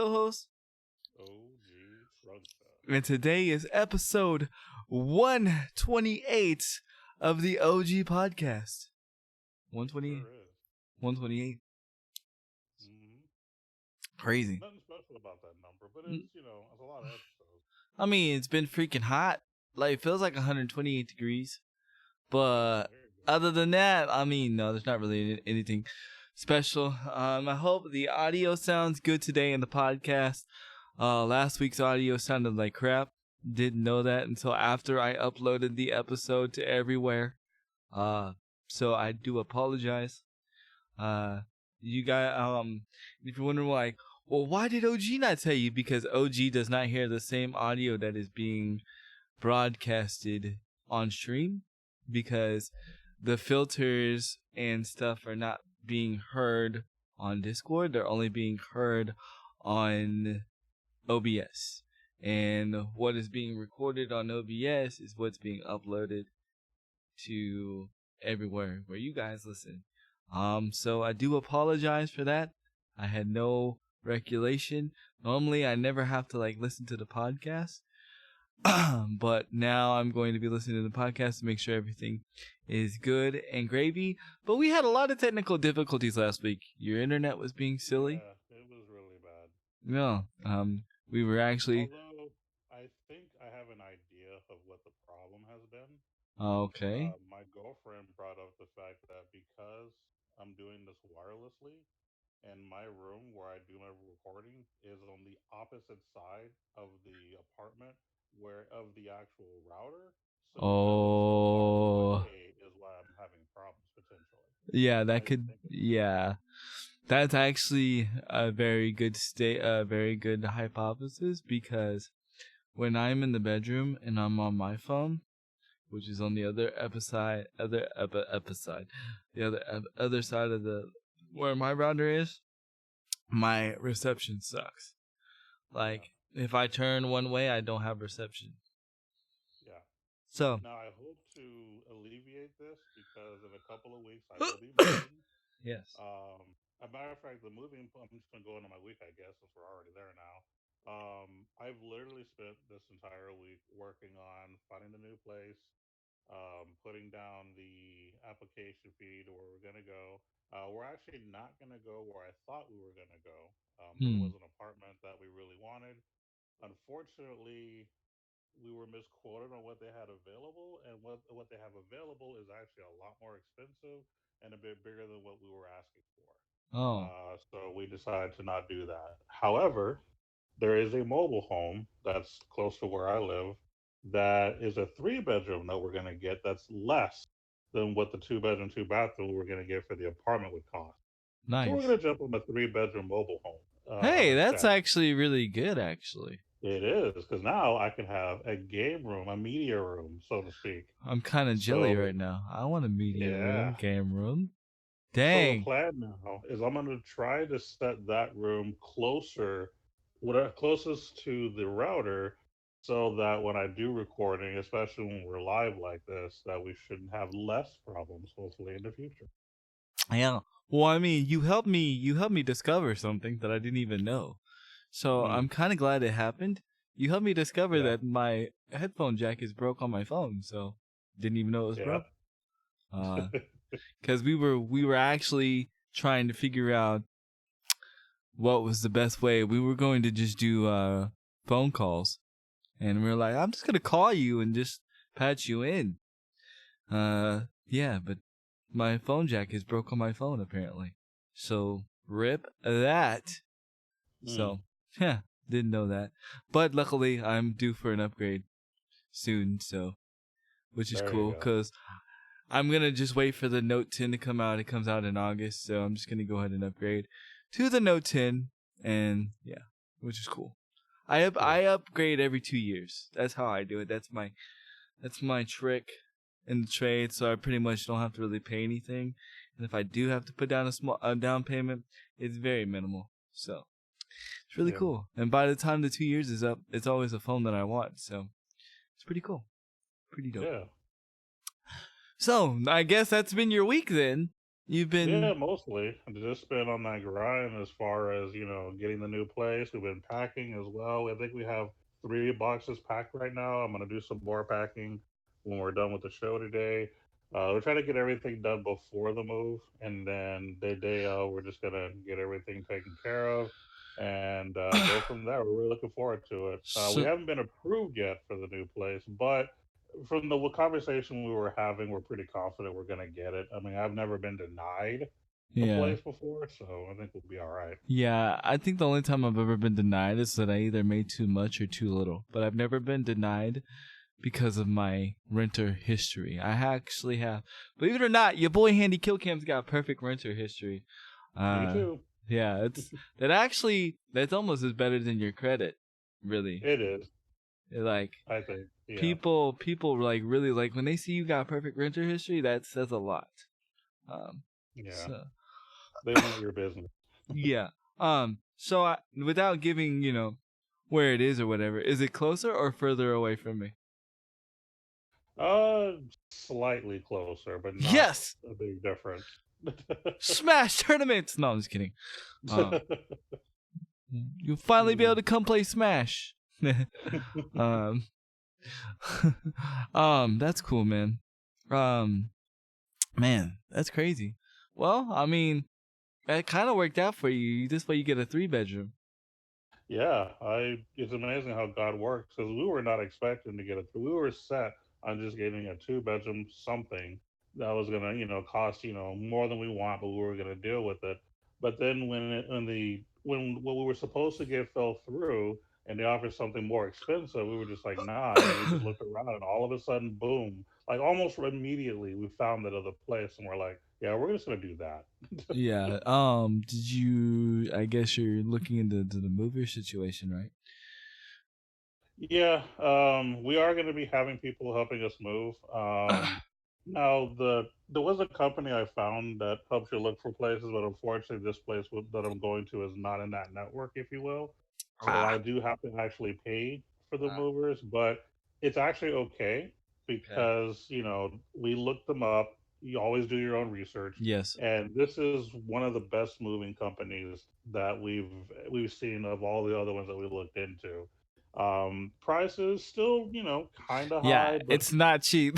co-host. OG Trunka. And today is episode 128 of the OG podcast. 128. Sure is. 128. Mm-hmm. Crazy. Nothing special about that number, but it's, it's a lot of episodes. I mean, it's been freaking hot. Like, it feels like 128 degrees. But other than that, I mean, no, there's not really anything special. I hope the audio sounds good today in the podcast. Last week's audio sounded like crap. Didn't know that until after I uploaded the episode to everywhere. So I do apologize. You guys, if you're wondering like, well, why did OG not tell you? Because OG does not hear the same audio that is being broadcasted on stream, because the filters and stuff are not being heard on Discord. They're only being heard on OBS. And what is being recorded on OBS is what's being uploaded to everywhere where you guys listen. So I do apologize for that. I had no recollection. Normally I never have to listen to the podcast. But now I'm going to be listening to the podcast to make sure everything is good and gravy. But we had a lot of technical difficulties last week. Your internet was being silly. Yeah, it was really bad. No, we were actually... Although, I think I have an idea of what the problem has been. Okay. My girlfriend brought up the fact that because I'm doing this wirelessly, and my room where I do my recording is on the opposite side of the apartment of the actual router. So is why I'm having problems potentially. Yeah, that could. Yeah, that's actually a very good very good hypothesis, because when I'm in the bedroom and I'm on my phone, which is on the other side of where my router is, my reception sucks. If I turn one way, I don't have reception. Yeah. So now I hope to alleviate this, because in a couple of weeks I will be moving. Yes. As a matter of fact, the moving, I'm just gonna go into my week, I guess, since we're already there now. I've literally spent this entire week working on finding a new place, putting down the application fee to where we're gonna go. We're actually not gonna go where I thought we were gonna go. There was an apartment that we really wanted. Unfortunately, we were misquoted on what they had available, and what they have available is actually a lot more expensive and a bit bigger than what we were asking for. So we decided to not do that. However, there is a mobile home that's close to where I live that is a 3-bedroom that we're going to get that's less than what the 2-bedroom, 2-bathroom we're going to get for the apartment would cost. Nice. So we're going to jump on a 3-bedroom mobile home. Hey, that's actually really good, actually. It is, because now I can have a game room, a media room, so to speak. I'm kind of jelly right now. I want a media room, game room. Dang. So the plan now is I'm going to try to set that room closest to the router, so that when I do recording, especially when we're live like this, that we should have less problems, hopefully, in the future. Yeah. Well, I mean, you helped me discover something that I didn't even know. So I'm kind of glad it happened. You helped me discover that my headphone jack is broke on my phone, so didn't even know it was broke. Because we were actually trying to figure out what was the best way. We were going to just do phone calls, and we were like, I'm just gonna call you and just patch you in. Yeah, but my phone jack is broke on my phone apparently. So rip that. So yeah, didn't know that. But luckily I'm due for an upgrade soon, so which is cool, because I'm going to just wait for the Note 10 to come out. It comes out in August, so I'm just going to go ahead and upgrade to the Note 10, and yeah, which is cool. I upgrade every 2 years. That's how I do it. That's my trick in the trade, so I pretty much don't have to really pay anything. And if I do have to put down a down payment, it's very minimal. So it's really cool. And by the time the 2 years is up, it's always a phone that I want. So it's pretty cool. Pretty dope. Yeah. So I guess that's been your week then. You've Yeah, been. mostly. I've just been on that grind as far as, getting the new place. We've been packing as well. I think we have 3 boxes packed right now. I'm going to do some more packing when we're done with the show today. We're trying to get everything done before the move. And then the day of, we're just going to get everything taken care of and go from there. We're really looking forward to it. We So, haven't been approved yet for the new place, but from the conversation we were having, we're pretty confident we're going to get it. I mean, I've never been denied a yeah. place before, so I think we'll be all right. Yeah, I think the only time I've ever been denied is that I either made too much or too little. But I've never been denied because of my renter history. I actually have, believe it or not, your boy Handy Killcam's got perfect renter history. Me Uh, too. yeah, that's almost as better than your credit, really. It is. Like I think. Yeah. people like really like when they see you got perfect renter history. That says a lot. Um, Yeah. so They want your business. yeah. So without giving where it is or whatever, is it closer or further away from me? Uh, Slightly closer, but not Yes. a big difference. Smash tournaments. No, I'm just kidding. Um, you'll finally be able to come play Smash. um, that's cool, man. Um, man, that's crazy. Well, I mean, that kind of worked out for you. This way, you get a 3 bedroom. Yeah, I. It's amazing how God works because we were not expecting to get it. We were set on just getting a 2 bedroom something that was gonna, cost more than we want, but we were gonna deal with it. But then when what we were supposed to get fell through, and they offered something more expensive, we were just like, nah. And then we just looked around, and all of a sudden, boom! Like almost immediately, we found that other place, and we're like, yeah, we're just gonna do that. Yeah. Did you? I guess you're looking into the mover situation, right? Yeah, we are going to be having people helping us move. Now, there was a company I found that helps you look for places, but unfortunately, this place that I'm going to is not in that network, if you will. So I Ah. do have to actually pay for the Ah. movers, but it's actually okay Okay. because we looked them up. You always do your own research, Yes. and this is one of the best moving companies that we've seen of all the other ones that we looked into. Prices still, kind of Yeah, high, but it's not cheap.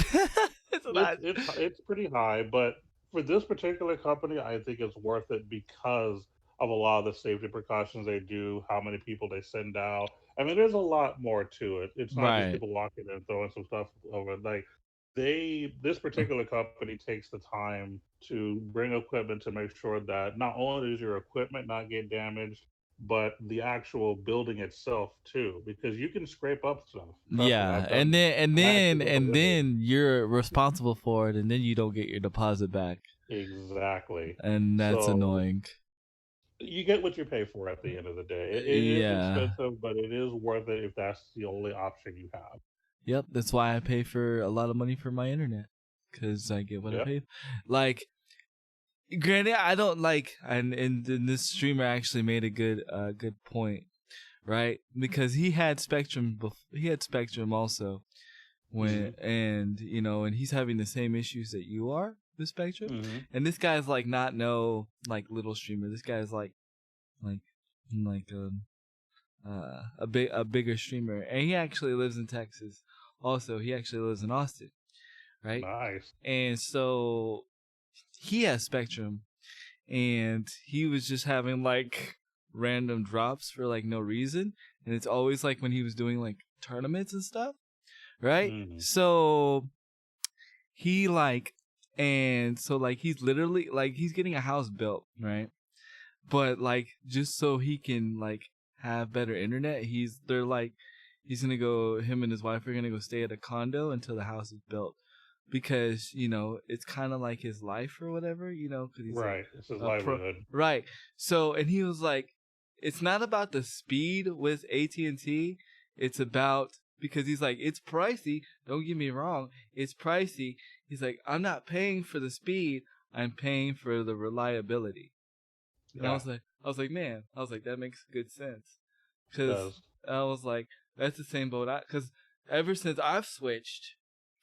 It's it's not. it's it's pretty high. But for this particular company, I think it's worth it because of a lot of the safety precautions they do, how many people they send out. I mean, there's a lot more to it. It's not just Right. people walking in and throwing some stuff over. Like this particular company takes the time to bring equipment to make sure that not only does your equipment not get damaged, but the actual building itself too, because you can scrape up stuff. Trust me, Yeah, I've and done that. then and I actually then broke a and window. then you're responsible for it, and then you don't get your deposit back, Exactly. and that's So annoying. you get what you pay for at the end of the day. It is Yeah. expensive, but it is worth it if that's the only option you have. Yep. That's why I pay for a lot of money for my internet, because I get what I Yep. pay. Like, granted, I don't like, and this streamer actually made a good point, right? Because he had Spectrum, he had Spectrum also Hmm. and he's having the same issues that you are with Spectrum, Hmm. and this guy's like not no like little streamer. This guy's like like a bigger streamer, and he actually lives in Texas. Also, he actually lives in Austin, right? Nice. And so he has Spectrum, and he was just having like random drops for like no reason, and it's always like when he was doing like tournaments and stuff, right? Hmm. So he like and so like he's literally like he's getting a house built, right? But like just so he can like have better internet, he's gonna go, him and his wife are gonna go stay at a condo until the house is built, because it's kind of like his life or whatever, because he's Right. It's his a pro, livelihood. right? So, and he was like, it's not about the speed with AT&T, it's about, because he's like, it's pricey, don't get me wrong, it's pricey. He's like, I'm not paying for the speed, I'm paying for the reliability. And Yeah, I was like, man, I was like, that makes good sense. it Because does. I was like, that's the same boat. Because ever since I've switched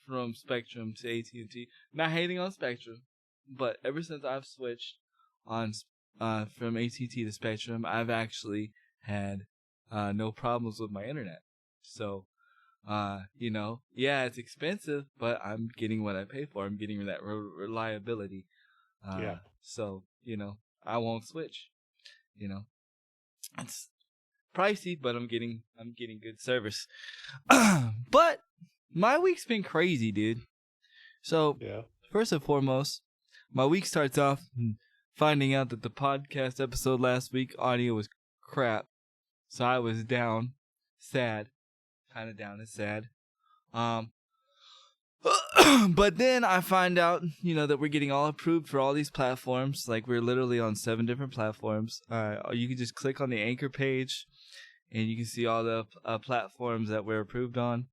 from Spectrum to AT&T, not hating on Spectrum, but ever since I've switched on from AT&T to Spectrum, I've actually had no problems with my internet. So, yeah, it's expensive, but I'm getting what I pay for. I'm getting that reliability. Yeah. So, I won't switch. It's pricey, but I'm getting good service. But my week's been crazy, dude. So, Yeah. first and foremost, my week starts off finding out that the podcast episode last week audio was crap. So I was down, sad, kind of down and sad. But then I find out, that we're getting all approved for all these platforms. Like, we're literally on 7 different platforms. You can just click on the Anchor page, and you can see all the platforms that we're approved on.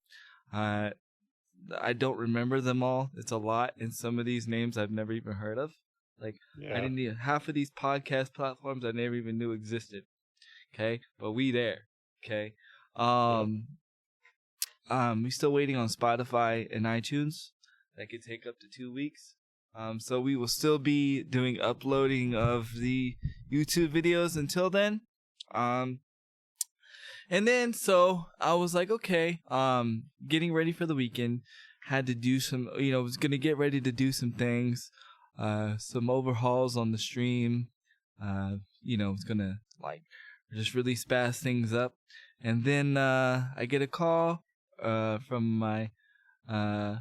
I don't remember them all. It's a lot, and some of these names I've never even heard of. Like, Yeah. I didn't even, half of these podcast platforms I never even knew existed. Okay, but we there. Okay, we still waiting on Spotify and iTunes. That could take up to 2 weeks. So we will still be doing uploading of the YouTube videos until then. And then so I was like, okay, getting ready for the weekend. Had to do some, was gonna get ready to do some things, some overhauls on the stream. Was gonna just really spaz things up. And then I get a call from my I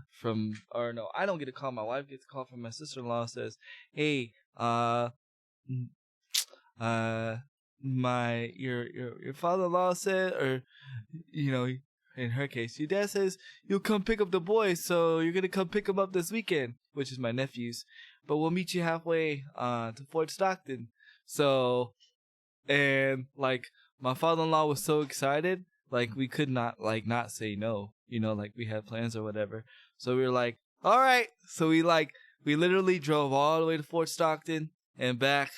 don't get a call. My wife gets a call from my sister-in-law. Says, "Hey, your father-in-law said, or in her case, your dad says you'll come pick up the boys, so you're gonna come pick them up this weekend, which is my nephews. But we'll meet you halfway to Fort Stockton." So, and my father-in-law was so excited, we could not not say no, we had plans or whatever. So we were like, all right. So we literally drove all the way to Fort Stockton and back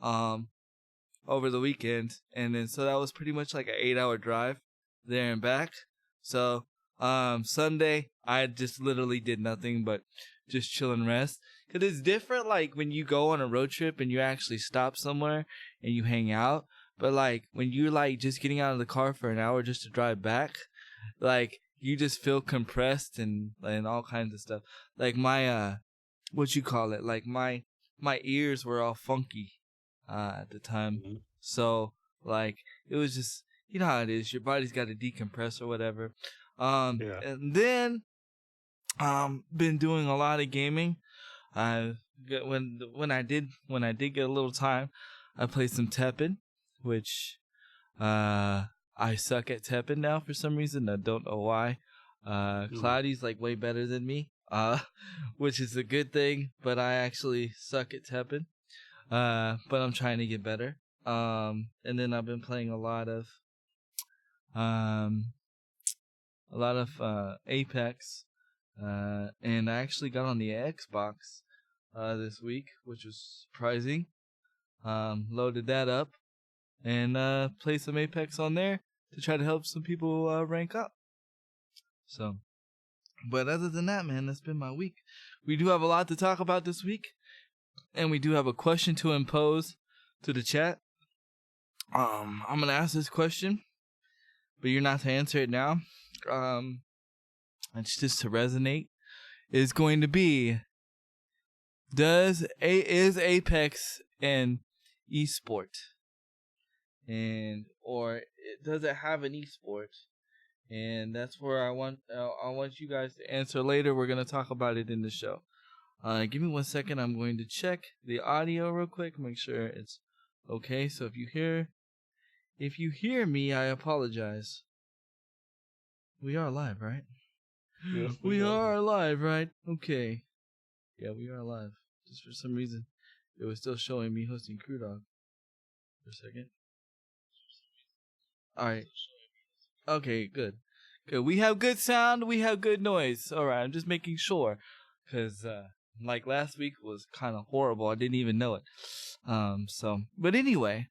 over the weekend. And then so that was pretty much like an 8-hour drive there and back. So Sunday I just literally did nothing but just chill and rest. Cause it's different when you go on a road trip and you actually stop somewhere and you hang out. But when you're just getting out of the car for an hour just to drive back, you just feel compressed and all kinds of stuff. My my ears were all funky at the time. Mm-hmm. So it was just, how it is. Your body's got to decompress or whatever. Yeah. And then been doing a lot of gaming. When I did get a little time, I played some Tekken, which I suck at Tekken now for some reason. I don't know why. Cloudy's way better than me, which is a good thing. But I actually suck at Tekken. But I'm trying to get better. And then I've been playing a lot of Apex. And I actually got on the Xbox this week, which was surprising. Loaded that up and played some Apex on there to try to help some people rank up. So, but other than that, man, that's been my week. We do have a lot to talk about this week, and we do have a question to impose to the chat. I'm gonna ask this question, but you're not to answer it now. It's just to resonate. Is going to be: is Apex an esport, or does it have an esport? And that's where I want you guys to answer later. We're gonna talk about it in the show. Give me 1 second. I'm going to check the audio real quick, make sure it's okay. So if you hear me, I apologize. We are live, right? Yes, we are live, right? Okay. Yeah, we are live. Just for some reason, it was still showing me hosting Crew Dog for a second. All right. Okay, good. Good. We have good sound. We have good noise. All right. I'm just making sure, because last week was kind of horrible. I didn't even know it. But anyway,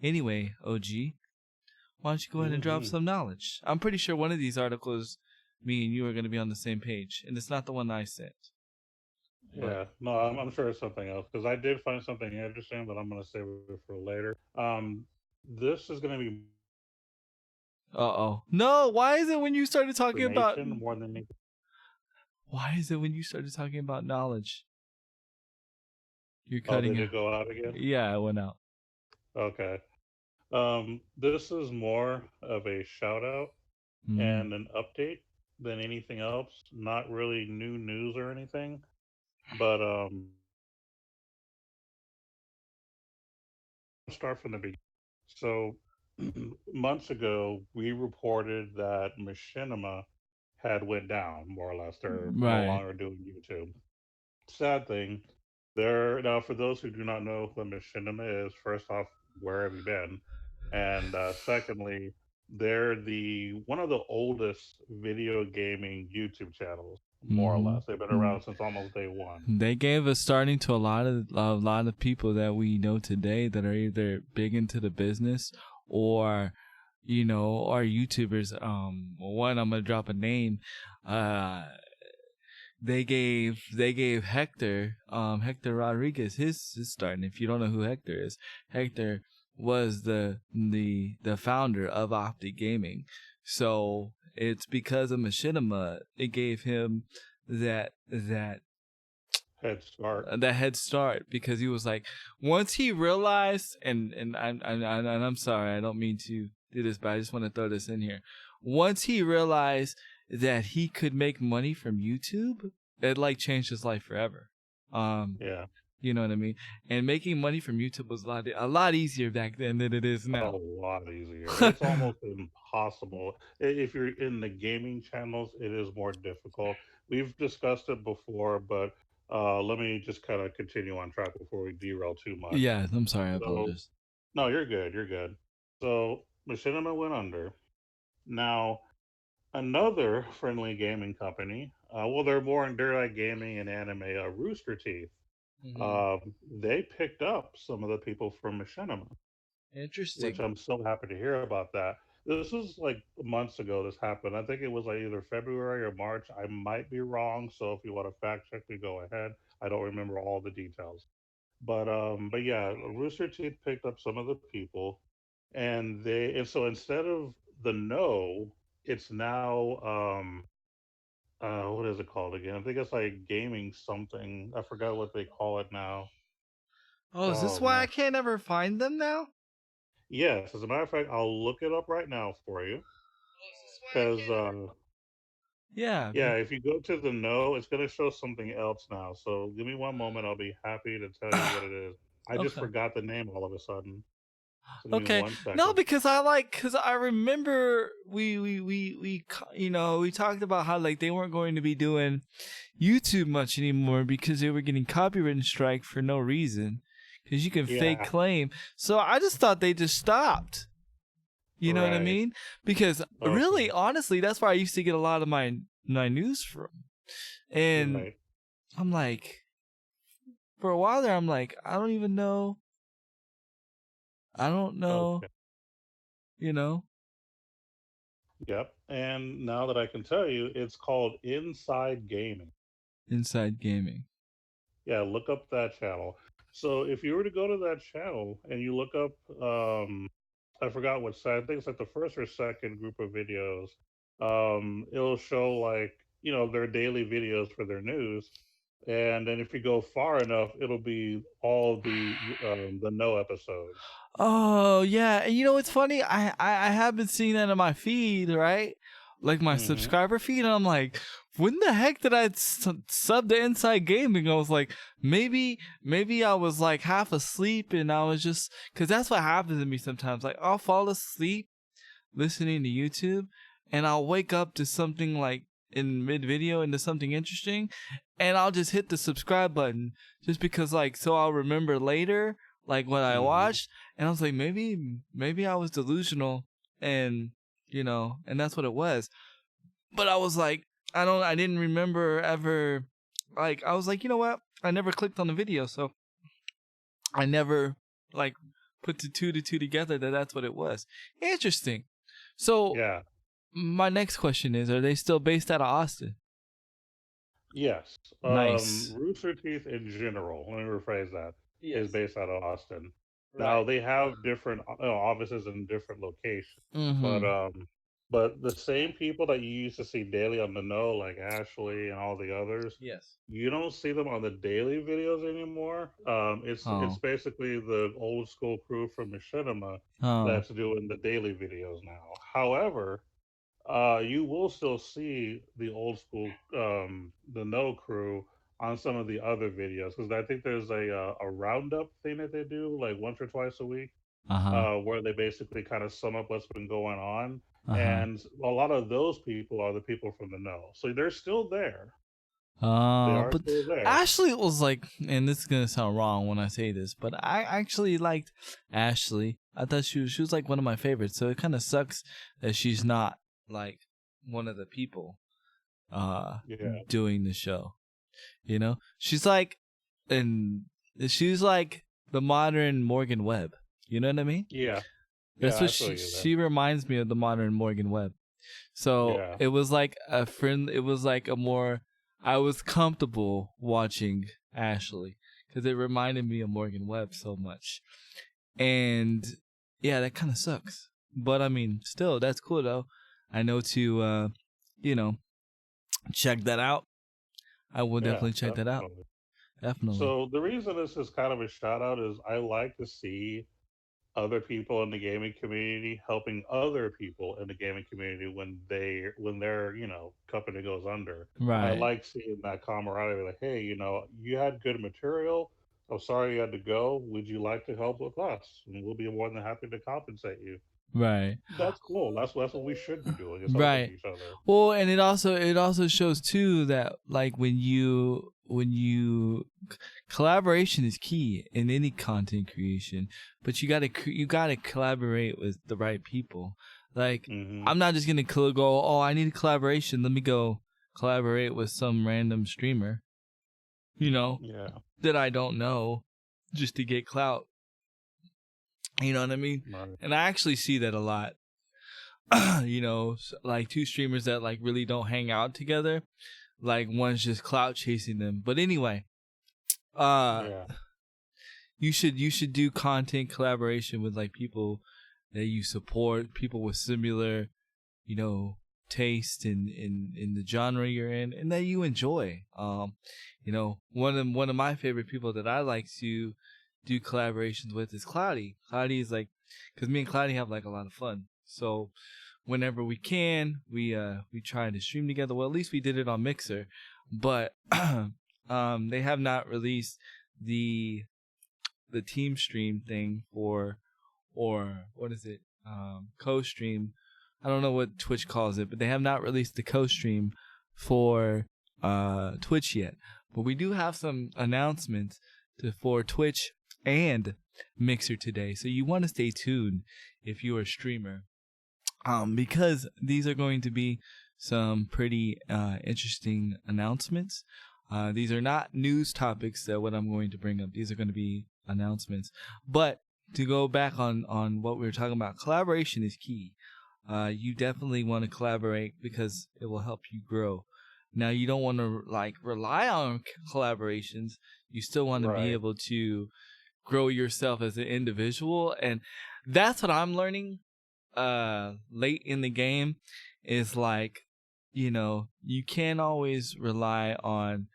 OG, why don't you go ahead and drop some knowledge? I'm pretty sure one of these articles, me and you are going to be on the same page, and it's not the one I sent. But Yeah, no, I'm sure it's something else because I did find something interesting, but I'm gonna save it for later. This is gonna be no, why is it when you started talking about information more than anything. knowledge? You're Oh, cutting did out. it go out again? Yeah, it went out. Okay. This is more of a shout out Mm. and an update than anything else. Not really new news or anything, but start from the beginning. So months ago, we reported that Machinima had went down more or less. They're no Right. longer doing YouTube. Sad thing. They're now for those who do not know what Machinima is. First off, where have you been? And secondly, they're the one of the oldest video gaming YouTube channels, more or less. They've been Mm-hmm. around since almost day one. They gave a starting to a lot of people that we know today that are either big into the business or are YouTubers. One, I'm gonna drop a name. Uh, they gave Hector Hector Rodriguez his starting. If you don't know who Hector is, Hector was the founder of Optic Gaming. So it's because of Machinima it gave him that Head start. that head start, because he was like, once he realized, and I'm sorry, I don't mean to do this, but I just want to throw this in here. Once he realized that he could make money from YouTube, it like changed his life forever. Yeah. You know what I mean? And making money from YouTube was a lot easier back then than it is A now. lot easier. It's almost impossible. If you're in the gaming channels, it is more difficult. We've discussed it before, but let me just kind of continue on track before we derail too much. Yeah, I'm sorry, I So, apologize. no, you're good. You're good. So, Machinima went under. Now, another friendly gaming company, well, they're like gaming and anime, Rooster Teeth. Mm-hmm. They picked up some of the people from Machinima, which Interesting. I'm so happy to hear about that. This was like months ago. This happened. I think it was like either February or March. I might be wrong. So if you want to fact check me, go ahead. I don't remember all the details. But yeah, Rooster Teeth picked up some of the people, and so instead of the no, it's now what is it called again? I think it's like gaming something. I forgot what they call it now. Oh, is this Oh why I man. can't ever find them now? Yes, as a matter of fact, I'll look it up right now for you. Because Yeah. yeah, if you go to the no, it's gonna show something else now. So give me one moment. I'll be happy to tell you what it is. I just Okay. forgot the name all of a sudden. So give me Okay. one No, second. because I remember we talked about how like they weren't going to be doing YouTube much anymore because they were getting copyright strike for no reason, because you can fake Yeah, claim. So I just thought they just stopped. You know what I right. mean? Because Okay, really, honestly, that's where I used to get a lot of my news from. And right. I'm like, for a while there, I'm like, I don't even know. I don't know. Okay. You know. Yep. And now that I can tell you, it's called Inside Gaming. Inside Gaming. Yeah, look up that channel. So if you were to go to that channel and you look up, I forgot what side. I think it's like the first or second group of videos. It'll show like their daily videos for their news, and then if you go far enough, it'll be all the no episodes. Oh yeah, and you know what's funny? I have been seeing that in my feed, right? Like my Hmm. subscriber feed, and I'm like, when the heck did I sub to Inside Gaming? I was like, maybe I was like half asleep, and I was just, because that's what happens to me sometimes. Like I'll fall asleep listening to YouTube, and I'll wake up to something like in mid video into something interesting, and I'll just hit the subscribe button just because like so I'll remember later like what I Hmm. watched, and I was like maybe I was delusional, and and that's what it was. But I was like, I didn't remember ever, like I was like, you know what? I never clicked on the video, so I never like put the two to two together that that's what it was. Interesting. So Yeah. my next question is, are they still based out of Austin? Yes. Nice. Rooster Teeth in general, let me rephrase that, is Yes. based out of Austin. Now Right. they have different offices in different locations, but Mm-hmm. the same people that you used to see daily on the know, like Ashley and all the others, Yes. you don't see them on the daily videos anymore. It's Oh. basically the old school crew from Machinima Oh. that's doing the daily videos now. However, you will still see the old school, the No crew on some of the other videos because I think there's a roundup thing that they do like once or twice a week, Uh-huh. where they basically kind of sum up what's been going on, Uh-huh. and a lot of those people are the people from the know, so they're still there. They are But still there. Ashley was like, and this is gonna sound wrong when I say this, but I actually liked Ashley. I thought she was like one of my favorites. So it kind of sucks that she's not like one of the people uh Yeah, doing the show. You know, and she's like the modern Morgan Webb. You know what I mean? yeah, That's yeah. what I feel you there. she reminds me of, the modern Morgan Webb. So Yeah, it was like a friend. It was like a more. I was comfortable watching Ashley because it reminded me of Morgan Webb so much. And yeah, that kind of sucks. But I mean, still, that's cool though. I know to, you know, check that out. I will yeah, definitely check that out. definitely. Definitely. So the reason this is kind of a shout out is I like to see other people in the gaming community helping other people in the gaming community when their company goes under. I Right. like seeing that camaraderie. Like, hey, you had good material. I'm sorry you had to go. Would you like to help with us? And we'll be more than happy to compensate you. Right. That's cool. That's what we should be doing, is helping Right. each other. Well, and it also shows too that like when you collaboration is key in any content creation, but you gotta collaborate with the right people. Like Hmm. I'm not just gonna go, oh, I need a collaboration. Let me go collaborate with some random streamer, you know, Yeah. that I don't know, just to get clout. You know what I mean? Right. And I actually see that a lot. Like two streamers that like really don't hang out together. Like one's just clout chasing them. But anyway, uh Yeah. you should do content collaboration with like people that you support, people with similar, you know, taste in the genre you're in and that you enjoy. One of my favorite people that I like to do collaborations with is Cloudy. Cloudy is like, because me and Cloudy have like a lot of fun. So whenever we can, we try to stream together. Well, at least we did it on Mixer, but they have not released the team stream thing or what is it, co-stream. I don't know what Twitch calls it, but they have not released the co-stream for Twitch yet. But we do have some announcements for Twitch and Mixer today, so you want to stay tuned if you're a streamer, because these are going to be some pretty interesting announcements. These are not news topics that what I'm going to bring up. These are going to be announcements. But to go back on what we were talking about, collaboration is key. You definitely want to collaborate because it will help you grow. Now you don't want to like rely on collaborations. You still want to be Right. able to grow yourself as an individual, and that's what I'm learning late in the game is like, you can't always rely on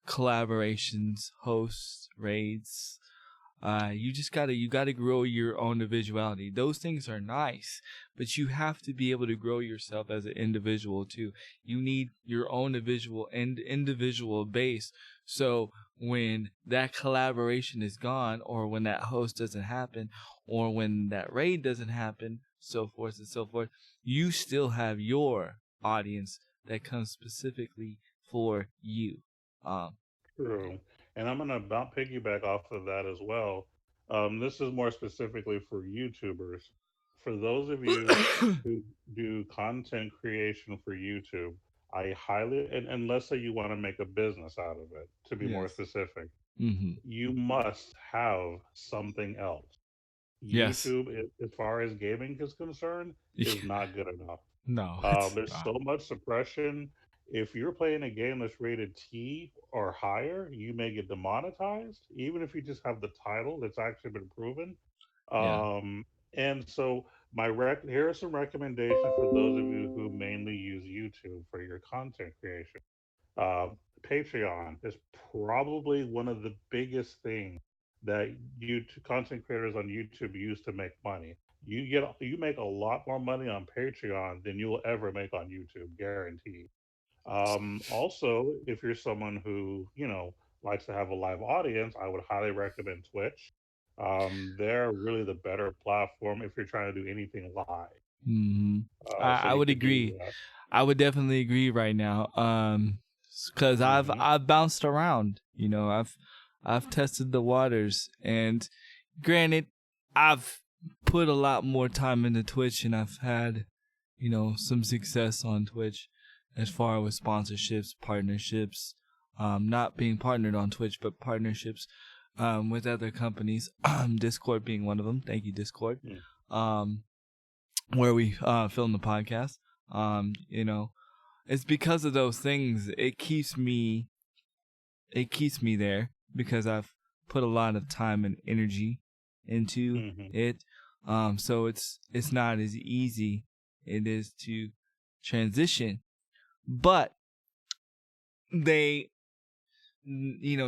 collaborations, hosts, raids. You gotta grow your own individuality. Those things are nice, but you have to be able to grow yourself as an individual too. You need your own individual base. So when that collaboration is gone, or when that host doesn't happen, or when that raid doesn't happen, so forth and so forth, you still have your audience that comes specifically for you. Um, True. And I'm gonna about piggyback off of that as well. This is more specifically for YouTubers. For those of you who do content creation for YouTube, I highly, and let's say you want to make a business out of it, to be more yes. specific, Mm-hmm. you must have something else. Yes. YouTube, as far as gaming is concerned, is not good enough. No, it's There's not. so much suppression. if you're playing a game that's rated T or higher, you may get demonetized, even if you just have the title. That's actually been proven. Yeah. Um, and so here are some recommendations for those of you who mainly use YouTube for your content creation. Uh, Patreon is probably one of the biggest things that content creators on YouTube use to make money. You make a lot more money on Patreon than you'll ever make on YouTube, guaranteed. Also, if you're someone who likes to have a live audience, I would highly recommend Twitch. They're really the better platform if you're trying to do anything live. Hmm. So I you would could do agree. that. I would definitely agree right now. Because Hmm. I've bounced around. You know, I've tested the waters, and granted, I've put a lot more time into Twitch, and I've had, some success on Twitch, as far with sponsorships, partnerships, not being partnered on Twitch, but partnerships, with other companies. Discord being one of them. Thank you, Discord. Mm. Um, where we film the podcast. You know, it's because of those things. It keeps me there because I've put a lot of time and energy into Hmm. it. So it's not as easy it is to transition, but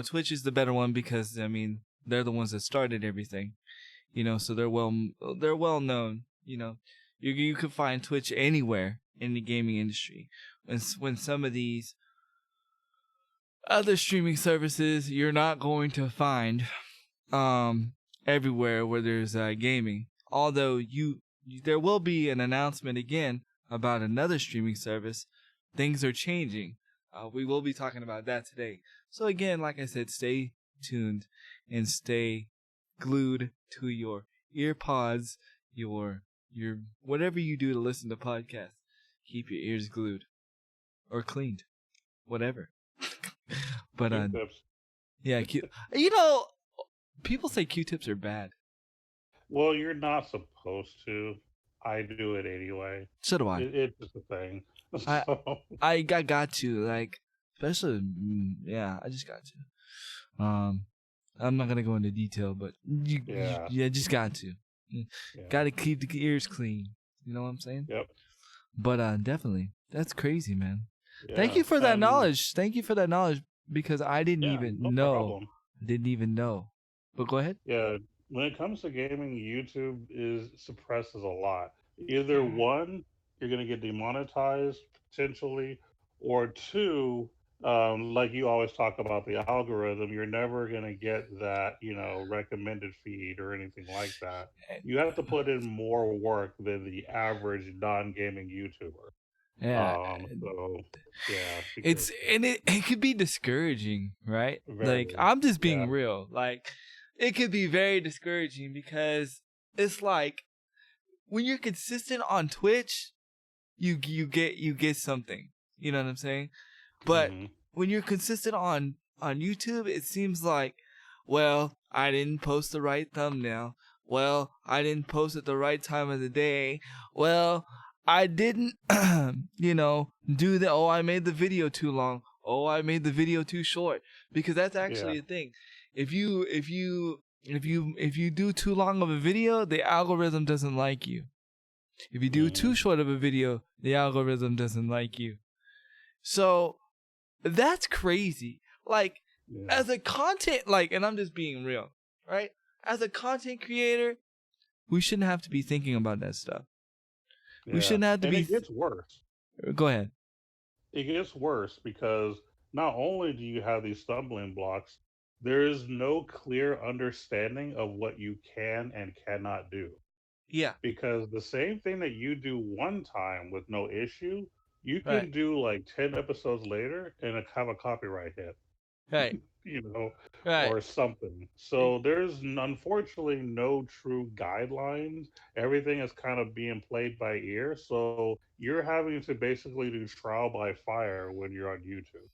Twitch is the better one because I mean they're the ones that started everything. So they're well known. You can find Twitch anywhere in the gaming industry. When some of these other streaming services you're not going to find everywhere where there's gaming. Although there will be an announcement again about another streaming service. Things are changing. We will be talking about that today. So again, like I said, stay tuned and stay glued to your ear pods, your whatever you do to listen to podcasts. Keep your ears glued or cleaned, whatever. But Q-tips. yeah, people say Q-tips are bad. Well, you're not supposed to. I do it anyway. So do I. It's just a thing. I So I got to, like, especially yeah, I just got to. I'm not gonna go into detail, but yeah, yeah, just got to. yeah, Got to keep the ears clean. You know what I'm saying? yep, But definitely, that's crazy, man. Thank yeah, you for that and knowledge. Thank you for that knowledge because I didn't yeah, even no know. problem. I didn't even know. But go ahead. Yeah, when it comes to gaming, YouTube is suppresses a lot. Either one, you're gonna get demonetized potentially, or two, like you always talk about the algorithm, you're never gonna get that recommended feed or anything like that. You have to put in more work than the average non-gaming YouTuber. Yeah, So yeah, because it could be discouraging, right? Like very I'm just yeah. being real. Like it could be very discouraging because it's like when you're consistent on Twitch, you get something. You know what I'm saying? But Hmm. when you're consistent on YouTube, it seems like, well, I didn't post the right thumbnail. Well, I didn't post at the right time of the day. Well, I didn't, do the. Oh, I made the video too long. Oh, I made the video too short. Because that's Yeah. actually a thing. If you do too long of a video, the algorithm doesn't like you. If you do Hmm. too short of a video, the algorithm doesn't like you. So that's crazy. Like, Yeah. as a content, and I'm just being real, right? As a content creator, we shouldn't have to be thinking about that stuff. We Yeah. shouldn't have to And be. it gets worse. Go ahead. It gets worse because not only do you have these stumbling blocks, there is no clear understanding of what you can and cannot do. Yeah. Because the same thing that you do one time with no issue, you Right. can do like 10 episodes later and have a copyright hit. Right. you know, Right. or something. So there's unfortunately no true guidelines. Everything is kind of being played by ear. So you're having to basically do trial by fire when you're on YouTube.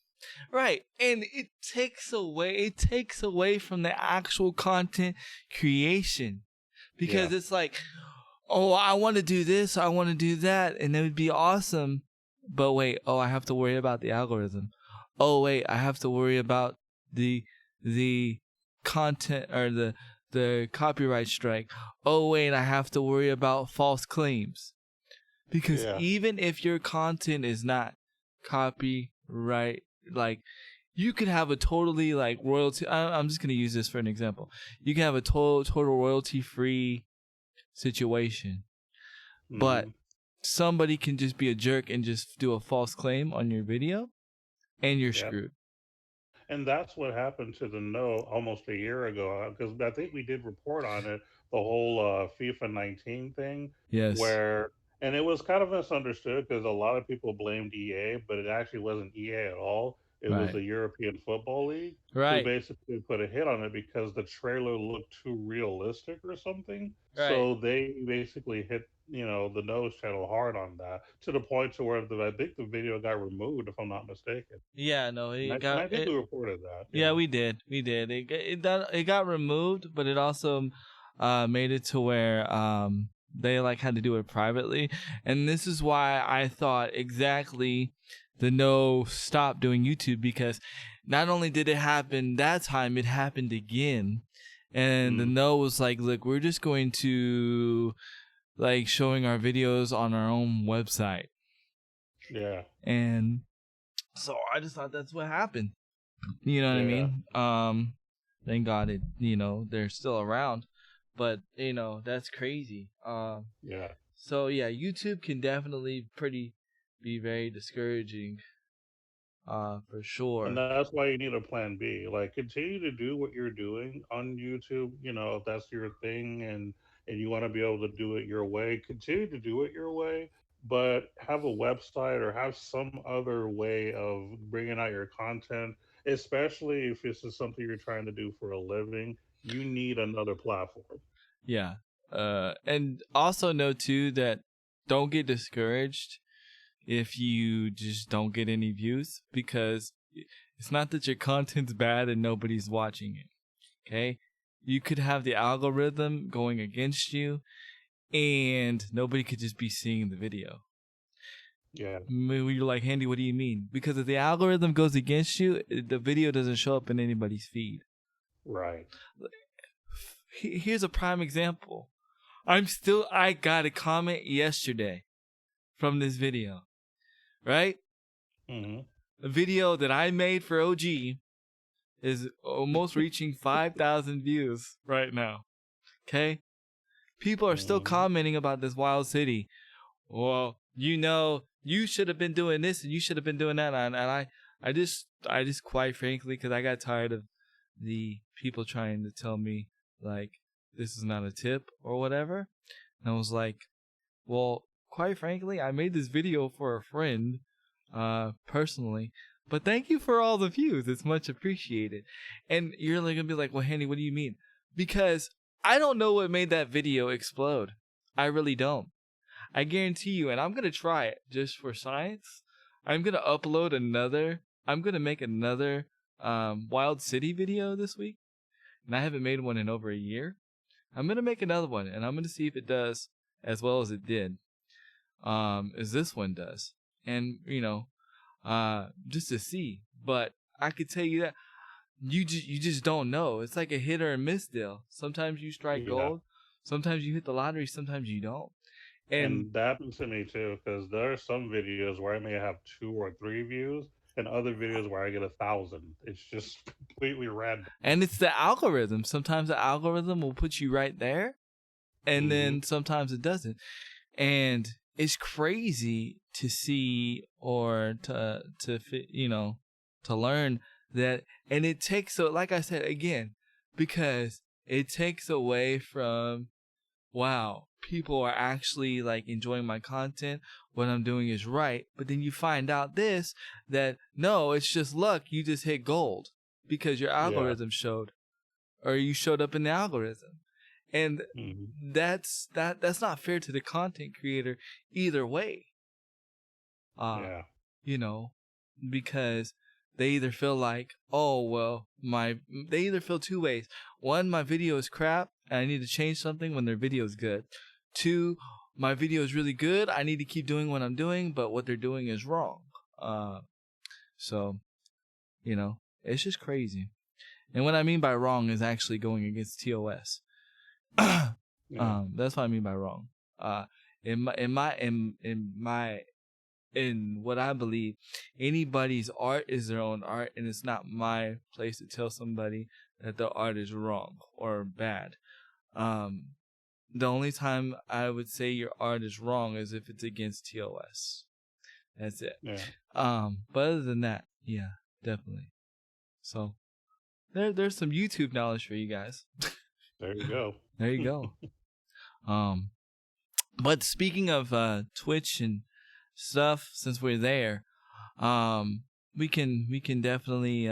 Right. And it takes away from the actual content creation Yeah. because it's like, oh, I want to do this, I want to do that, and it would be awesome. but wait, oh, I have to worry about the algorithm. Oh wait, I have to worry about the content or the copyright strike. Oh wait, I have to worry about false claims. Because Yeah. even if your content is not copyright, like you could have a totally like royalty. I'm just gonna use this for an example. You can have a total royalty free situation, but Mhm. somebody can just be a jerk and just do a false claim on your video, and you're Yep. screwed. And that's what happened to the No almost a year ago, because I think we did report on it, the whole FIFA 19 thing, Yes. where, and it was kind of misunderstood because a lot of people blamed EA, but it actually wasn't EA at all. It was Right. the European Football League who Right. basically put a hit on it because the trailer looked too realistic or something. Right. So they basically hit, the nose channel hard on that to the point to where I think the video got removed, if I'm not mistaken. Yeah. No. And It I got think it. we reported that. Yeah, Yeah. we did. We did. It got removed, but it also made it to where they like had to do it privately, and this is why I thought exactly the no stop doing YouTube, because not only did it happen that time, it happened again, and the Mm, no was like, look, we're just going to like showing our videos on our own website, yeah. and so I just thought that's what happened. You know what I Yeah. mean? Thank God they're still around, but that's crazy. Yeah. So yeah, YouTube can definitely be very discouraging. For And sure. that's why you need a plan B. Like, continue to do what you're doing on YouTube. If that's your thing, and you want to be able to do it your way, continue to do it your way. But have a website or have some other way of bringing out your content, especially if this is something you're trying to do for a living. You need another platform. Yeah. And also know too that don't get discouraged if you just don't get any views, because it's not that your content's bad and nobody's watching it. Okay? You could have the algorithm going against you and nobody could just be seeing the video. Yeah. You're like, Handy, what do you mean? Because if the algorithm goes against you, the video doesn't show up in anybody's feed. Right. Here's a prime example. I got a comment yesterday from this video, right? Hmm. A video that I made for OG is almost reaching 5,000 views right now. Okay? People are still Hmm. commenting about this wild city. Well, you should have been doing this and you should have been doing that. And I just quite frankly, because I got tired of the people trying to tell me like this is not a tip or whatever. And I was like, well, quite frankly, I made this video for a friend, personally. But thank you for all the views. It's much appreciated. And you're like gonna be like, well, Handy, what do you mean? Because I don't know what made that video explode. I really don't. I guarantee you, and I'm gonna try it just for science. I'm gonna make another Wild City video this week. And I haven't made one in over a year. I'm gonna make another one and I'm gonna see if it does as well as it did. As this one does. And just to see. But I could tell you that you just don't know. It's like a hit or a miss deal. Sometimes you strike Yeah. gold, sometimes you hit the lottery, sometimes you don't. And And that happens to me too, because there are some videos where I may have 2 or 3 views, and other videos where I get 1,000. It's just completely random. it's the algorithm. Sometimes the algorithm will put you right there, and Hmm. then sometimes it doesn't. And it's crazy to see or to learn that. And it takes, so like I said again, because it takes away from, wow, people are actually like enjoying my content, what I'm doing is right. But then you find out that no, it's just luck, you just hit gold because your Yeah. algorithm showed, or you showed up in the algorithm. And Hmm. that's not fair to the content creator either way. Yeah. You know, because they either feel like, oh well, they either feel two ways. One, my video is crap and I need to change something, when their video is good. Two, my video is really good. I need to keep doing what I'm doing, but what they're doing is wrong. So, you know, it's just crazy. And what I mean by wrong is actually going against TOS. Yeah. That's what I mean by wrong. In what I believe, anybody's art is their own art, and it's not my place to tell somebody that the art is wrong or bad. The only time I would say your art is wrong is if it's against TOS. That's it. Yeah. But other than that, yeah, definitely. So there's some YouTube knowledge for you guys. There you go. There you go. But speaking of Twitch and stuff, since we're there, we can definitely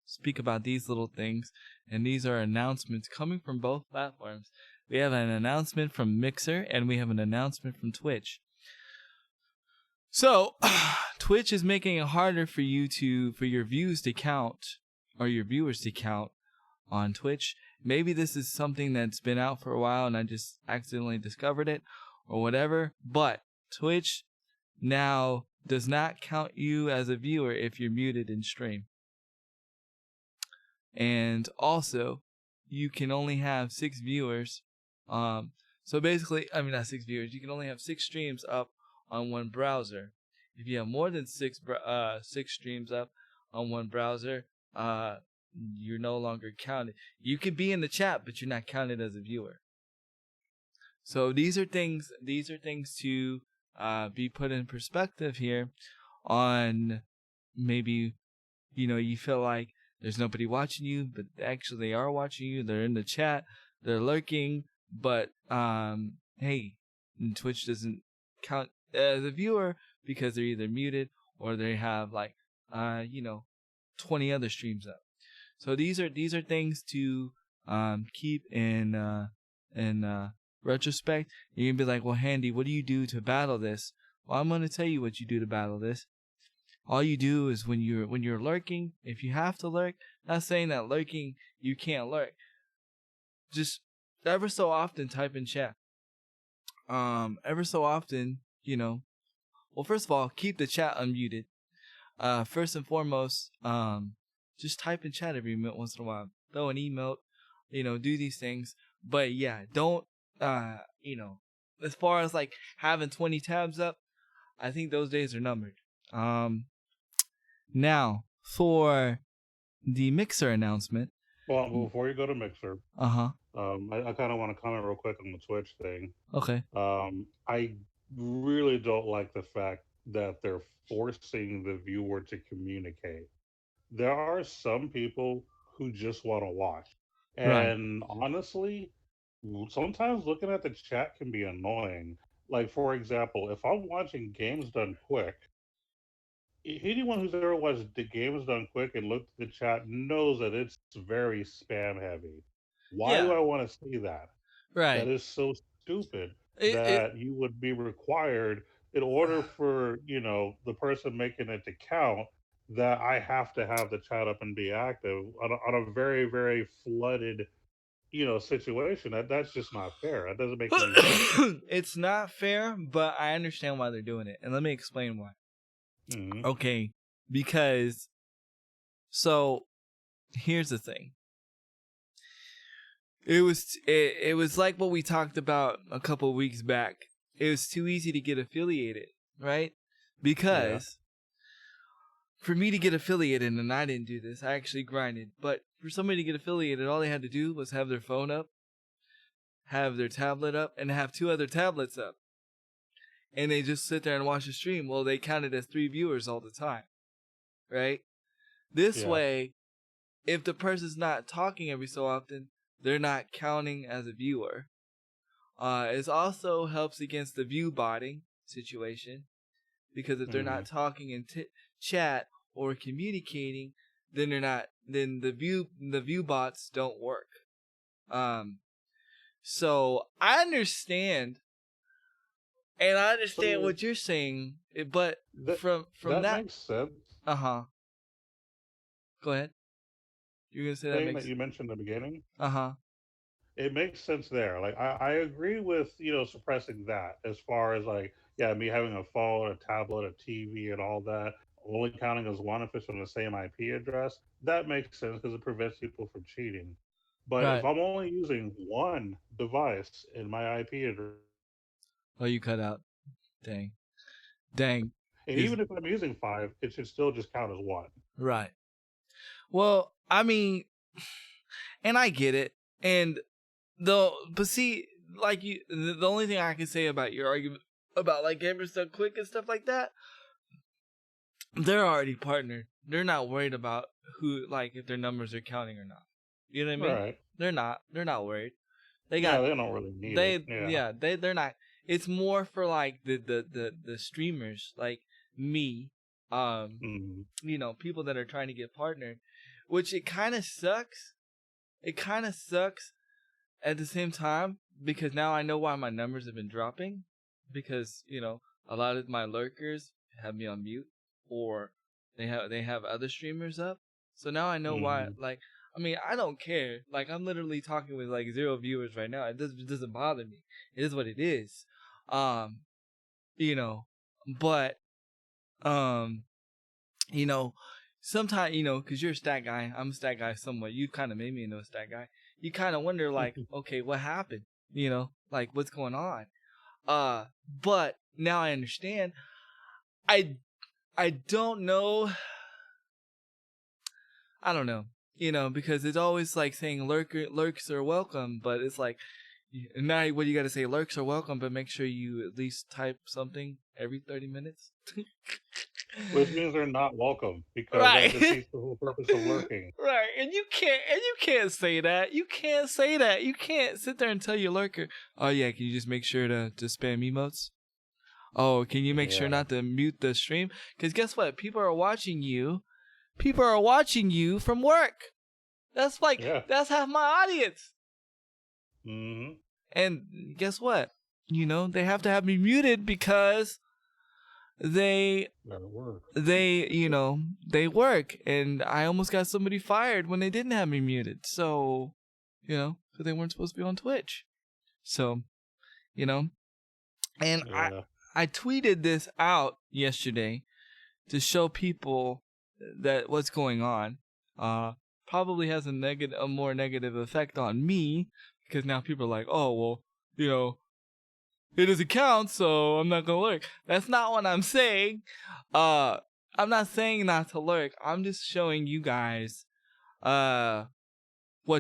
speak about these little things, and these are announcements coming from both platforms. We have an announcement from Mixer, and we have an announcement from Twitch. So, Twitch is making it harder for your views to count, or your viewers to count on Twitch. Maybe this is something that's been out for a while and I just accidentally discovered it or whatever, but Twitch now does not count you as a viewer if you're muted in stream. And also, you can only have 6 viewers. So basically, I mean, not 6 viewers, you can only have 6 streams up on one browser. If you have more than 6 streams up on one browser, you're no longer counted. You could be in the chat, but you're not counted as a viewer. So these are things to be put in perspective here on hey, you feel like there's nobody watching you, but actually they are watching you. They're in the chat, they're lurking, but hey, Twitch doesn't count as a viewer because they're either muted or they have 20 other streams up. So these are things to keep in retrospect. You're gonna be like, well, Handy, what do you do to battle this? Well, I'm gonna tell you what you do to battle this. All you do is when you're lurking, if you have to lurk, not saying that lurking you can't lurk, just ever so often type in chat. Ever so often, well, first of all, keep the chat unmuted. First and foremost, just type in chat every once in a while. Throw an emote, do these things. But yeah, don't, as far as like having 20 tabs up, I think those days are numbered. Now for the Mixer announcement. Well, before you go to Mixer, I kind of want to comment real quick on the Twitch thing. Okay. I really don't like the fact that they're forcing the viewer to communicate. There are some people who just want to watch. And honestly, sometimes looking at the chat can be annoying. Like, for example, if I'm watching Games Done Quick, anyone who's ever watched the Games Done Quick and looked at the chat knows that it's very spam heavy. Why do I want to see that? Right. That is so stupid that you would be required in order for, the person making it to count, that I have to have the chat up and be active on a very, very flooded, situation. That's just not fair. That doesn't make any sense. It's not fair, but I understand why they're doing it. And let me explain why. Mm-hmm. Okay, because here's the thing. It was like what we talked about a couple of weeks back. It was too easy to get affiliated, right? Because for me to get affiliated, and I didn't do this, I actually grinded, but for somebody to get affiliated, all they had to do was have their phone up, have their tablet up, and have 2 other tablets up. And they just sit there and watch the stream. Well, they counted as 3 viewers all the time, right? This way, if the person's not talking every so often, they're not counting as a viewer. It also helps against the view botting situation, because if they're not talking in chat or communicating, then the view bots don't work. So I understand. And I understand what you're saying, but from that makes sense. Go ahead. You're gonna say that you mentioned in the beginning. it makes sense there. Like I agree with suppressing that as far as like yeah me having a phone, a tablet, a TV, and all that only counting as one if it's from the same IP address. That makes sense because it prevents people from cheating. But if Right. I'm only using one device in my IP address, Oh, you cut out. Dang. Dang. and Is even if I'm using five, it should still just count as one. right. Well, I mean, and I get it. And but see, like the only thing I can say about your argument about like Gamers Done Quick and stuff like that, they're already partnered. They're not worried about who, like, if their numbers are counting or not. You know what I mean? Right. They're not. They're not worried. They Yeah, got they don't really need it. they Yeah. yeah they're not. It's more for like the streamers like me, Mm. people that are trying to get partnered, which it kind of sucks. It kind of sucks at the same time because now I know why my numbers have been dropping because a lot of my lurkers have me on mute or they have other streamers up. So now I know why. Mm. Like, I mean, I don't care. Like, I'm literally talking with like 0 viewers right now. It doesn't bother me. It is what it is. Um, you know, but um, you know, sometimes because you're a stat guy, I'm a stat guy somewhat. You kind of made me into a stat guy. You kind of wonder like, okay, what happened? Like what's going on? But now I understand. I I don't know. I don't know. Because it's always like saying lurks are welcome, but it's like now what you got to say lurks are welcome, but make sure you at least type something every 30 minutes. Which means they're not welcome because that Right. defeats the whole purpose of lurking. Right. And you can't say that. You can't say that. You can't sit there and tell your lurker, "Oh yeah, can you just make sure to spam emotes? Oh, can you make sure Yeah. not to mute the stream? Cuz guess what? People are watching you. People are watching you from work. Yeah. That's half my audience. Hmm. And guess what? They have to have me muted because they That'll work. they work, and I almost got somebody fired when they didn't have me muted. So, because they weren't supposed to be on Twitch. So, you know, and Yeah. I tweeted this out yesterday to show people that what's going on. Probably has a more negative effect on me because now people are like, oh well, it doesn't count, so I'm not gonna lurk. That's not what I'm saying. I'm not saying not to lurk. I'm just showing you guys what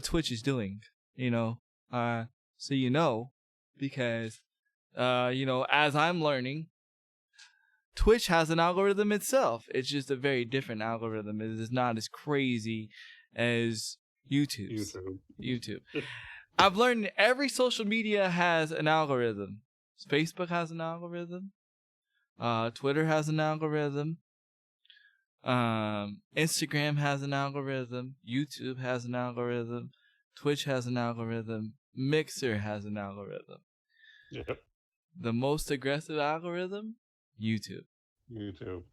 Twitch is doing. So because as I'm learning, Twitch has an algorithm itself. It's just a very different algorithm. It is not as crazy as YouTube's. YouTube. YouTube. I've learned every social media has an algorithm. Facebook has an algorithm. Twitter has an algorithm. Instagram has an algorithm. YouTube has an algorithm. Twitch has an algorithm. Mixer has an algorithm. Yep. The most aggressive algorithm? YouTube. YouTube.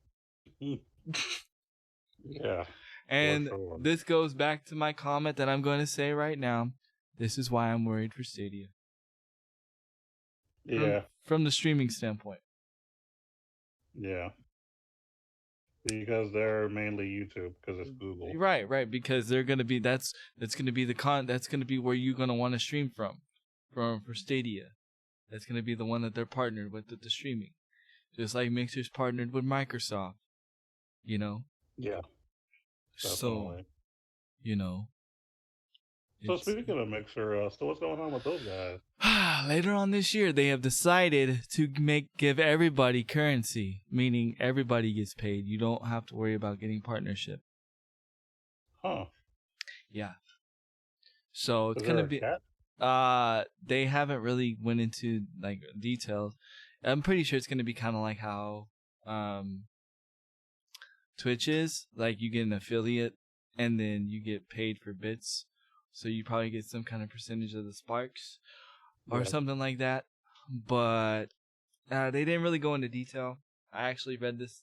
Yeah. And For sure. this goes back to my comment that I'm going to say right now. This is why I'm worried for Stadia. Yeah. From the streaming standpoint. Yeah. Because they're mainly YouTube because it's Google. Right. Because they're gonna be that's gonna be that's gonna be where you're gonna want to stream for Stadia. That's gonna be the one that they're partnered with the streaming, just like Mixer's partnered with Microsoft. Yeah. So Definitely. So speaking of Mixer, so what's going on with those guys? Later on this year, they have decided to give everybody currency, meaning everybody gets paid. You don't have to worry about getting partnership. Huh. Yeah. So it's Is gonna there a be. cat? They haven't really went into like details. I'm pretty sure it's gonna be kind of like how Twitch is. Like you get an affiliate, and then you get paid for bits. So you probably get some kind of percentage of the sparks or something like that. But they didn't really go into detail. I actually read this.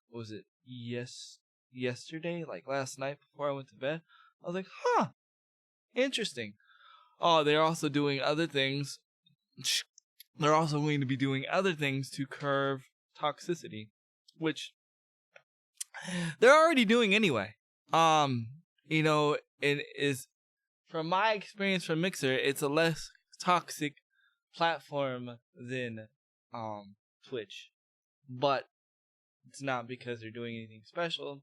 What was it? Yesterday, like last night before I went to bed. I was like, huh, interesting. oh, they're also doing other things. They're also going to be doing other things to curb toxicity, which they're already doing anyway. It is, from my experience from Mixer, it's a less toxic platform than Twitch, but it's not because they're doing anything special.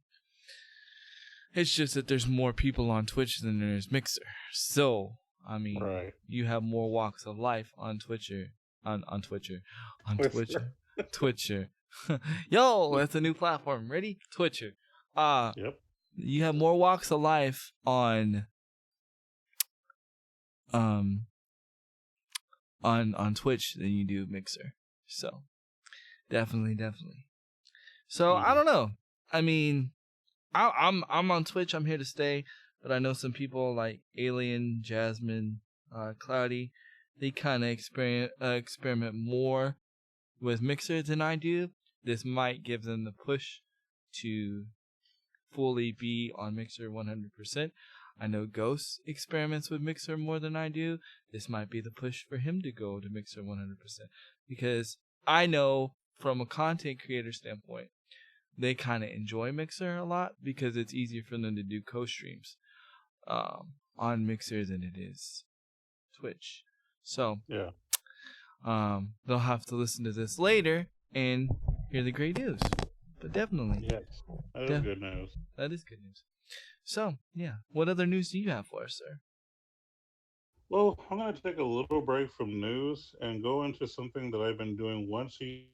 It's just that there's more people on Twitch than there's Mixer. So, I mean, Right. you have more walks of life on Twitcher. On Twitcher. Twitcher. Yo, that's a new platform. Ready? Twitcher. Yep. You have more walks of life on Twitch than you do Mixer. So, definitely. So, I don't know. I mean, I'm on Twitch. I'm here to stay. But I know some people like Alien, Jasmine, Cloudy. They kind of experiment more with Mixer than I do. This might give them the push to fully be on Mixer 100%. I know Ghost experiments with Mixer more than I do. This might be the push for him to go to Mixer 100%. Because I know from a content creator standpoint, they kind of enjoy Mixer a lot because it's easier for them to do co-streams on Mixer than it is Twitch. So, yeah, they'll have to listen to this later and hear the great news. But definitely. yes, that is good news. That is good news. So, yeah. What other news do you have for us, sir? Well, I'm going to take a little break from news and go into something that I've been doing once a year.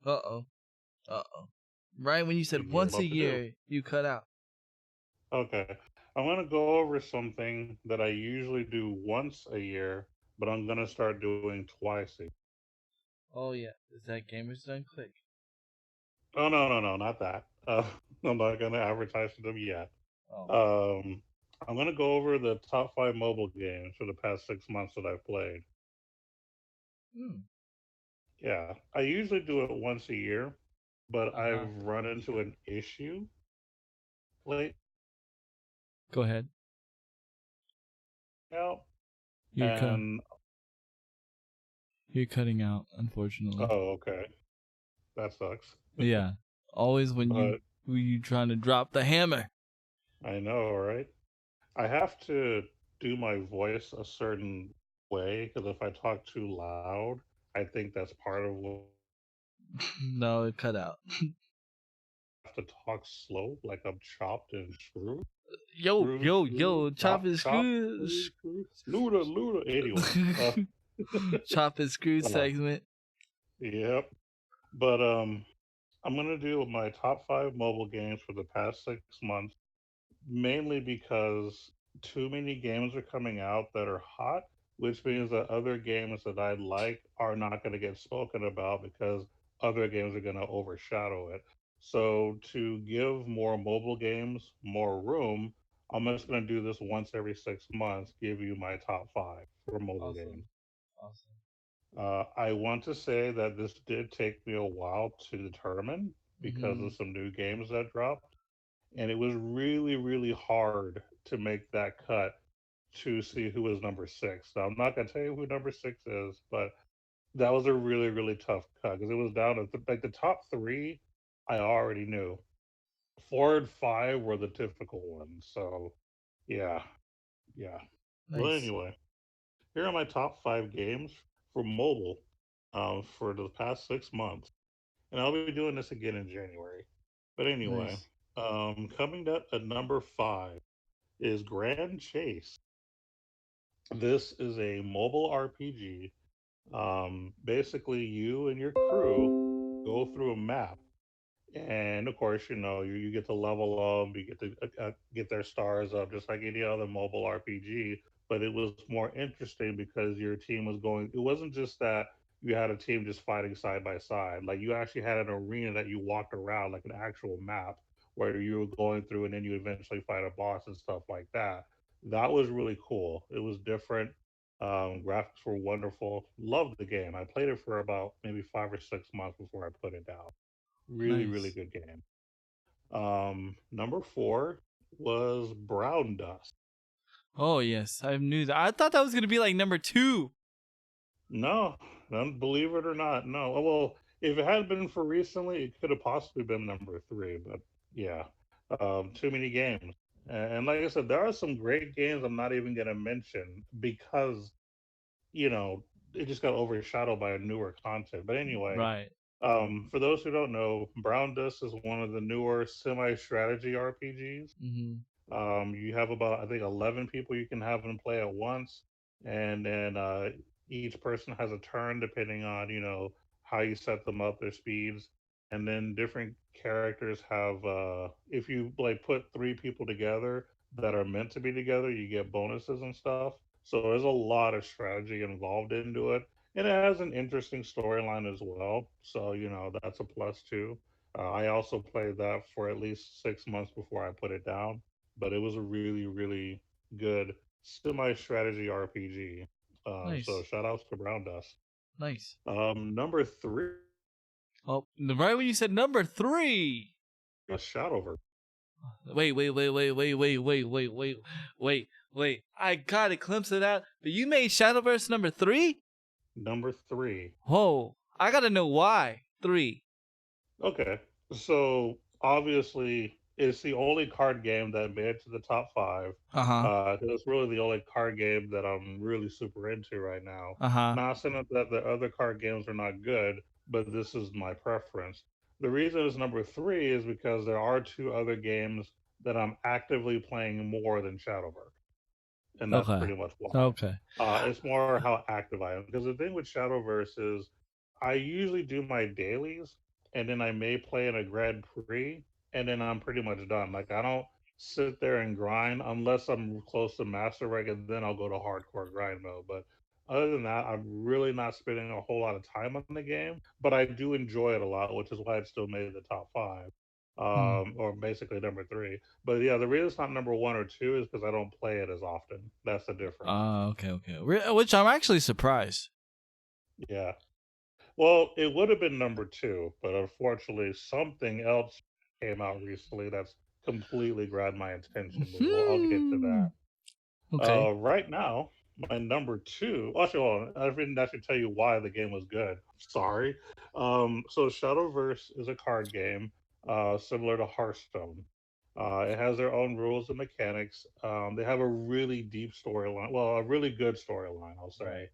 Uh-oh. Right when you said once a year, you cut out. Okay. I'm going to go over something that I usually do once a year, but I'm going to start doing twice a year. Oh, yeah. Is that Gamers Done Quick? Oh, no, not that. I'm not going to advertise for them yet. Oh. I'm going to go over the top 5 mobile games for the past 6 months that I've played. Yeah, I usually do it once a year, but I've run into an issue late. Go ahead. Now, You're cutting out, unfortunately. Oh, okay. That sucks. Yeah. Always when you trying to drop the hammer. I know, right? I have to do my voice a certain way because if I talk too loud, I think that's part of what. No, it cut out. I have to talk slow, like I'm chopped and screwed. Yo, chop and screw. Luda. Anyway. Chop and screw segment. Yep. But I'm gonna do my top 5 mobile games for the past 6 months, mainly because too many games are coming out that are hot, which means that other games that I like are not going to get spoken about because other games are going to overshadow it. So to give more mobile games more room, I'm just going to do this once every 6 months. Give you my top 5 for mobile games. Awesome. I want to say that this did take me a while to determine because of some new games that dropped. And it was really, really hard to make that cut to see who was number 6. Now, I'm not going to tell you who number 6 is, but that was a really, really tough cut because it was down to like the top 3 I already knew. 4 and 5 were the difficult ones. So, yeah. Nice. Well, anyway, here are my top 5 games for mobile for the past 6 months. And I'll be doing this again in January. But anyway, coming up at number 5 is Grand Chase. This is a mobile RPG. Basically, you and your crew go through a map, and of course, you get to level up, you get to get their stars up, just like any other mobile RPG. But it was more interesting because your team was going. It wasn't just that you had a team just fighting side by side. Like you actually had an arena that you walked around, like an actual map, where you were going through, and then you eventually fight a boss and stuff like that. That was really cool. It was different. Graphics were wonderful. Loved the game. I played it for about maybe 5 or 6 months before I put it down. Really, really good game. Number 4 was Brown Dust. Oh yes, I knew that. I thought that was gonna be like number 2. No, believe it or not, no. Well, if it had been for recently, it could have possibly been number three. But yeah, too many games. And like I said, there are some great games I'm not even gonna mention because you know it just got overshadowed by newer content. But anyway, Right. for those who don't know, Brown Dust is one of the newer semi-strategy RPGs. Mm-hmm. You have about I think 11 people you can have them play at once, and then each person has a turn depending on how you set them up, their speeds, and then different characters have. If you like put three people together that are meant to be together, you get bonuses and stuff. So there's a lot of strategy involved into it, and it has an interesting storyline as well. So that's a plus too. I also played that for at least 6 months before I put it down, but it was a really, really good semi strategy RPG. So Nice. shout outs to Brown Dust. Nice. Number three, Oh, right when you said number 3. Shadowverse. Wait. I got a glimpse of that. But you made Shadowverse number 3? Number three. Whoa. I gotta know why. 3. Okay. So obviously, it's the only card game that made it to the top five. Uh-huh. It's really the only card game that I'm really super into right now. Uh-huh. Not saying that the other card games are not good, but this is my preference. The reason it's number three is because there are two other games that I'm actively playing more than Shadowverse, and that's Okay. pretty much why. Okay. It's more how active I am. Because the thing with Shadowverse is, I usually do my dailies, and then I may play in a Grand Prix, and then I'm pretty much done. Like I don't sit there and grind unless I'm close to master rank, and then I'll go to hardcore grind mode. But other than that, I'm really not spending a whole lot of time on the game. But I do enjoy it a lot, which is why it still made the top five, Hmm. or basically number three. But yeah, the reason it's not number one or two is because I don't play it as often. That's the difference. Okay. Which I'm actually surprised. Yeah. Well, it would have been number two, but unfortunately, something else came out recently that's completely grabbed my attention. But I'll get to Hmm. that. Okay. Right now, my number two. Actually, hold on, I didn't actually tell you why the game was good. Sorry. So Shadowverse is a card game, similar to Hearthstone. It has their own rules and mechanics. They have a really deep storyline. Well, a really good storyline, I'll say. Right.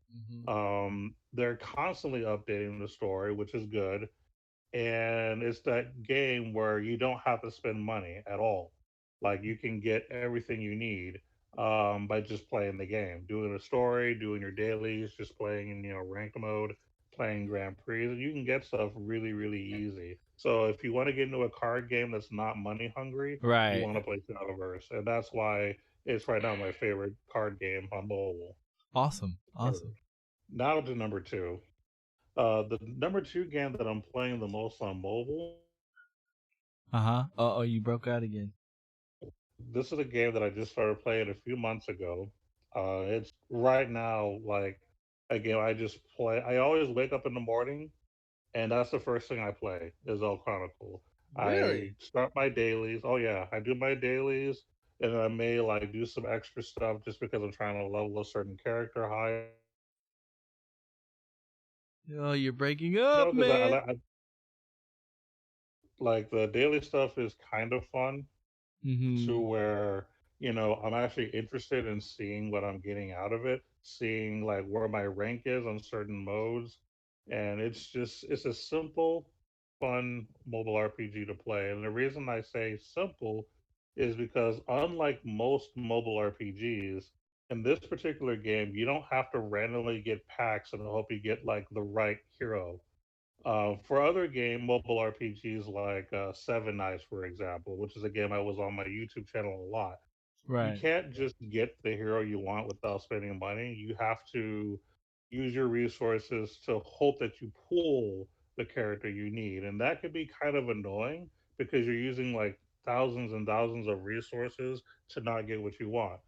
Mm-hmm. They're constantly updating the story, which is good. And it's that game where you don't have to spend money at all. Like you can get everything you need by just playing the game, doing a story, doing your dailies, just playing in ranked mode, playing Grand Prix. And you can get stuff really, really easy. So if you want to get into a card game that's not money hungry, you Right. want to play Shadowverse, and that's why it's right now my favorite card game on mobile. Awesome. Ever. Awesome. Now to number two. The number two game that I'm playing the most on mobile. Uh-huh. Oh, you broke out again. This is a game that I just started playing a few months ago. It's right now like a game I just play. I always wake up in the morning, and that's the first thing I play is El Chronicle. I Really? start my dailies. Oh yeah, I do my dailies, and I may like do some extra stuff just because I'm trying to level a certain character high. Oh, you're breaking up, Because man. like the daily stuff is kind of fun to Mm-hmm. where I'm actually interested in seeing what I'm getting out of it, seeing like where my rank is on certain modes, and it's a simple, fun mobile RPG to play. And the reason I say simple is because unlike most mobile RPGs, in this particular game, you don't have to randomly get packs and hope you get like the right hero. For other mobile RPGs like Seven Nights, for example, which is a game I was on my YouTube channel a lot, you Right. can't just get the hero you want without spending money. You have to use your resources to hope that you pull the character you need. And that could be kind of annoying because you're using like thousands and thousands of resources to not get what you want.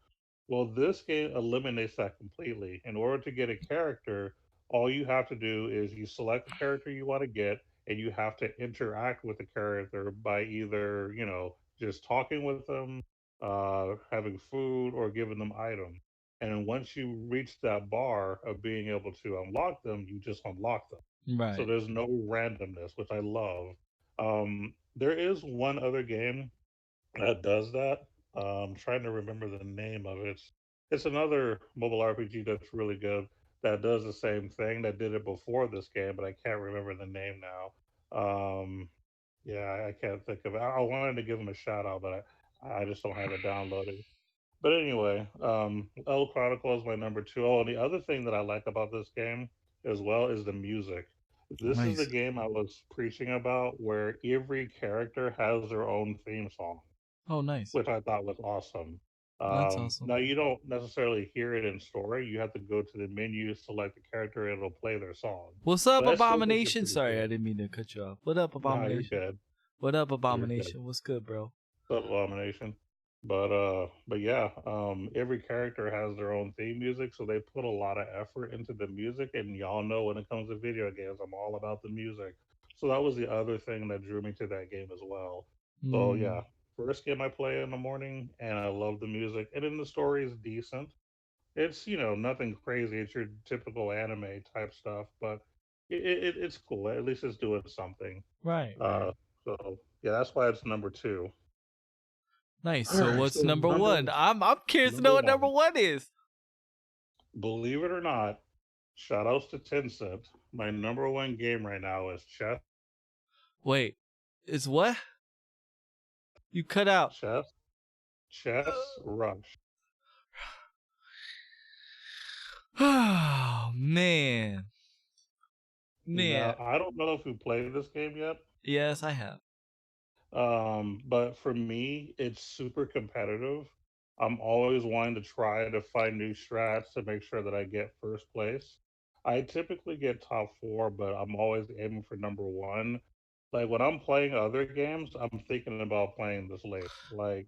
Well, this game eliminates that completely. In order to get a character, all you have to do is you select the character you want to get, and you have to interact with the character by either, just talking with them having food, or giving them items. And once you reach that bar of being able to unlock them, you just unlock them. So Right. there's no randomness, which I love. There is one other game that does that. I'm trying to remember the name of it. It's another mobile RPG that's really good that does the same thing that did it before this game, but I can't remember the name now. Yeah, I can't think of it. I wanted to give him a shout out, but I just don't have it downloaded. But anyway, El Chronicle is my number two. Oh, and the other thing that I like about this game as well is the music. This is the Nice. game I was preaching about where every character has their own theme song, Oh, nice. which I thought was awesome. That's awesome. Now, you don't necessarily hear it in story. You have to go to the menu, select the character, and it'll play their song. What's up, But I still think it's Abomination? pretty Sorry, I cool. didn't mean to cut you off. What up, Nah, you're Abomination? good. What up, You're good. Abomination? What's good, bro? Abomination. But yeah, every character has their own theme music, so they put a lot of effort into the music. And y'all know when it comes to video games, I'm all about the music. So that was the other thing that drew me to that game as well. So Hmm. yeah, first game I play in the morning, and I love the music, and then the story is decent. It's nothing crazy. It's your typical anime type stuff, but it's cool. At least it's doing something. Right, right. Uh, so yeah, that's why it's number two. Nice. All So right, what's so number one? I'm curious to number know what number one. one is. Believe it or not, shout outs to Tencent. My number one game right now is Wait, is what? You cut out. Chess Chess Rush. Oh man. Now Man. I don't know if you played this game yet, Yes, I have. but for me, it's super competitive. I'm always wanting to try to find new strats to make sure that I get first place. I typically get top four, but I'm always aiming for number one. Like when I'm playing other games, I'm thinking about playing this late. Like,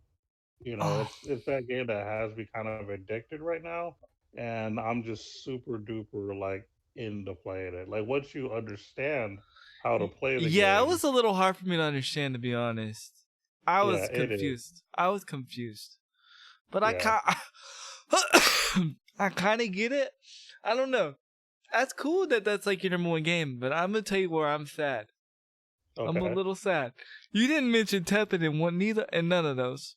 Oh. it's that game that has me kind of addicted right now, and I'm just super duper like into playing it. Like once you understand how to play the Yeah, it game, was a little hard for me to understand, to be honest. I yeah, was it is. confused. I was confused. But I Yeah. kind I kind of get it. I don't know. That's cool that that's like your number one game, but I'm gonna tell you where I'm sad. I'm a Okay. little sad. You didn't mention Teppen in one, neither, and none of those.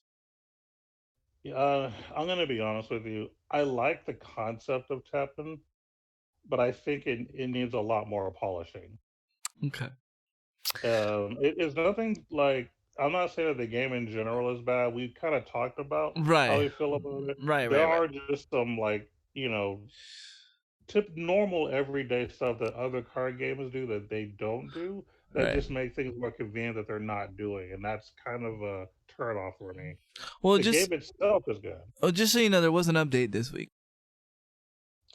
I'm gonna be honest with you. I like the concept of Teppen, but I think it needs a lot more polishing. Okay. It is nothing like, I'm not saying that the game in general is bad. We kind of talked about how Right. we feel about it. Right. There Right. Right. are just some like normal everyday stuff that other card games do that they don't do, that Right. just make things more convenient that they're not doing, and that's kind of a turn off for me. Well, The game itself is good. just so you know, there was an update this week.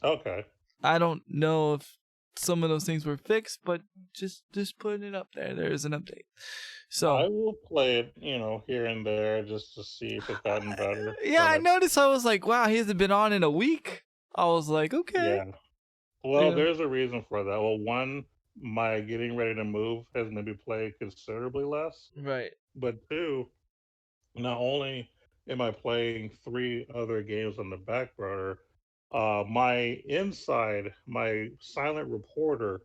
Okay. I don't know if some of those things were fixed, but just putting it up there. There is an update. I So will play it, here and there just to see if it's gotten better. yeah, I But noticed. I was like, wow, he hasn't been on in a week. I was like, okay. yeah, well, Yeah. there's a reason for that. Well, one, my getting ready to move has maybe played considerably less. Right. But two, not only am I playing three other games on the back burner, my silent reporter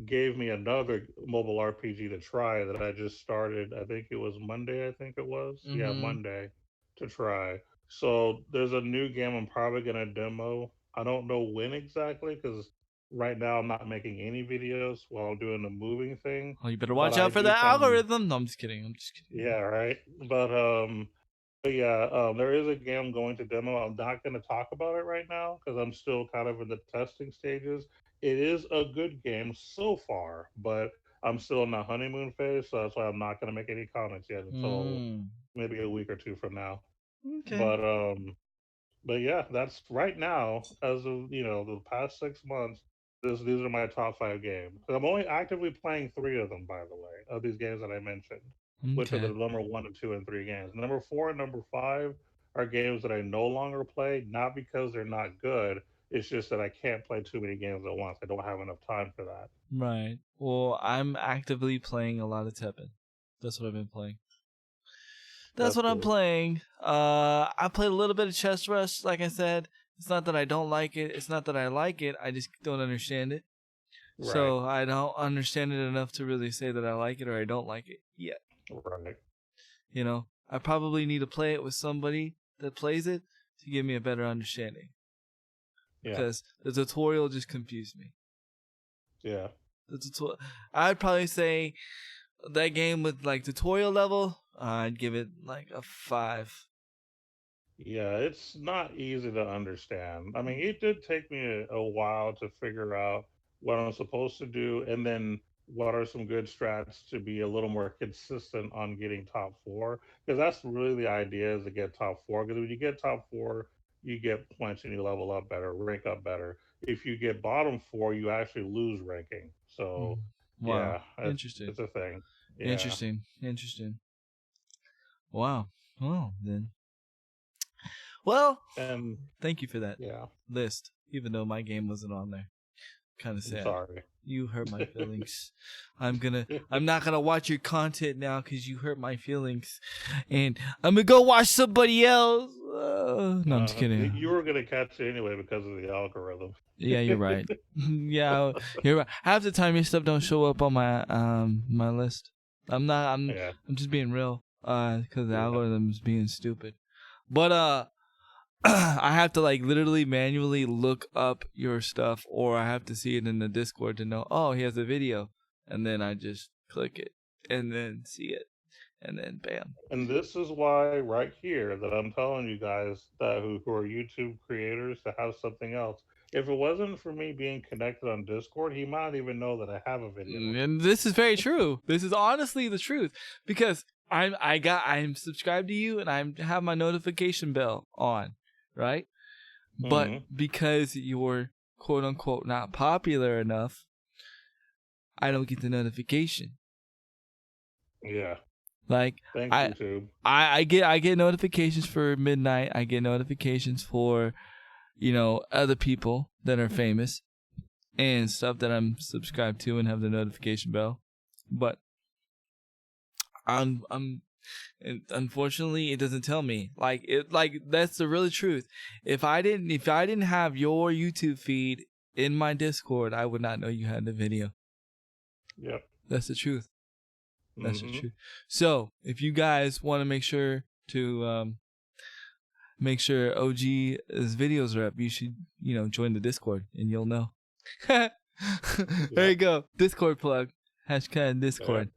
gave me another mobile RPG to try that I just started. I think it was Monday. I think it was. Yeah, Mm-hmm. Monday to try. So there's a new game I'm probably gonna demo. I don't know when exactly because right now I'm not making any videos while I'm doing the moving thing. Oh, you better But watch I out for do that plan. algorithm. No, I'm just kidding. I'm just kidding. Yeah, right. But yeah, there is a game I'm going to demo. I'm not going to talk about it right now because I'm still kind of in the testing stages. It is a good game so far, but I'm still in the honeymoon phase, so that's why I'm not going to make any comments yet until Mm. maybe a week or two from now. Okay. But um, but yeah, that's right now as of the past 6 months. These are my top five games. I'm only actively playing three of them, by the way, of these games that I mentioned, which are the Okay. number one and two and three games. Number four and number five are games that I no longer play, not because they're not good. It's just that I can't play too many games at once. I don't have enough time for that. Right. Well, I'm actively playing a lot of Teppen. That's what I've been playing. That's what I'm good. playing. I played a little bit of Chess Rush, like I said. It's not that I don't like it. It's not that I like it. I just don't understand it. Right. So I don't understand it enough to really say that I like it or I don't like it yet. Right. You know, I probably need to play it with somebody that plays it to give me a better understanding. Yeah. Because the tutorial just confused me. Yeah. I'd probably say that game with like tutorial level, I'd give it like a 5. Yeah, it's not easy to understand. I mean, it did take me a while to figure out what I'm supposed to do, and then what are some good strats to be a little more consistent on getting top 4. Because that's really the idea, is to get top 4. Because when you get top 4, you get points and you level up better, rank up better. If you get bottom 4, you actually lose ranking. So, Wow. yeah, Interesting. it's a thing. Yeah. Interesting. Wow. Well, then. Well, And thank you for that yeah, list, even though my game wasn't on there. Kind of I'm sad. sorry. You hurt my feelings. I'm not gonna watch your content now because you hurt my feelings, and I'm gonna go watch somebody else. No, I'm just kidding. You were gonna catch it anyway because of the algorithm. Yeah, you're right. Yeah, you're right. Half the time your stuff don't show up on my list. I'm Yeah. just being real. Because the Yeah. algorithm is being stupid. But I have to like literally manually look up your stuff, or I have to see it in the Discord to know, oh, he has a video, and then I just click it and then see it, and then bam. And this is why right here that I'm telling you guys that who are YouTube creators to have something else. If it wasn't for me being connected on Discord, he might even know that I have a video. And this is very true. This is honestly the truth, because I'm subscribed to you and I have my notification bell on, right? But because you're quote unquote not popular enough, I don't get the notification. Yeah. Like Thanks, YouTube. I get notifications for midnight. I get notifications for, other people that are famous and stuff that I'm subscribed to and have the notification bell. But unfortunately it doesn't tell me. Like that's the real truth. If I didn't have your YouTube feed in my Discord, I would not know you had the video. Yep. That's the truth. That's the truth. So if you guys want to make sure OG's videos are up, you should, join the Discord and you'll know. There you go. Discord plug. #Discord.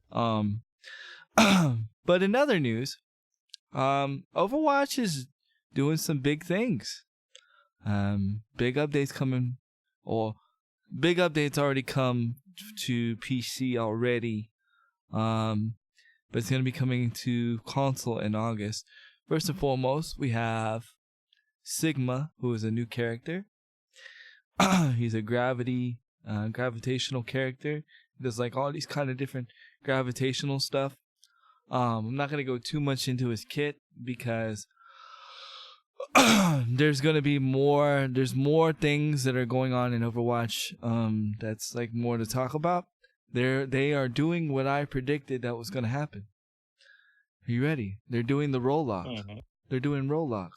But in other news, Overwatch is doing some big things. Big updates coming, or big updates already come to PC already. But it's gonna be coming to console in August. First and foremost, we have Sigma, who is a new character. He's a gravitational character. He does like all these kind of different gravitational stuff. I'm not gonna go too much into his kit because there's more things that are going on in Overwatch. That's like more to talk about. They are doing what I predicted that was gonna happen. Are you ready? They're doing the roll lock. They're doing roll lock.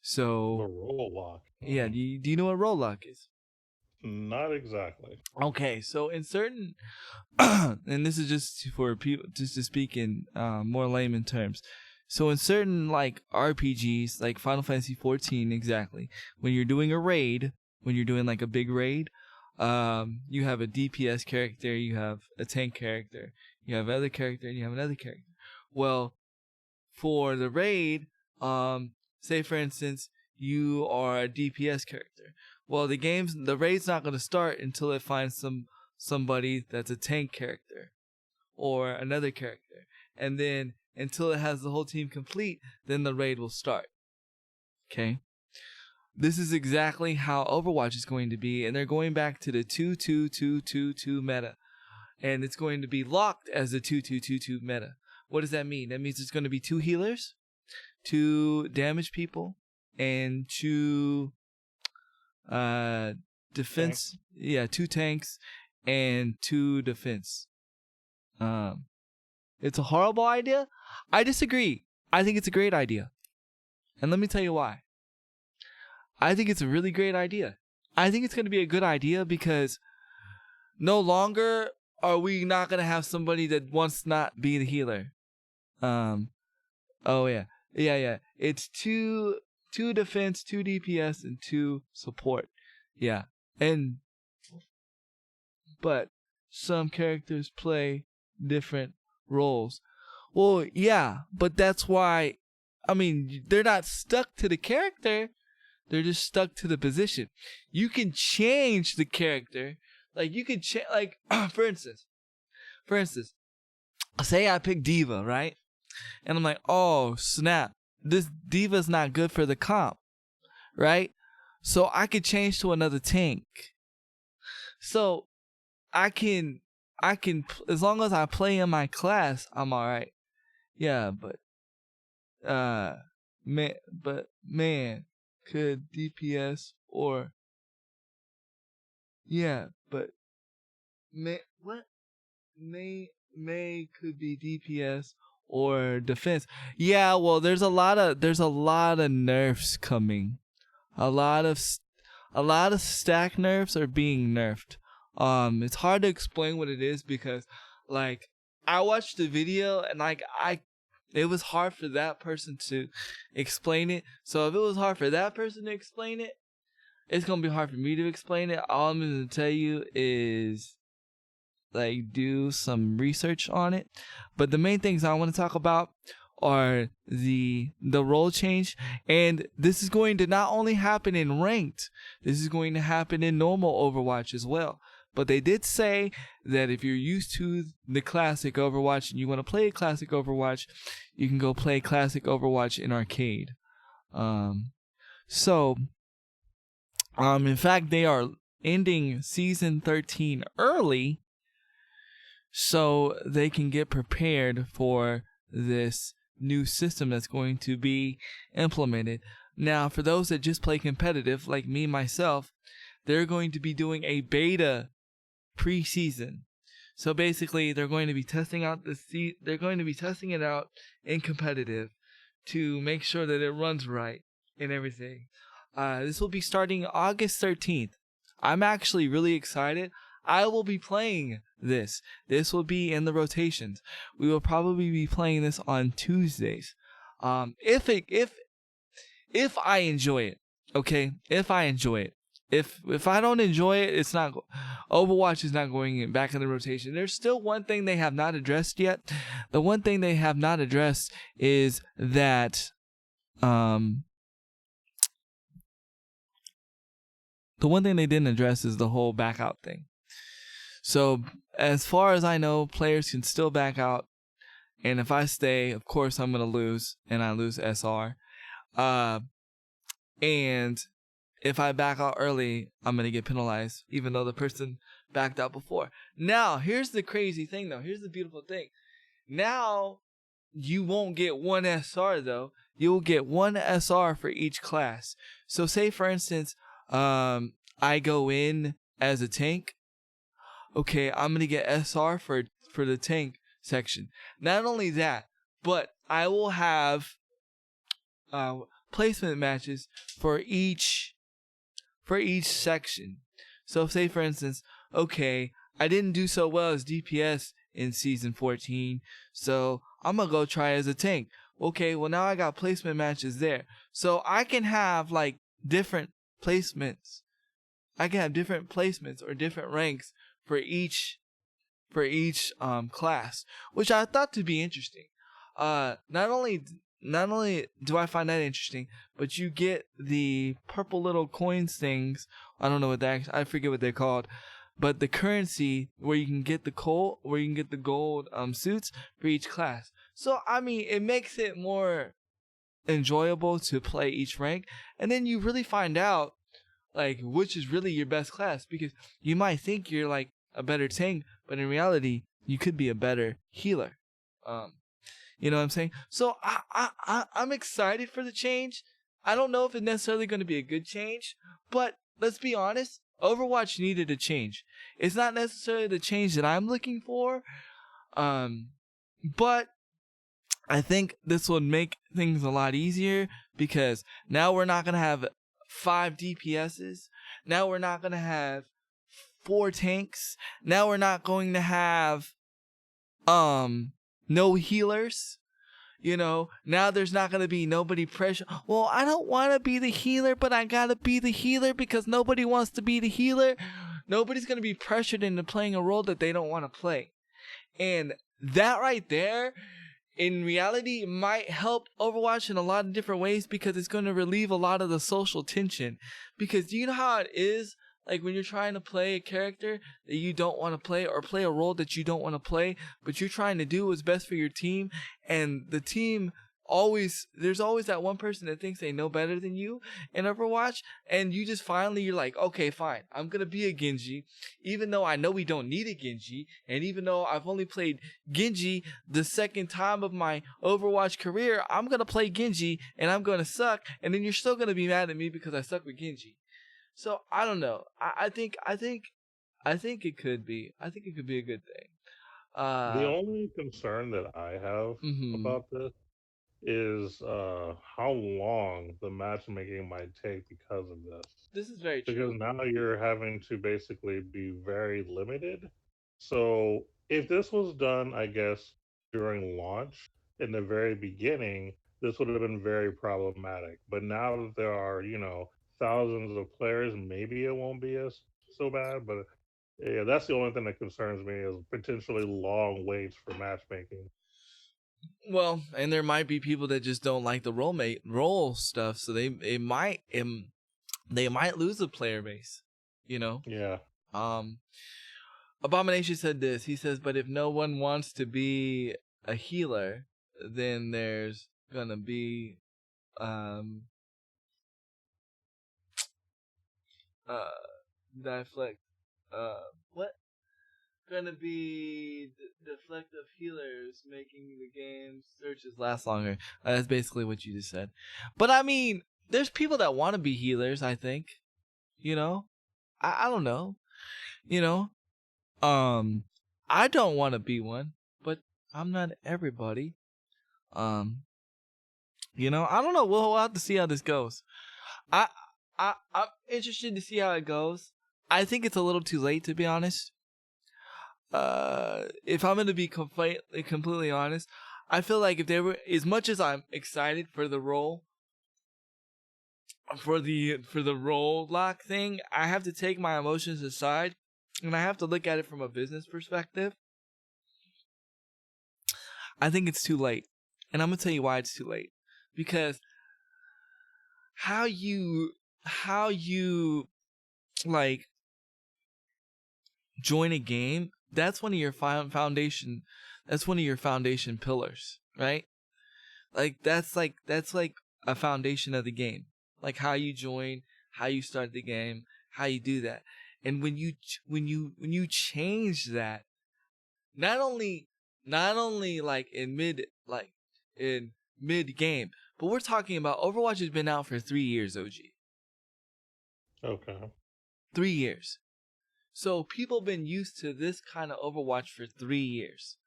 So the roll lock. Yeah. Do you know what roll lock is? Not exactly. Okay, so in certain, and this is just for people, just to speak in more layman terms. So in certain like RPGs, like Final Fantasy 14, exactly, when you're doing a raid, when you're doing like a big raid, you have a DPS character, you have a tank character, you have another character, and you have another character. Well, for the raid, say for instance, you are a DPS character. Well, the raid's not going to start until it finds somebody that's a tank character or another character. And then until it has the whole team complete, then the raid will start. Okay? This is exactly how Overwatch is going to be, and they're going back to the 2-2-2-2-2 meta. And it's going to be locked as the 2-2-2-2 meta. What does that mean? That means it's going to be 2 healers, 2 damage people, and 2 defense. Yeah, 2 tanks and 2 defense. It's a horrible idea. I disagree. I think it's a great idea. And let me tell you why. I think it's a really great idea. I think it's going to be a good idea because no longer are we not going to have somebody that wants to not be the healer. Oh yeah. Yeah. It's two defense, 2 DPS, and 2 support. Yeah. But some characters play different roles. Well, yeah, but that's why, I mean, they're not stuck to the character. They're just stuck to the position. You can change the character. Like, you can change, like, for instance, say I pick D.Va, right? And I'm like, oh, snap. This D.Va's not good for the comp, right? So I could change to another tank. So I can, as long as I play in my class, I'm all right. Yeah, but man, could DPS or yeah, but May could be DPS or defense. Yeah, well, there's a lot of nerfs coming. A lot of stack nerfs are being nerfed. It's hard to explain what it is because, like, I watched the video and like it was hard for that person to explain it. So if it was hard for that person to explain it, it's gonna be hard for me to explain it. All I'm gonna tell you is, like, do some research on it. But the main things I want to talk about are the role change, and this is going to not only happen in ranked, this is going to happen in normal Overwatch as well. But they did say that if you're used to the classic Overwatch and you want to play classic Overwatch, you can go play classic Overwatch in arcade. In fact, they are ending season 13 early so they can get prepared for this new system that's going to be implemented. Now, for those that just play competitive, like me, myself, they're going to be doing a beta pre-season. So basically, they're going to be testing out they're going to be testing it out in competitive to make sure that it runs right and everything. This will be starting August 13th. I'm actually really excited. I will be playing this. This will be in the rotations. We will probably be playing this on Tuesdays. If I enjoy it, okay? If I enjoy it. If I don't enjoy it, it's not. Overwatch is not going back in the rotation. There's still one thing they have not addressed yet. The one thing they have not addressed is that the one thing they didn't address is the whole back out thing. So as far as I know, players can still back out, and if I stay, of course I'm gonna lose, and I lose SR. And if I back out early, I'm going to get penalized, even though the person backed out before. Now, here's the crazy thing, though. Here's the beautiful thing. Now, you won't get 1 SR, though. You'll get 1 SR for each class. So, say, for instance, I go in as a tank. Okay, I'm going to get SR for the tank section. Not only that, but I will have placement matches for each section. So say, for instance, okay, I didn't do so well as DPS in season 14, so I'm gonna go try as a tank. Okay, well now I got placement matches there, so I can have like different placements. I can have different placements or different ranks for each class, which I thought to be interesting. Not only do I find that interesting, but you get the purple little coins things. I don't know what I forget what they're called, but the currency where you can get the gold suits for each class. So I mean, it makes it more enjoyable to play each rank, and then you really find out like which is really your best class, because you might think you're like a better tank, but in reality you could be a better healer. You know what I'm saying? So I'm excited for the change. I don't know if it's necessarily going to be a good change, but let's be honest, Overwatch needed a change. It's not necessarily the change that I'm looking for, but I think this would make things a lot easier because now we're not going to have 5 DPSs. Now we're not going to have 4 tanks. Now we're not going to have no healers. You know, now there's not going to be nobody pressure. Well, I don't want to be the healer, but I got to be the healer because nobody wants to be the healer. Nobody's going to be pressured into playing a role that they don't want to play. And that right there, in reality, might help Overwatch in a lot of different ways because it's going to relieve a lot of the social tension. Because do you know how it is? Like when you're trying to play a character that you don't want to play or play a role that you don't want to play, but you're trying to do what's best for your team, and the team there's always that one person that thinks they know better than you in Overwatch, and you just you're like, okay, fine, I'm going to be a Genji, even though I know we don't need a Genji, and even though I've only played Genji the second time of my Overwatch career, I'm going to play Genji, and I'm going to suck, and then you're still going to be mad at me because I suck with Genji. So I don't know. I think it could be. I think it could be a good thing. The only concern that I have about this is how long the matchmaking might take because of this. This is very Because true. now you're having to basically be very limited. So if this was done, I guess, during launch in the very beginning, this would have been very problematic. But now that there are, thousands of players, maybe it won't be as so bad. But yeah, that's the only thing that concerns me is potentially long waits for matchmaking. Well, and there might be people that just don't like the role stuff, so they might lose a player base. You know. Yeah. Abomination said this. He says, "But if no one wants to be a healer, then there's gonna be deflect what gonna be deflective healers making the game searches last longer." That's basically what you just said. But I mean, there's people that want to be healers. I think, you know, I don't know, you know, I don't want to be one, but I'm not everybody. You know, I don't know. We'll have to see how this goes. I'm interested to see how it goes. I think it's a little too late, to be honest. If I'm gonna be completely honest, I feel like if they were, as much as I'm excited for the role, for the role lock thing, I have to take my emotions aside, and I have to look at it from a business perspective. I think it's too late, and I'm gonna tell you why it's too late. Because how you like join a game, that's one of your foundation pillars, right? Like that's like a foundation of the game, like how you join, how you start the game, how you do that. And when you change that, not only like in mid game, but we're talking about Overwatch has been out for 3 years, OG. Okay. 3 years. So people been used to this kind of Overwatch for 3 years.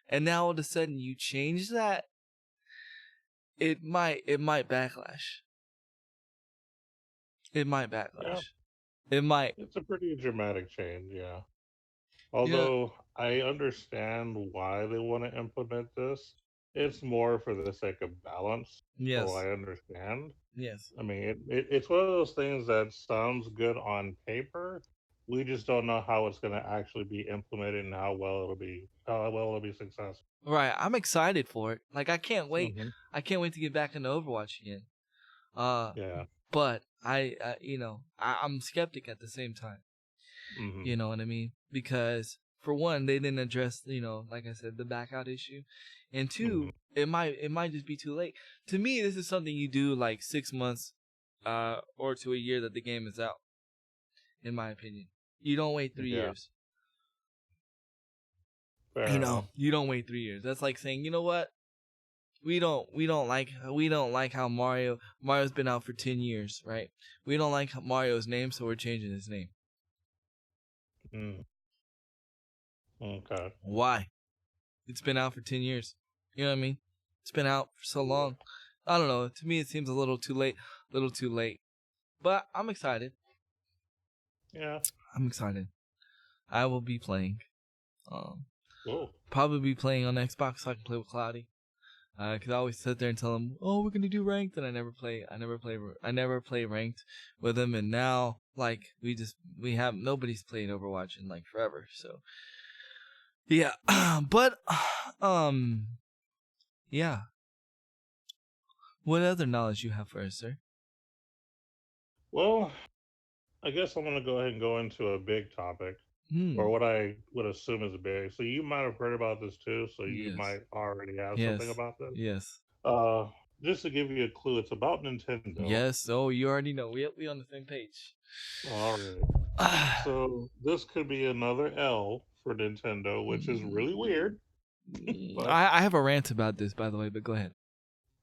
And now all of a sudden you change that, it might backlash. It might backlash. Yeah. It might. It's a pretty dramatic change, yeah. You know, Although I understand why they want to implement this, it's more for the sake of balance. So yes. I understand. Yes. I mean, it's one of those things that sounds good on paper. We just don't know how it's going to actually be implemented and how well it'll be successful. Right. I'm excited for it. Like I can't wait. Hmm. I can't wait to get back into Overwatch again. Yeah. But I'm skeptic at the same time. Hmm. You know what I mean? Because for one, they didn't address, like I said, the back out issue, and two, Hmm. it might just be too late. To me, this is something you do like 6 months, or to a year that the game is out. In my opinion, you don't wait 3 Yeah. years. Fair enough. You don't wait 3 years. That's like saying, you know what? We don't like how Mario's been out for 10 years, right? We don't like Mario's name, so we're changing his name. Mm. Okay. Why? It's been out for 10 years. You know what I mean? It's been out for so long. I don't know. To me, it seems a little too late. But I'm excited. Yeah. I'm excited. I will be playing. Whoa. Probably be playing on Xbox so I can play with Cloudy. Cause I always sit there and tell him, "Oh, we're gonna do ranked," and I never play ranked with him. And now, like, nobody's played Overwatch in like forever. So, yeah. But, yeah. What other knowledge you have for us, sir? Well, I guess I'm going to go ahead and go into a big topic, or what I would assume is big. So you might have heard about this too, so you Yes. might already have Yes. something about this. Yes. Just to give you a clue, it's about Nintendo. Yes. Oh, you already know. We on the same page. All right. So this could be another L for Nintendo, which is really weird. But I have a rant about this, by the way, but go ahead.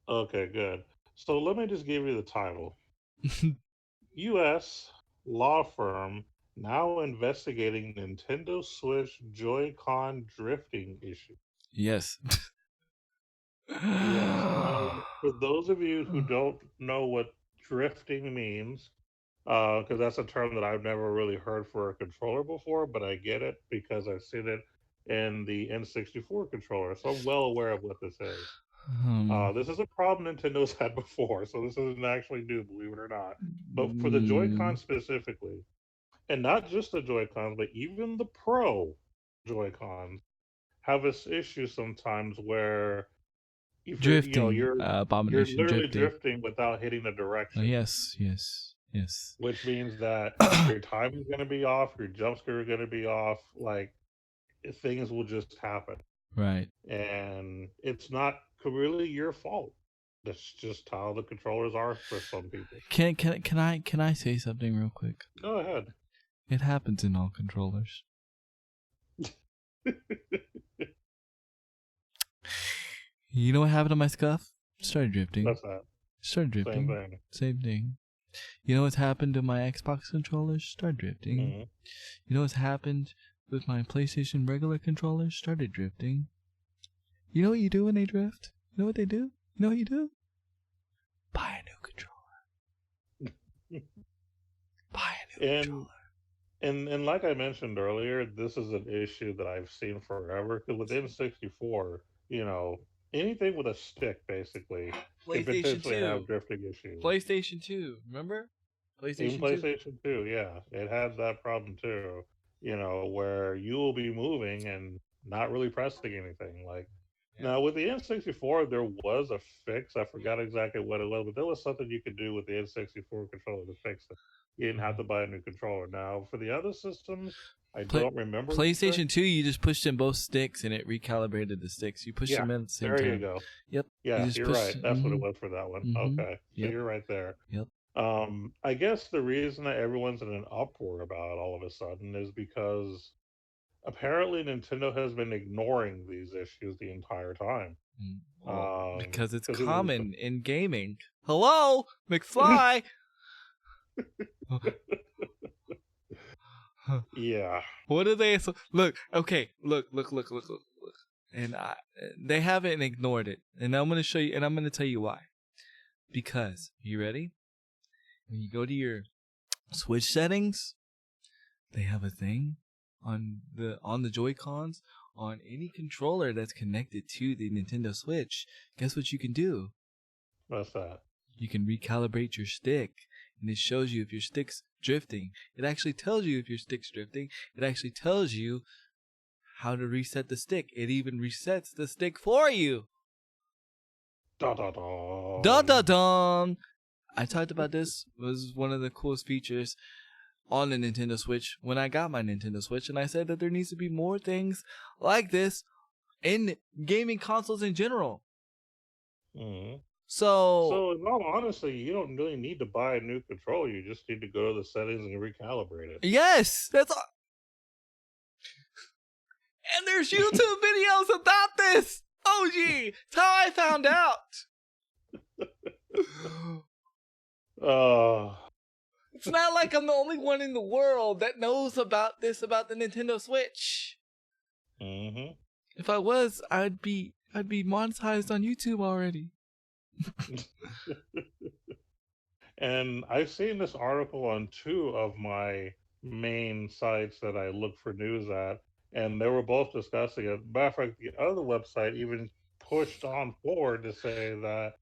okay, good. So let me just give you the title. U.S. law firm now investigating Nintendo Switch Joy-Con drifting issue. Yes. Yes. Now, for those of you who don't know what drifting means, because that's a term that I've never really heard for a controller before, but I get it because I've seen it in the N64 controller, so I'm well aware of what this is. This is a problem Nintendo's had before, so this isn't actually new, believe it or not. But for the Joy-Con specifically, and not just the Joy-Cons, but even the Pro Joy-Cons have this issue sometimes where if drifting, you're abomination, literally drifting without hitting the direction. Yes. Which means that your timing's going to be off, your jump scare is going to be off. Like things will just happen, right? And it's not really your fault. That's just how the controllers are for some people. Can I say something real quick? Go ahead. It happens in all controllers. You know what happened to my Scuff? Started drifting. What's that? Started drifting. Same thing. You know what's happened to my Xbox controllers? Started drifting. Mm-hmm. You know what's happened with my PlayStation regular controllers? Started drifting. You know what you do when they drift? You know what they do? You know what you do? Buy a new controller. Buy a new controller. And like I mentioned earlier, this is an issue that I've seen forever. Because with N64, anything with a stick basically can potentially have drifting issues. PlayStation 2, remember? PlayStation 2, yeah. It has that problem too. Where you will be moving and not really pressing anything. Now with the N64, there was a fix. I forgot exactly what it was, but there was something you could do with the N64 controller to fix it. You didn't have to buy a new controller. Now for the other systems, I don't remember. PlayStation 2, you just pushed in both sticks and it recalibrated the sticks. You pushed them in at the same time. There you go. Yep. Yeah, you're right. That's what it was for that one. Okay. So you're right there. Yep. I guess the reason that everyone's in an uproar about it all of a sudden is because apparently Nintendo has been ignoring these issues the entire time. Because it's common in gaming. Hello, McFly! Yeah. What do they look? Okay, look. And they haven't ignored it, and I'm gonna show you, and I'm gonna tell you why. Because you ready? When you go to your Switch settings, they have a thing on the Joy-Cons on any controller that's connected to the Nintendo Switch. Guess what you can do? What's that? You can recalibrate your stick. And it shows you if your stick's drifting. It actually tells you if your stick's drifting. It actually tells you how to reset the stick. It even resets the stick for you. Da-da-da. Da-da-da. I talked about this. It was one of the coolest features on the Nintendo Switch when I got my Nintendo Switch. And I said that there needs to be more things like in gaming consoles in general. Mm-hmm. So in all honesty, you don't really need to buy a new controller. You just need to go to the settings and recalibrate it. Yes, that's all. And there's YouTube videos about this. OG, it's how I found out. It's not like I'm the only one in the world that knows about the Nintendo Switch. Mm-hmm. If I was, I'd be I'd be monetized on YouTube already. And I've seen this article on two of my main sites that I look for news at, and they were both discussing it. Matter of fact, the other website even pushed on forward to say that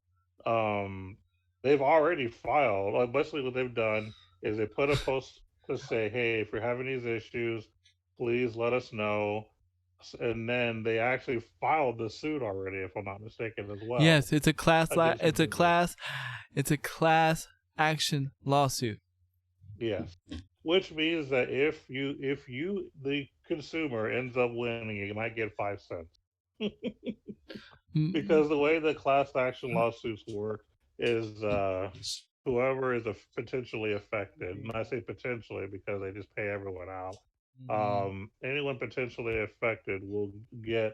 um, they've already filed. Like basically, what they've done is they put a post to say, "Hey, if you're having these issues, please let us know." And then they actually filed the suit already, if I'm not mistaken, as well Yes, it's a class. against Nintendo. It's a class action lawsuit. Yes. Which means that if you the consumer ends up winning, you might get 5 cents. Mm, Because the way the class action lawsuits work is whoever is potentially affected, and I say potentially because they just pay everyone out. Anyone potentially affected will get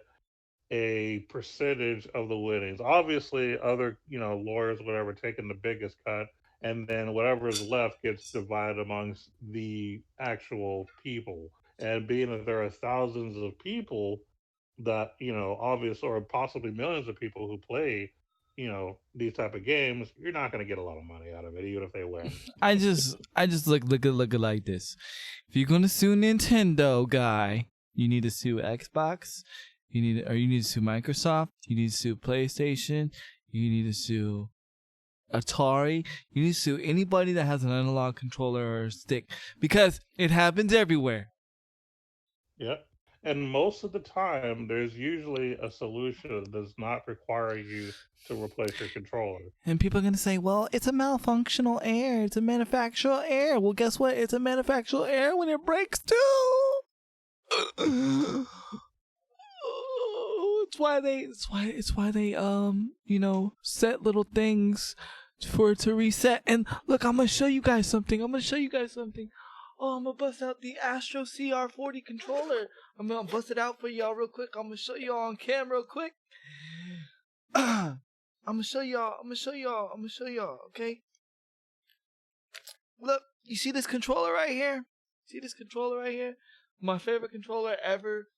a percentage of the winnings. Obviously, other lawyers, whatever, taking the biggest cut, and then whatever is left gets divided amongst the actual people. And being that there are thousands of people that obvious or possibly millions of people who play, these type of games, you're not going to get a lot of money out of it, even if they win. I just look at it like this. If you're gonna sue Nintendo, guy, you need to sue Xbox. You need to sue Microsoft. You need to sue PlayStation. You need to sue Atari. You need to sue anybody that has an analog controller or a stick because it happens everywhere. Yep. And most of the time, there's usually a solution that does not require you to replace your controller. And people are gonna say, "Well, it's a malfunctional error. It's a manufacturer error." Well, guess what? It's a manufacturer error when it breaks too. It's why they set little things for it to reset. And look, I'm gonna show you guys something. Oh, I'm gonna bust out the Astro CR40 controller. I'm gonna bust it out for y'all real quick. I'm gonna show y'all on camera real quick. I'm gonna show y'all, okay? Look, you see this controller right here? My favorite controller ever.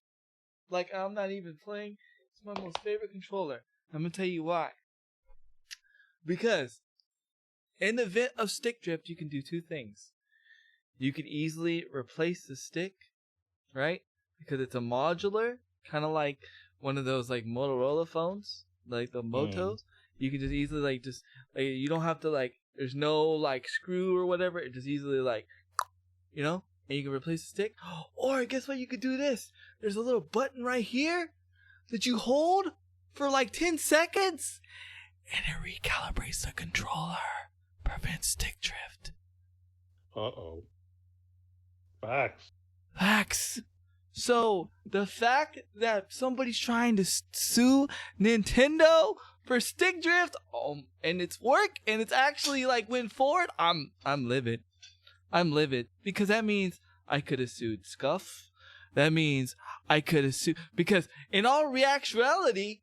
Like, I'm not even playing. It's my most favorite controller. I'm gonna tell you why. Because in the event of stick drift, you can do two things. You could easily replace the stick, right? Because it's a modular, kind of like one of those like Motorola phones, like the Motos. You can just easily you don't have to there's no like screw or whatever. It just easily and you can replace the stick. Or guess what? You could do this. There's a little button right here that you hold for like 10 seconds and it recalibrates the controller, prevents stick drift. Uh-oh. Facts. So the fact that somebody's trying to sue Nintendo for stick drift, and it's work, and it's actually went forward, I'm livid. Because that means I could have sued Scuff. That means I could have sued, because in all reactuality,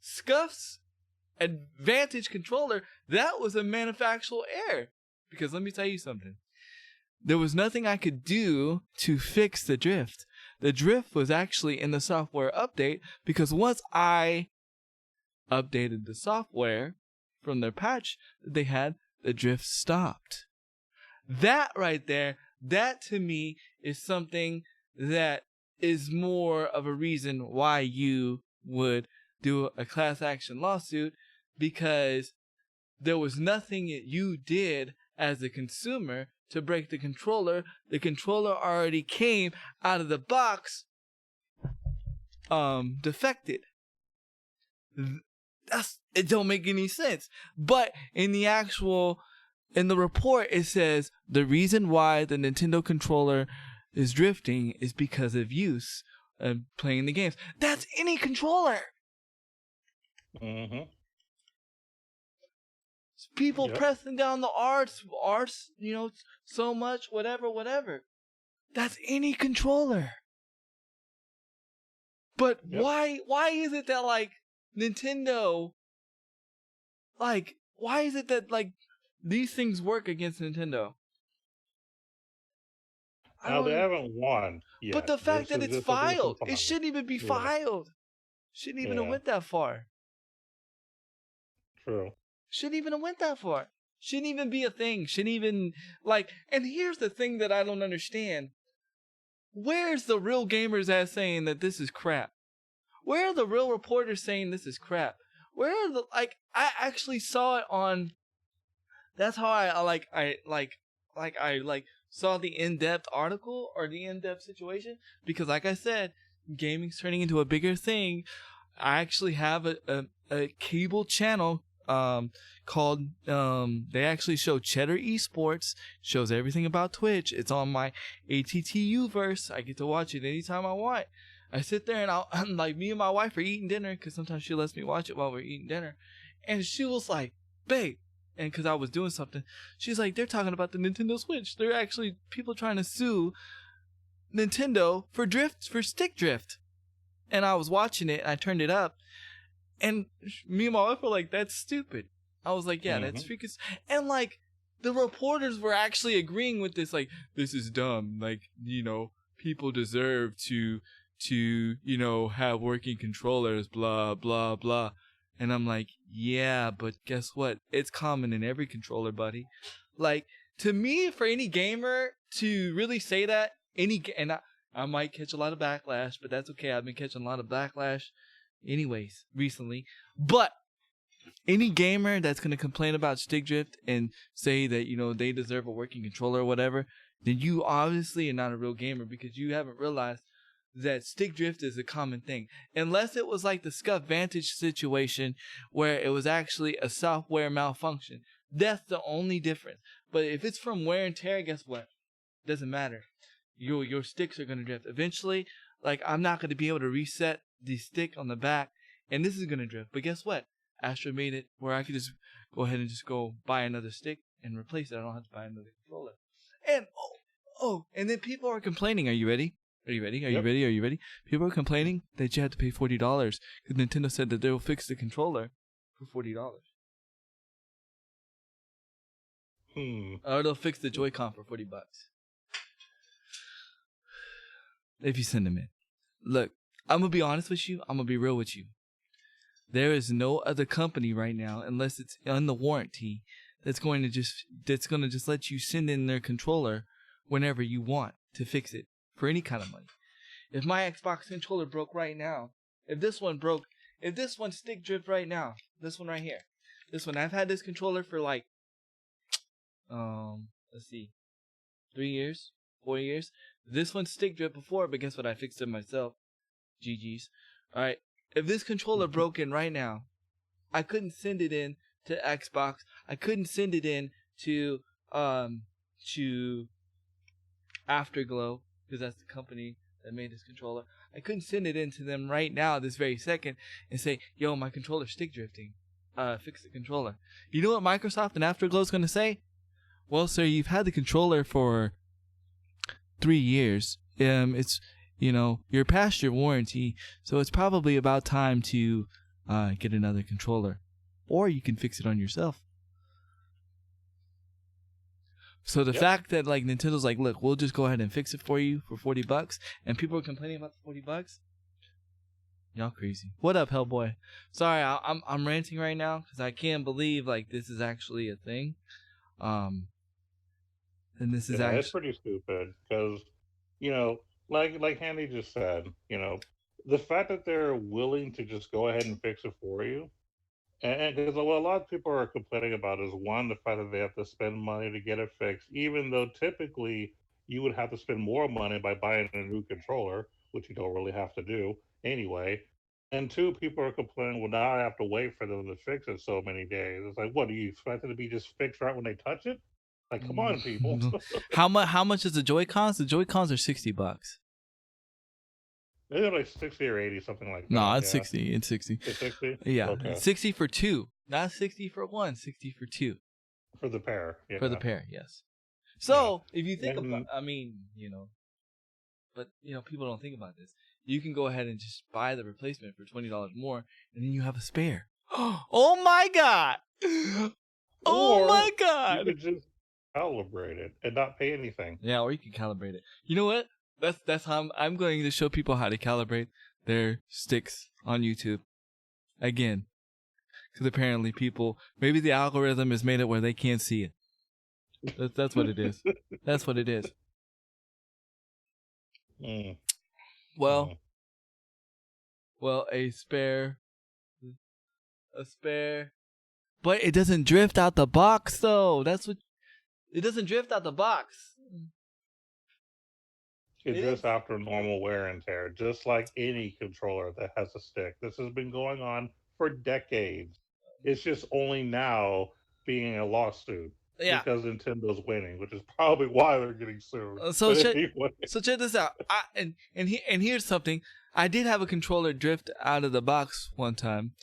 Scuff's Advantage controller, that was a manufactural error. Because let me tell you something. There was nothing I could do to fix the drift. The drift was actually in the software update, because once I updated the software from their patch that they had, the drift stopped. That right there, that to me is something that is more of a reason why you would do a class action lawsuit, because there was nothing that you did as a consumer to break the controller. The controller already came out of the box defected. It don't make any sense. But in the report, it says the reason why the Nintendo controller is drifting is because of use of playing the games. That's any controller. Mm-hmm. People pressing down the arts, so much, whatever. That's any controller. But why is it that Nintendo, why is it that these things work against Nintendo? Now they haven't won yet. But the fact that it's filed, it shouldn't even be filed. Shouldn't even have Yeah. went that far. True. Shouldn't even have went that far. Shouldn't even be a thing. Shouldn't even like. And here's the thing that I don't understand. Where's the real gamers at saying that this is crap? Where are the real reporters saying this is crap? Where are the like? I actually saw it on. That's how I saw the in-depth article or the in-depth situation, because like I said, gaming's turning into a bigger thing. I actually have a cable channel called they actually show Cheddar Esports, shows everything about Twitch. It's on my ATTU verse. I get to watch it anytime I want. I sit there and I'm like, me and my wife are eating dinner, because sometimes she lets me watch it while we're eating dinner, and she was like, babe, and because I was doing something, she's like, they're talking about the Nintendo Switch. They're actually people trying to sue Nintendo for stick drift. And I was watching it, and I turned it up, and me and my wife were like, that's stupid. I was like, yeah, that's freaking... And, like, the reporters were actually agreeing with this, like, this is dumb. Like, you know, people deserve to you know, have working controllers, blah, blah, blah. And I'm like, yeah, but guess what? It's common in every controller, buddy. Like, to me, for any gamer to really say that, I might catch a lot of backlash, but that's okay. I've been catching a lot of backlash anyways recently. But any gamer that's going to complain about stick drift and say that, you know, they deserve a working controller or whatever, then you obviously are not a real gamer, because you haven't realized that stick drift is a common thing. Unless it was like the Scuff Vantage situation where it was actually a software malfunction. That's the only difference. But if it's from wear and tear, guess what? Doesn't matter. Your sticks are going to drift. Eventually, like, I'm not going to be able to reset the stick on the back, and this is going to drift. But guess what? Astro made it where I could just go ahead and just go buy another stick and replace it. I don't have to buy another controller. And, and then people are complaining. Are you ready? Are you ready? Are you ready? Are you ready? People are complaining that you had to pay $40 because Nintendo said that they'll fix the controller for $40. Or they'll fix the Joy-Con for $40. If you send them in. Look, I'm going to be honest with you. I'm going to be real with you. There is no other company right now, unless it's on the warranty, that's going to just let you send in their controller whenever you want to fix it for any kind of money. If my Xbox controller broke right now, if this one stick drift right now, this one right here, this one, I've had this controller for like, let's see, 3 years, 4 years. This one stick drift before, but guess what? I fixed it myself. GG's. All right. If this controller broken right now, I couldn't send it in to Xbox. I couldn't send it in to Afterglow, because that's the company that made this controller. I couldn't send it in to them right now, this very second, and say, yo, my controller's stick drifting. Fix the controller. You know what Microsoft and Afterglow's going to say? Well, sir, you've had the controller for 3 years. It's, you know, you're past your warranty, so it's probably about time to get another controller. Or you can fix it on yourself. So the fact that, like, Nintendo's like, look, we'll just go ahead and fix it for you for $40, and people are complaining about the $40, y'all crazy. What up, Hellboy? Sorry, I'm ranting right now because I can't believe, like, this is actually a thing. And this is it's pretty stupid because, you know, like Handy just said, you know, the fact that they're willing to just go ahead and fix it for you. And because what a lot of people are complaining about is, one, the fact that they have to spend money to get it fixed, even though typically you would have to spend more money by buying a new controller, which you don't really have to do anyway. And two, people are complaining, well, now I have to wait for them to fix it so many days. It's like, what, do you expect it to be just fixed right when they touch it? Like, come on, people. How much is the Joy-Cons? The Joy-Cons are $60. They're like 60 or 80, something like that. No, it's 60. It's 60. It's 60? Yeah. Okay. 60 for two. Not 60 for one, 60 for two. For the pair. Yeah. For the pair, yes. So, if you think about, I mean, you know, but, you know, people don't think about this. You can go ahead and just buy the replacement for $20 more, and then you have a spare. Oh my God! Oh my God! You could just calibrate it and not pay anything. Yeah, or you can calibrate it. You know what? That's how I'm going to show people how to calibrate their sticks on YouTube. Again. Because apparently maybe the algorithm has made it where they can't see it. That's what it is. That's what it is. Well, a spare. But it doesn't drift out the box, though. It doesn't drift out the box. It drifts after normal wear and tear, just like any controller that has a stick. This has been going on for decades. It's just only now being a lawsuit. Yeah. Because Nintendo's winning, which is probably why they're getting sued. So check this out. And here's something. I did have a controller drift out of the box one time.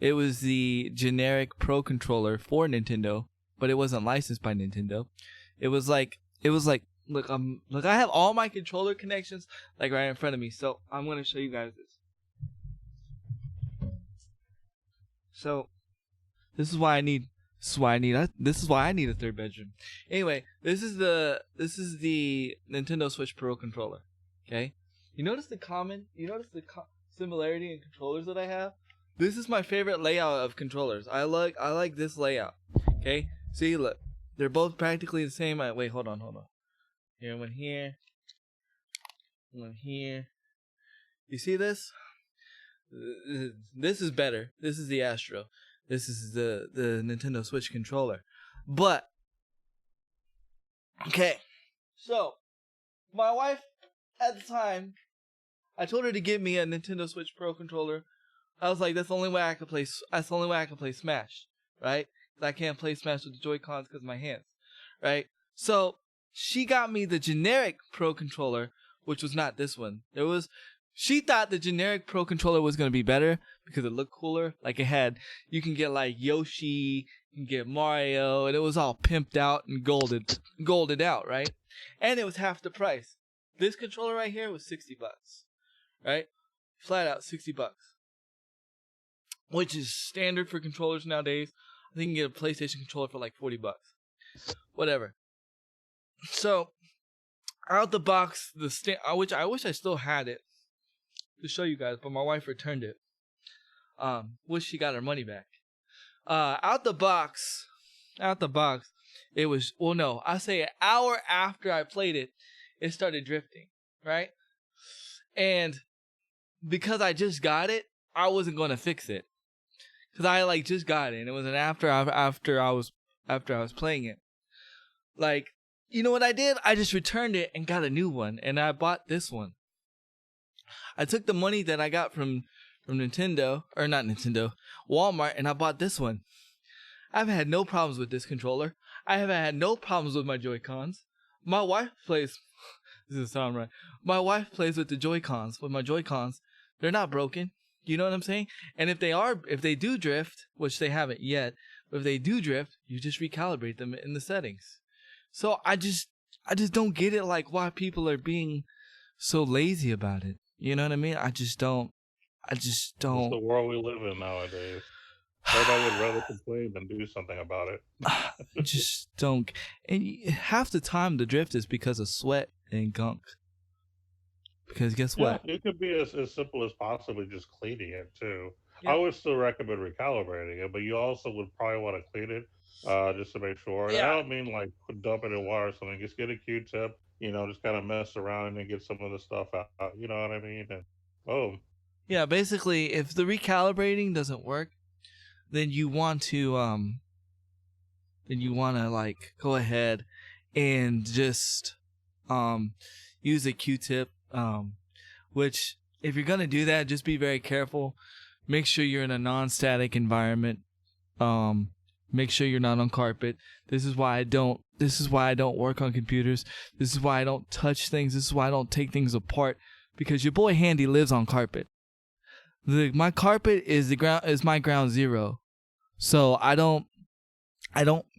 It was the generic Pro controller for Nintendo, but it wasn't licensed by Nintendo. It was like look, I have all my controller connections like right in front of me. So I'm gonna show you guys this. So this is why I need a third bedroom. Anyway, this is the Nintendo Switch Pro controller. Okay, you notice the similarity in controllers that I have. This is my favorite layout of controllers. I like this layout. Okay, see, look, they're both practically the same. Wait, hold on. Here, one here. You see this? This is better. This is the Astro. This is the Nintendo Switch controller. But, okay, so, my wife, at the time, I told her to get me a Nintendo Switch Pro controller. I was like, that's the only way I can play Smash, right? I can't play Smash with the Joy-Cons because of my hands, right? So, she got me the generic Pro controller, which was not this one. She thought the generic Pro controller was going to be better because it looked cooler. Like you can get like Yoshi, you can get Mario, and it was all pimped out and golded out, right? And it was half the price. This controller right here was $60, right? Flat out $60, which is standard for controllers nowadays. I think you can get a PlayStation controller for like $40, whatever. So, out the box, which I wish I still had it to show you guys, but my wife returned it. Wish she got her money back. Out the box, it was, I say an hour after I played it, it started drifting, right? And because I just got it, I wasn't going to fix it. Because I just got it, and it was after I was playing it. Like, you know what I did? I just returned it and got a new one, and I bought this one. I took the money that I got from Walmart, and I bought this one. I've had no problems with this controller. I have had no problems with my Joy-Cons. My wife plays, this doesn't sound right. My wife plays with the Joy-Cons. With my Joy-Cons, they're not broken. You know what I'm saying? And if they do drift, which they haven't yet, but if they do drift, you just recalibrate them in the settings. So I just don't get it, like why people are being so lazy about it. You know what I mean? I just don't. It's the world we live in nowadays. Everybody would rather complain than do something about it. I just don't. And half the time the drift is because of sweat and gunk. Because guess what? It could be as simple as possibly just cleaning it too. Yeah. I would still recommend recalibrating it, but you also would probably want to clean it just to make sure. Yeah. I don't mean like dump it in water or something. Just get a Q-tip, just kind of mess around and get some of the stuff out. You know what I mean? And boom. Yeah, basically, if the recalibrating doesn't work, then you want to like go ahead and just use a Q-tip. Which if you're gonna do that, just be very careful. Make sure you're in a non-static environment. Make sure you're not on carpet. This is why I don't work on computers. This is why I don't touch things. This is why I don't take things apart, because your boy Handy lives on carpet. My carpet is my ground zero. So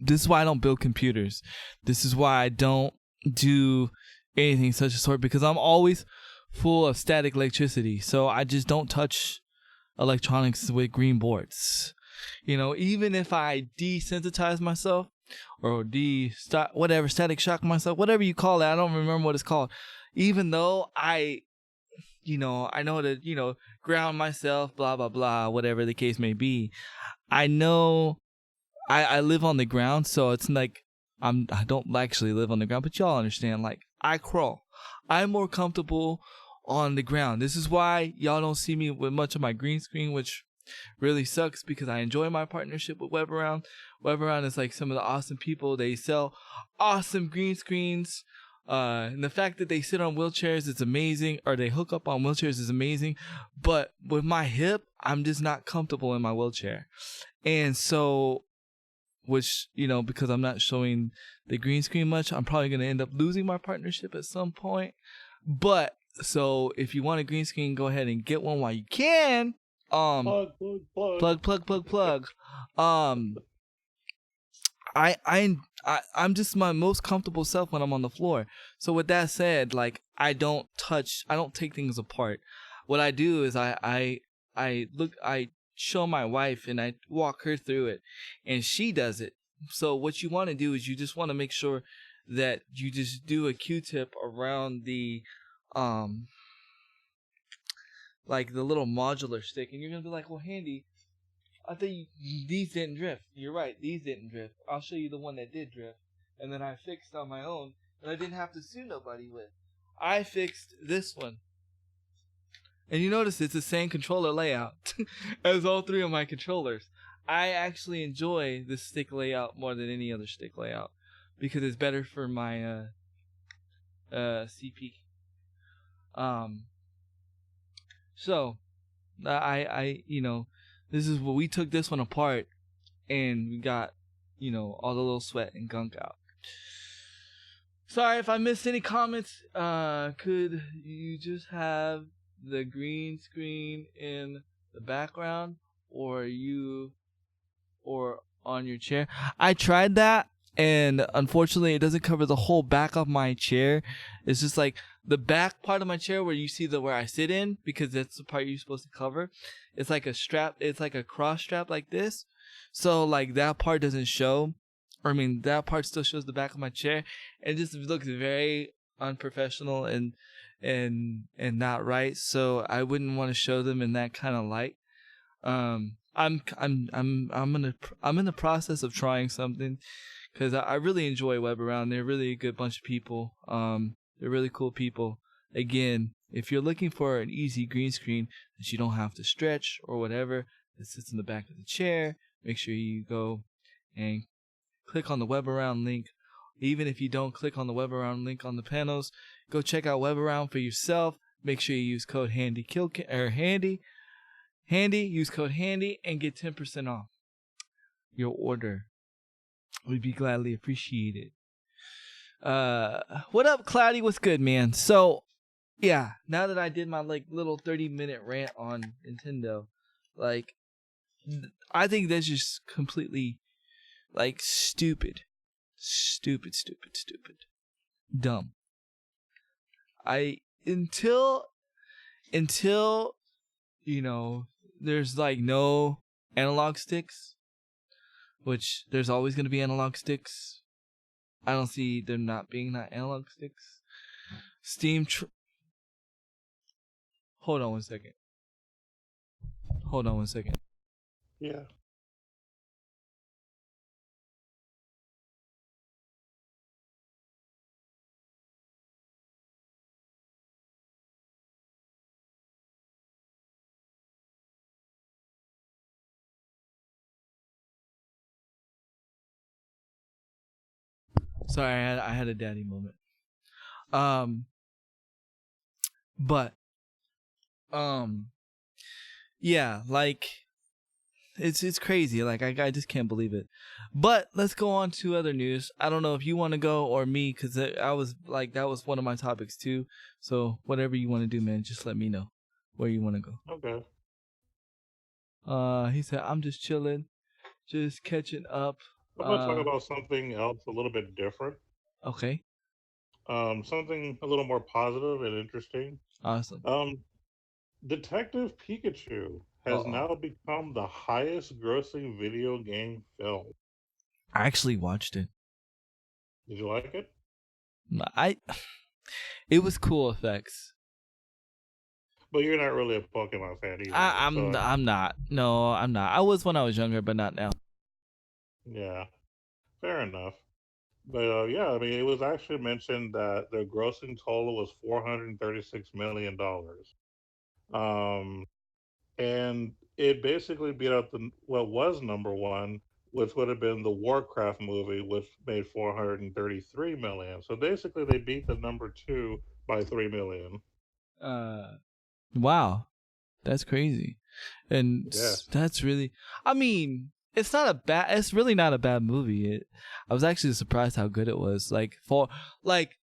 this is why I don't build computers. This is why I don't do anything such a sort, because I'm always full of static electricity. So I just don't touch electronics with green boards. Even if I desensitize myself or static shock myself, whatever you call it, I don't remember what it's called. Even though I know to, ground myself, blah, blah, blah, whatever the case may be. I know I live on the ground, so it's like I don't actually live on the ground, but y'all understand. Like, I crawl. I'm more comfortable on the ground. This is why y'all don't see me with much of my green screen, which really sucks because I enjoy my partnership with WebAround. WebAround is like some of the awesome people. They sell awesome green screens. And the fact that they sit on wheelchairs is amazing, or they hook up on wheelchairs is amazing. But with my hip, I'm just not comfortable in my wheelchair. And so, which, because I'm not showing the green screen much, I'm probably going to end up losing my partnership at some point. But, so if you want a green screen, go ahead and get one while you can. Plug. Plug. I'm just my most comfortable self when I'm on the floor. So with that said, like, I don't take things apart. What I do is I show my wife and I walk her through it, and she does it. So what you want to do is you just want to make sure that you just do a Q-tip around the like the little modular stick, and you're gonna be like, well, Handy, I think these didn't drift. You're right, these didn't drift. I'll show you the one that did drift. And then I fixed on my own, and I didn't have to sue nobody with. I fixed this one. And you notice it's the same controller layout as all three of my controllers. I actually enjoy this stick layout more than any other stick layout because it's better for my CP. So I this is what we took this one apart, and we got all the little sweat and gunk out. Sorry if I missed any comments. Could you just have the green screen in the background, or on your chair? I tried that, and unfortunately it doesn't cover the whole back of my chair. It's just like the back part of my chair where you see where I sit in, because that's the part you're supposed to cover. It's like a strap, it's like a cross strap like this. So like that part doesn't show. That part still shows the back of my chair, and it just looks very unprofessional and not right. So I wouldn't want to show them in that kind of light. I'm in the process of trying something, because I really enjoy WebAround. They're really a good bunch of people. They're really cool people. Again, if you're looking for an easy green screen that you don't have to stretch or whatever, that sits in the back of the chair, make sure you go and click on the WebAround link. Even if you don't click on the WebAround link on the panels, go check out WebAround for yourself. Make sure you use code Handy. Use code Handy and get 10% off your order. We'd be gladly appreciated. What up, Cloudy? What's good, man? So, yeah, now that I did my little 30-minute rant on Nintendo, I think that's just completely stupid, dumb. Until there's no analog sticks, which there's always going to be analog sticks. I don't see there not being analog sticks. Hold on one second. Yeah. Sorry, I had a daddy moment. But yeah, it's crazy. I just can't believe it. But let's go on to other news. I don't know if you want to go or me, because that was one of my topics too. So whatever you want to do, man, just let me know where you want to go. Okay. He said, I'm just chilling, just catching up. I'm going to talk about something else a little bit different. Okay. Something a little more positive and interesting. Awesome. Detective Pikachu has now become the highest grossing video game film. I actually watched it. Did you like it? It was cool effects. But you're not really a Pokemon fan either, though. So I I'm mean, not. No, I'm not. I was when I was younger, but not now. yeah, fair enough. But yeah, I mean, it was actually mentioned that the grossing total was $436 million. Um, and it basically beat out the what was number one, which would have been the Warcraft movie, which made 433 million. So basically, they beat the number two by 3 million. Uh, wow, that's crazy, and Yes. that's really. I mean, it's not a bad. It's really not a bad movie. I was actually surprised how good it was. Like for like,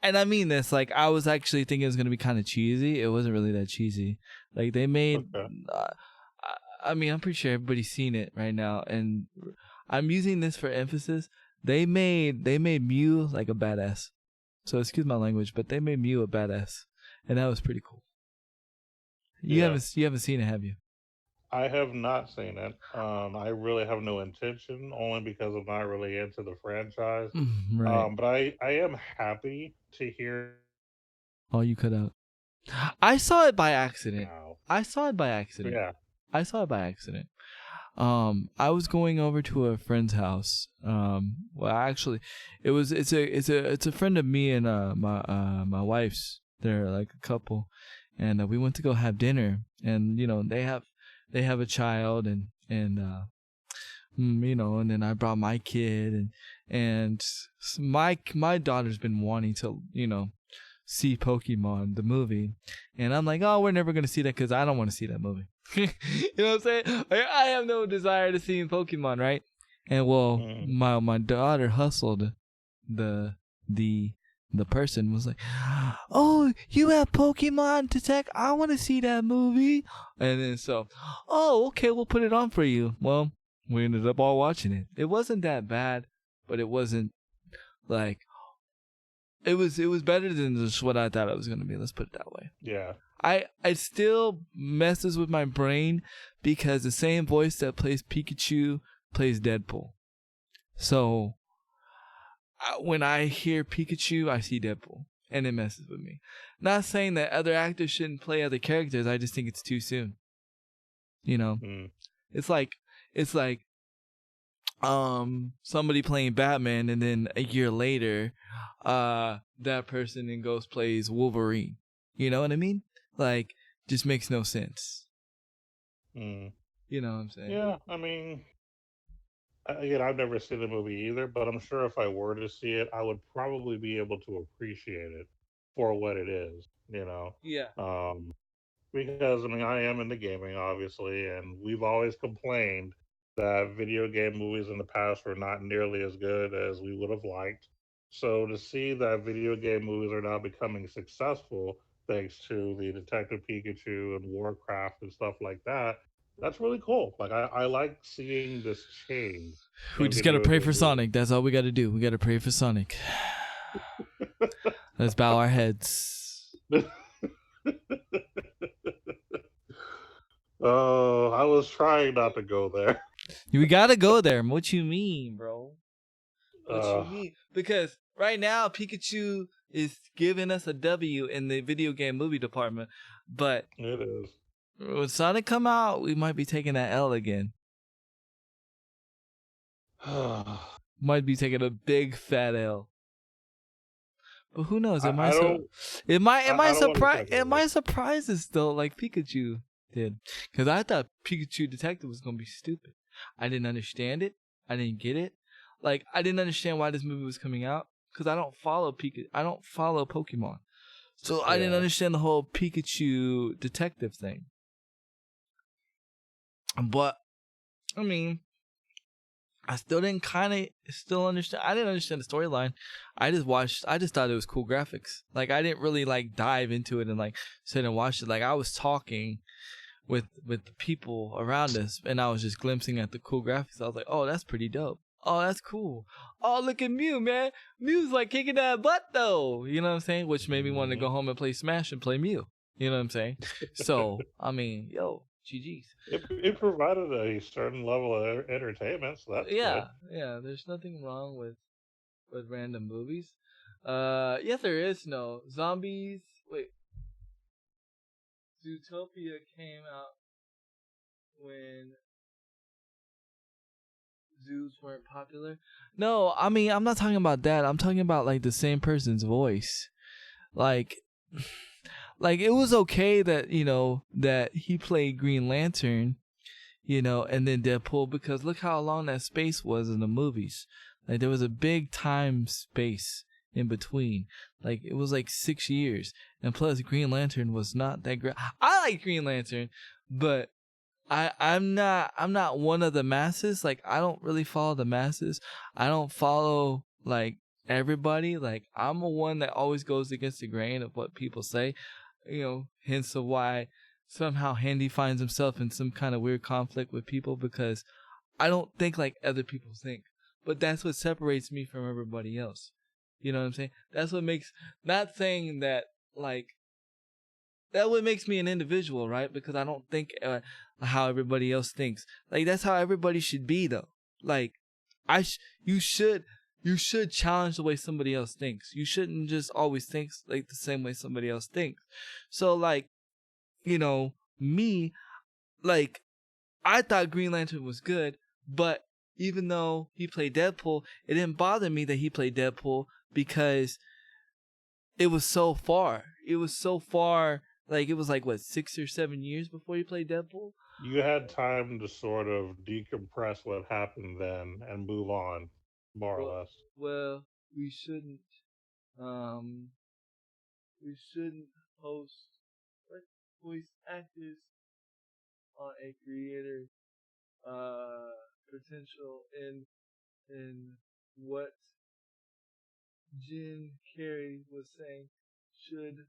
and I mean this. Like I was actually thinking it was gonna be kind of cheesy. It wasn't really that cheesy. Like they made. Okay. Uh, I mean, I'm pretty sure everybody's seen it right now, and I'm using this for emphasis. They made Mew like a badass. So excuse my language, but they made Mew a badass, and that was pretty cool. Yeah. You haven't seen it, have you? I have not seen it. I really have no intention, only because I'm not really into the franchise. Right. But I am happy to hear Oh, you cut out. I saw it by accident. now. I saw it by But accident. yeah. I saw it by accident. I was going over to a friend's house. Well, actually, it's a friend of me and my wife's. They're like a couple, and we went to go have dinner. And you know they have a child, and you know, and then I brought my kid, and my daughter's been wanting to see Pokemon the movie, and I'm like, oh, we're never gonna see that because I don't want to see that movie. You know what I'm saying? Like, I have no desire to see Pokemon, right? And well, Mm. my daughter hustled the the the person was like, oh, you have Pokemon Detect? I want to see that movie. And then so, oh, okay, we'll put it on for you. Well, we ended up all watching it. It wasn't that bad, but it wasn't like it was better than just what I thought it was gonna be. Let's put it that way. Yeah. It still messes with my brain because the same voice that plays Pikachu plays Deadpool. So when I hear Pikachu, I see Deadpool, and it messes with me. Not saying that other actors shouldn't play other characters. I just think it's too soon. You know, Mm. it's like somebody playing Batman, and then a year later, that person in Ghost plays Wolverine. You know what I mean? Like, just makes no sense. Mm. You know what I'm saying? Yeah. I mean, again, I've never seen the movie either, but I'm sure if I were to see it, I would probably be able to appreciate it for what it is. You know. Yeah. Um, because I mean, I am into gaming, obviously, and we've always complained that video game movies in the past were not nearly as good as we would have liked. So to see that video game movies are now becoming successful thanks to the Detective Pikachu and Warcraft and stuff like that, that's really cool. Like I like seeing this change We in just gotta video pray game for Sonic. That's all we gotta do. We gotta pray for Sonic. Let's bow our heads. movies. Oh, I was trying not to go there. We gotta go there. What you mean, bro? What you Uh, mean? Because right now Pikachu is giving us a W in the video game movie department, but it is. when Sonic come out, we might be taking that L again. Might be taking a big fat L. But who knows? It I might don't. it I might don't want to surprise speculate. surprise us though, like Pikachu did. Because I thought Pikachu Detective was gonna be stupid. I didn't understand it. I didn't get it. Like I didn't understand why this movie was coming out. Because I don't follow I don't follow Pokemon. So I didn't Yeah. understand the whole Pikachu Detective thing. But I mean, I still didn't still understand. I didn't understand the storyline. I just thought it was cool graphics. Like I didn't really like dive into it and like sit and watch it. Like I was talking with the people around us, and I was just glimpsing at the cool graphics. I was like, oh, that's pretty dope. Oh, that's cool. Oh, look at Mew, man. Mew's like kicking that butt though. You know what I'm saying? Which made me want to go home and play Smash and play Mew. You know what I'm saying? So I mean, yo, GG's. It provided a certain level of entertainment, so that's good. Yeah. There's nothing wrong with random movies. Yes, there is. No zombies. Wait, Zootopia came out when zoos weren't popular. No, I mean I'm not talking about that. I'm talking about like the same person's voice. Like like it was okay that that he played Green Lantern, and then Deadpool, because look how long that space was in the movies. Like there was a big time space in between. Like it was like 6 years, and plus Green Lantern was not that great. I like Green Lantern, but I'm not one of the masses. Like I don't really follow the masses. I don't follow like everybody. Like I'm a one that always goes against the grain of what people say. Hence of why somehow Handy finds himself in some kind of weird conflict with people, because I don't think like other people think. But that's what separates me from everybody else. You know what I'm saying? That's what makes, not saying that like, that what makes me an individual, right? Because I don't think how everybody else thinks. Like that's how everybody should be, though. Like you should challenge the way somebody else thinks. You shouldn't just always think like the same way somebody else thinks. So like, me, like I thought Green Lantern was good, but even though he played Deadpool, it didn't bother me that he played Deadpool, because it was so far. It was so far. Like it was like what, 6 or 7 years before he played Deadpool. You had time to sort of decompress what happened then and move on, more or less. Well, we shouldn't. We shouldn't post what voice actors on a creator potential in what Jim Carrey was saying should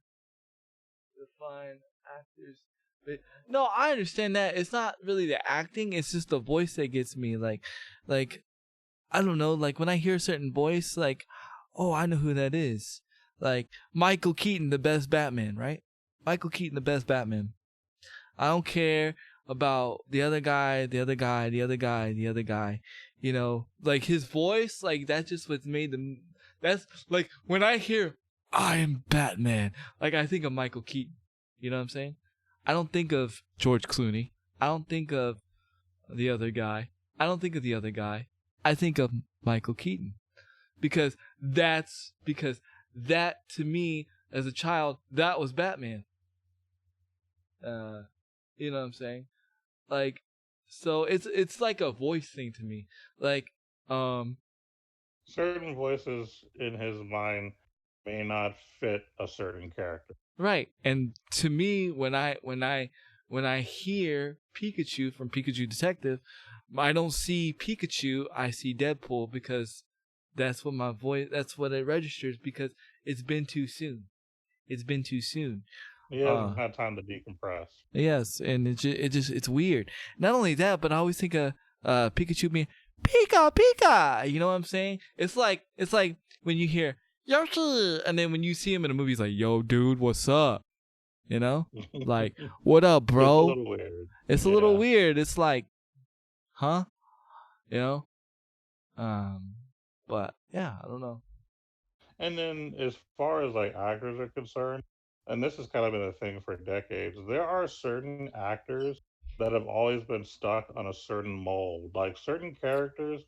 define actors. But no, I understand that. It's not really the acting, it's just the voice that gets me. Like I don't know, like when I hear a certain voice, like, oh, I know who that is. Like Michael Keaton, the best Batman, right? Michael Keaton, the best Batman. I don't care about the other guy. Like his voice, like that's just what's made them. That's like when I hear I am Batman, like I think of Michael Keaton. You know what I'm saying? I don't think of George Clooney. I don't think of the other guy. I think of Michael Keaton, because that to me as a child, that was Batman. You know what I'm saying? Like, so it's like a voice thing to me. Like, certain voices in his mind may not fit a certain character. right. And to me, when I hear Pikachu from Pikachu Detective, I don't see Pikachu. I see Deadpool, because that's what my voice. That's what it registers, because it's been too soon. It's been too soon. He hasn't had time to decompress. Yes, and it's weird. Not only that, but I always think of Pikachu being Pika Pika. You know what I'm saying? It's like when you hear Yoshi, and then when you see him in a movie, he's like, "Yo, dude, what's up?" You know, like, "What up, bro?" It's a little weird. It's a little weird. It's like, huh? You know? But yeah, I don't know. And then as far as like actors are concerned, and this has kind of been a thing for decades, there are certain actors that have always been stuck on a certain mold. Like certain characters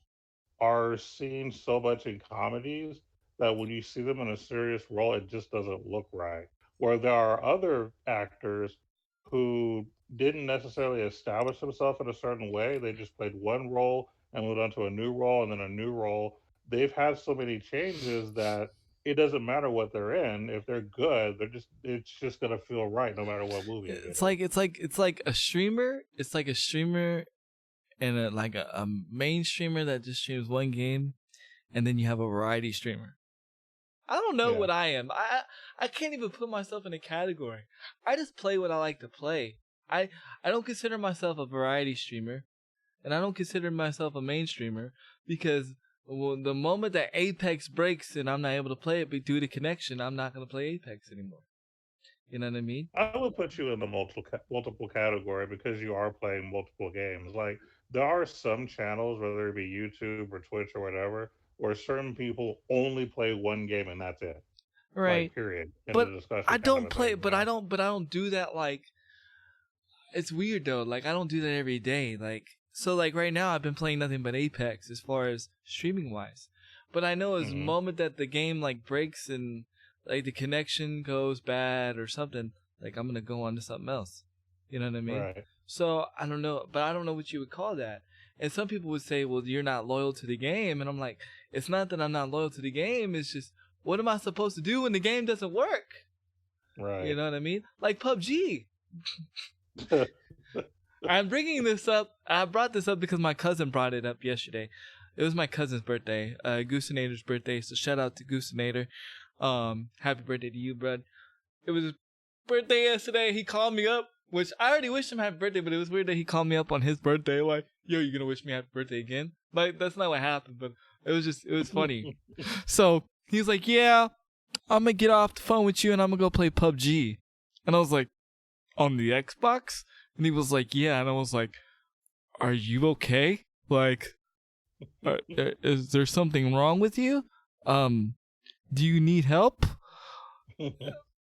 are seen so much in comedies that when you see them in a serious role, it just doesn't look right. Where there are other actors who didn't necessarily establish themselves in a certain way, they just played one role and moved on to a new role and then a new role. They've had so many changes that it doesn't matter what they're in. If they're good, it's just gonna feel right no matter what movie it is. It's like a streamer. It's like a streamer and a main streamer that just streams one game, and then you have a variety streamer. I don't know what I am. I can't even put myself in a category. I just play what I like to play. I don't consider myself a variety streamer, and I don't consider myself a main streamer, because the moment that Apex breaks and I'm not able to play it due to connection, I'm not going to play Apex anymore. You know what I mean? I would put you in the multiple category because you are playing multiple games. Like there are some channels, whether it be YouTube or Twitch or whatever, where certain people only play one game and that's it. Right. Like period. In But the discussion I kind of don't a play. thing, But I don't do that. Like it's weird though. Like I don't do that every day. Like so, like right now I've been playing nothing but Apex as far as streaming wise. But I know as the moment that the game like breaks and like the connection goes bad or something, like I'm gonna go on to something else. You know what I mean? Right. So I don't know, but I don't know what you would call that. And some people would say, "Well, you're not loyal to the game," and I'm like, "It's not that I'm not loyal to the game. It's just what am I supposed to do when the game doesn't work?" Right. You know what I mean? Like PUBG. I'm bringing this up. I brought this up because my cousin brought it up yesterday. It was my cousin's birthday, Goosenator's birthday. So shout out to Goosenator. Happy birthday to you, bud. It was his birthday yesterday. He called me up, which I already wished him happy birthday, but it was weird that he called me up on his birthday. Like, yo, you gonna wish me happy birthday again? Like, that's not what happened, but it was funny. So he's like, yeah, I'm gonna get off the phone with you and I'm gonna go play PUBG. And I was like, on the Xbox? And he was like, yeah. And I was like, are you okay? Like, is there something wrong with you? Do you need help?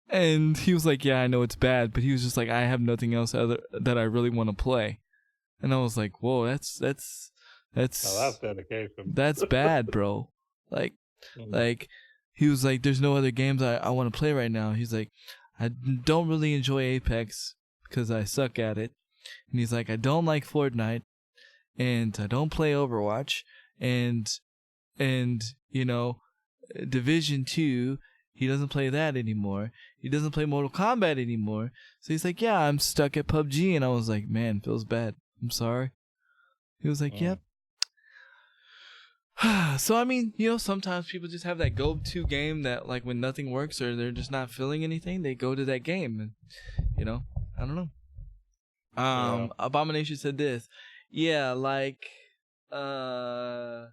And he was like, yeah, I know it's bad, but he was just like, I have nothing else other that I really want to play. And I was like, whoa, that's dedication. That's bad, bro. Like he was like, there's no other games I want to play right now. He's like, I don't really enjoy Apex because I suck at it. And he's like, I don't like Fortnite and I don't play Overwatch and you know, Division 2, he doesn't play that anymore. He doesn't play Mortal Kombat anymore. So he's like, yeah, I'm stuck at PUBG. And I was like, man, feels bad. I'm sorry. He was like, yep. So, I mean, you know, sometimes people just have that go-to game that, like, when nothing works or they're just not feeling anything, they go to that game. And, you know, I don't know. Abomination said this. Yeah, like, Adam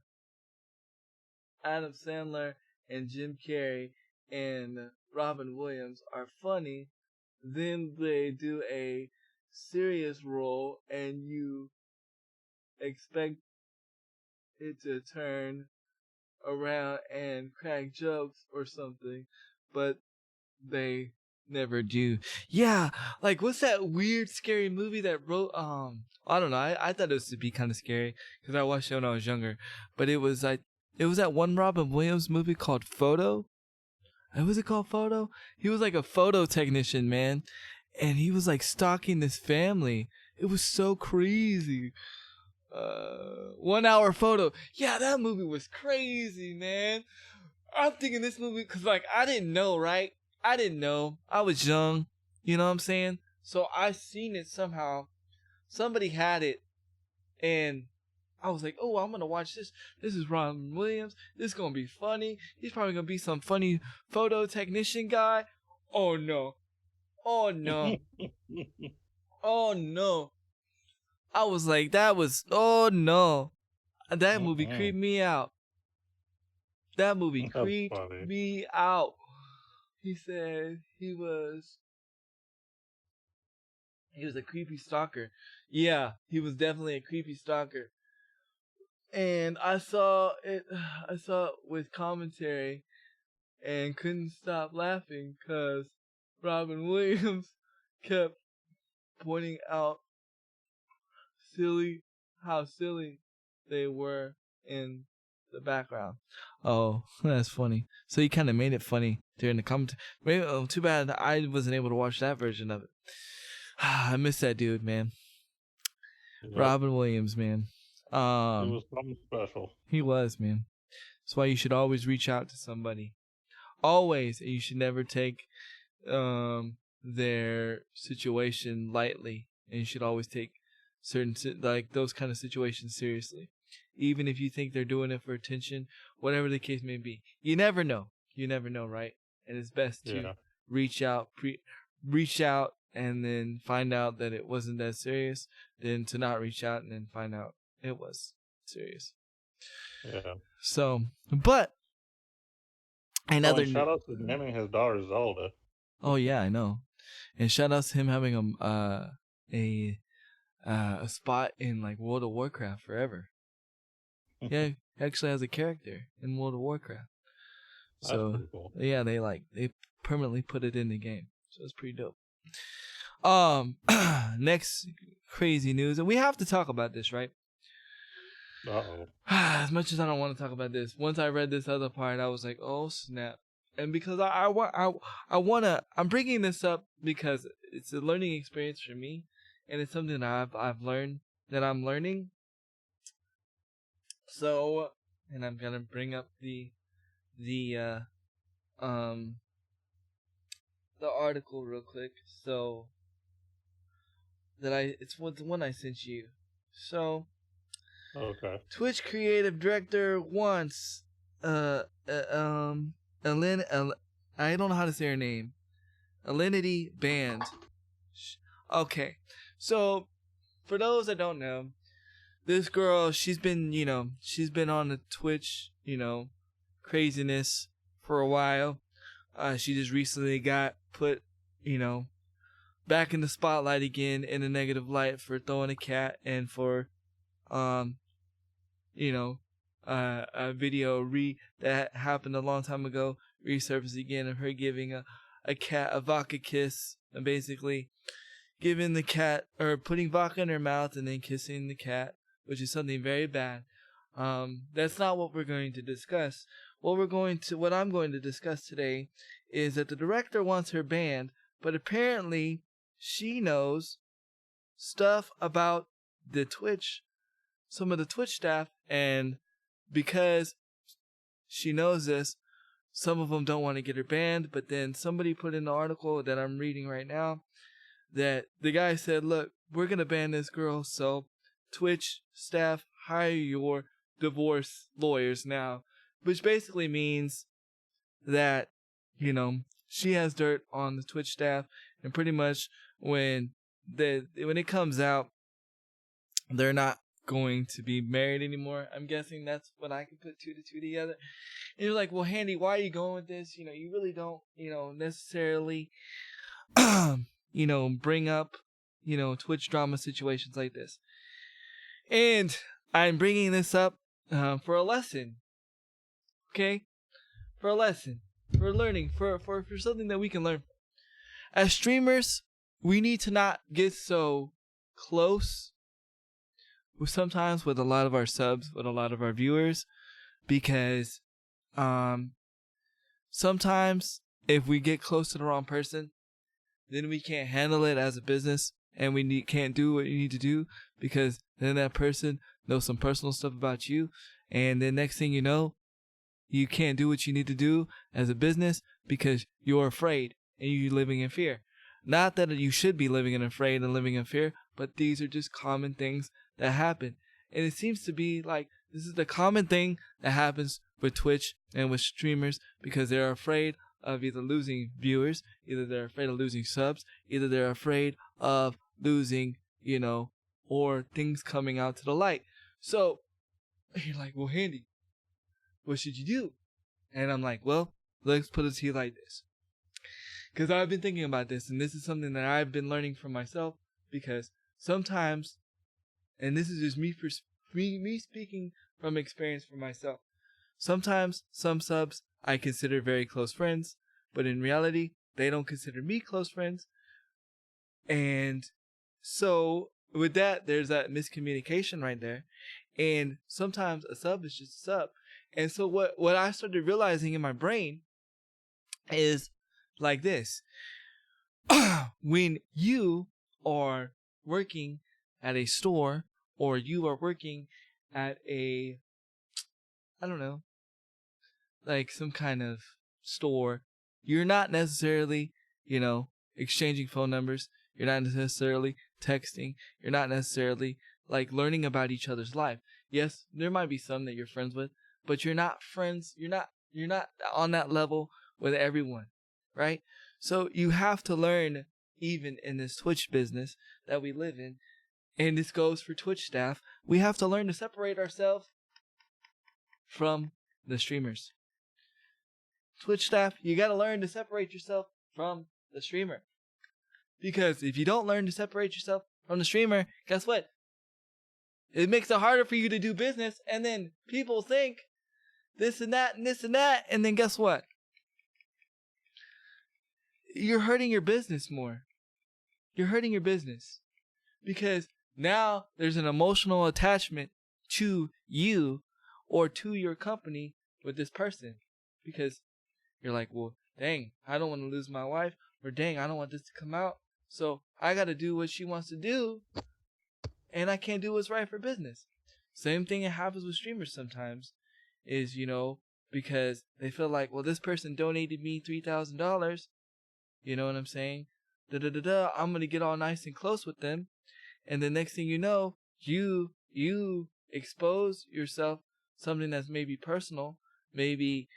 Sandler and Jim Carrey and Robin Williams are funny. Then they do a serious role and you expect it to turn around and crack jokes or something, but they never do. Yeah, like what's that weird scary movie that wrote I don't know. I thought it was to be kind of scary because I watched it when I was younger, but it was that one Robin Williams movie called Photo. Was it called Photo? He was like a photo technician, man, and he was like stalking this family. It was so crazy. 1 hour photo. Yeah, that movie was crazy, man. I'm thinking this movie because like I didn't know, right? I didn't know. I was young. You know what I'm saying? So I seen it somehow. Somebody had it, and I was like, oh, I'm gonna watch this. This is Robin Williams. This is gonna be funny. He's probably gonna be some funny photo technician guy. Oh no. Oh no. Oh no. I was like, oh no. That movie creeped me out. That movie creeped me out. He said he was a creepy stalker. Yeah, he was definitely a creepy stalker. And I saw it with commentary and couldn't stop laughing because Robin Williams kept pointing out how silly they were in the background. Oh, that's funny. So he kind of made it funny during the commentary. Maybe, too bad I wasn't able to watch that version of it. I miss that dude, man. Yep. Robin Williams, man. He was something special. He was, man. That's why you should always reach out to somebody. Always. You should never take their situation lightly. And you should always take like those kind of situations seriously. Even if you think they're doing it for attention, whatever the case may be. You never know. You never know, right? And it's best to reach out and then find out that it wasn't that serious, than to not reach out and then find out it was serious. Yeah. So, but another shout out to naming his daughter Zelda. Oh yeah, I know. And shout out to him having a spot in like World of Warcraft forever. Yeah, he actually has a character in World of Warcraft. So that's pretty cool. Yeah, they permanently put it in the game. So it's pretty dope. Next crazy news, and we have to talk about this, right? Uh-oh. As much as I don't want to talk about this, once I read this other part, I was like, "Oh snap!" And because I'm bringing this up because it's a learning experience for me, and it's something that I've learned that I'm learning. So, and I'm gonna bring up the um the article real quick. So it's the one I sent you. So Okay. Twitch creative director wants Ellen, I don't know how to say her name. Alinity banned. Okay. So for those that don't know, this girl, she's been on the Twitch, craziness for a while. She just recently got put, back in the spotlight again in a negative light for throwing a cat and for a video that happened a long time ago resurfaced again of her giving a cat a vodka kiss, and basically giving the cat or putting vodka in her mouth and then kissing the cat, which is something very bad. That's not what we're going to discuss. What I'm going to discuss today is that the director wants her banned, but apparently she knows stuff about some of the Twitch staff, and because she knows this, some of them don't want to get her banned. But then somebody put in the article that I'm reading right now that the guy said, look, we're going to ban this girl, so Twitch staff, hire your divorce lawyers now. Which basically means that, she has dirt on the Twitch staff, and pretty much when it comes out, they're not going to be married anymore. I'm guessing that's what I can put two to two together. And you're like, well, Handy, why are you going with this? You really don't, necessarily, bring up, Twitch drama situations like this. And I'm bringing this up for a lesson. Okay? For a lesson. For learning. For something that we can learn. As streamers, we need to not get so close sometimes with a lot of our subs, with a lot of our viewers, because sometimes if we get close to the wrong person, then we can't handle it as a business, and can't do what you need to do, because then that person knows some personal stuff about you, and then next thing you know, you can't do what you need to do as a business because you're afraid and you're living in fear. Not that you should be living in afraid and living in fear, but these are just common things that happen. And it seems to be like this is the common thing that happens with Twitch and with streamers, because they're afraid of either losing viewers, either they're afraid of losing subs, either they're afraid of losing, or things coming out to the light. So you're like, well, Handy, what should you do? And I'm like, well, let's put it to you like this. Because I've been thinking about this, and this is something that I've been learning from myself, because sometimes, and this is just me speaking from experience for myself, sometimes some subs I consider very close friends, but in reality, they don't consider me close friends. And so with that, there's that miscommunication right there. And sometimes a sub is just a sub. And so what I started realizing in my brain is like this. When you are working at a store, or you are working at I don't know, like some kind of store, you're not necessarily, exchanging phone numbers. You're not necessarily texting. You're not necessarily like learning about each other's life. Yes, there might be some that you're friends with, but you're not friends. You're not on that level with everyone, right? So you have to learn, even in this Twitch business that we live in, and this goes for Twitch staff, we have to learn to separate ourselves from the streamers. Twitch staff, you got to learn to separate yourself from the streamer. Because if you don't learn to separate yourself from the streamer, guess what? It makes it harder for you to do business, and then people think this and that and this and that, and then guess what? You're hurting your business more. you're hurting your business, because now there's an emotional attachment to you or to your company with this person, because you're like, well, dang, I don't want to lose my wife, or dang, I don't want this to come out, so I got to do what she wants to do, and I can't do what's right for business. Same thing that happens with streamers sometimes is, because they feel like, well, this person donated me $3,000, you know what I'm saying? I'm going to get all nice and close with them. And the next thing you know, you expose yourself something that's maybe personal, maybe,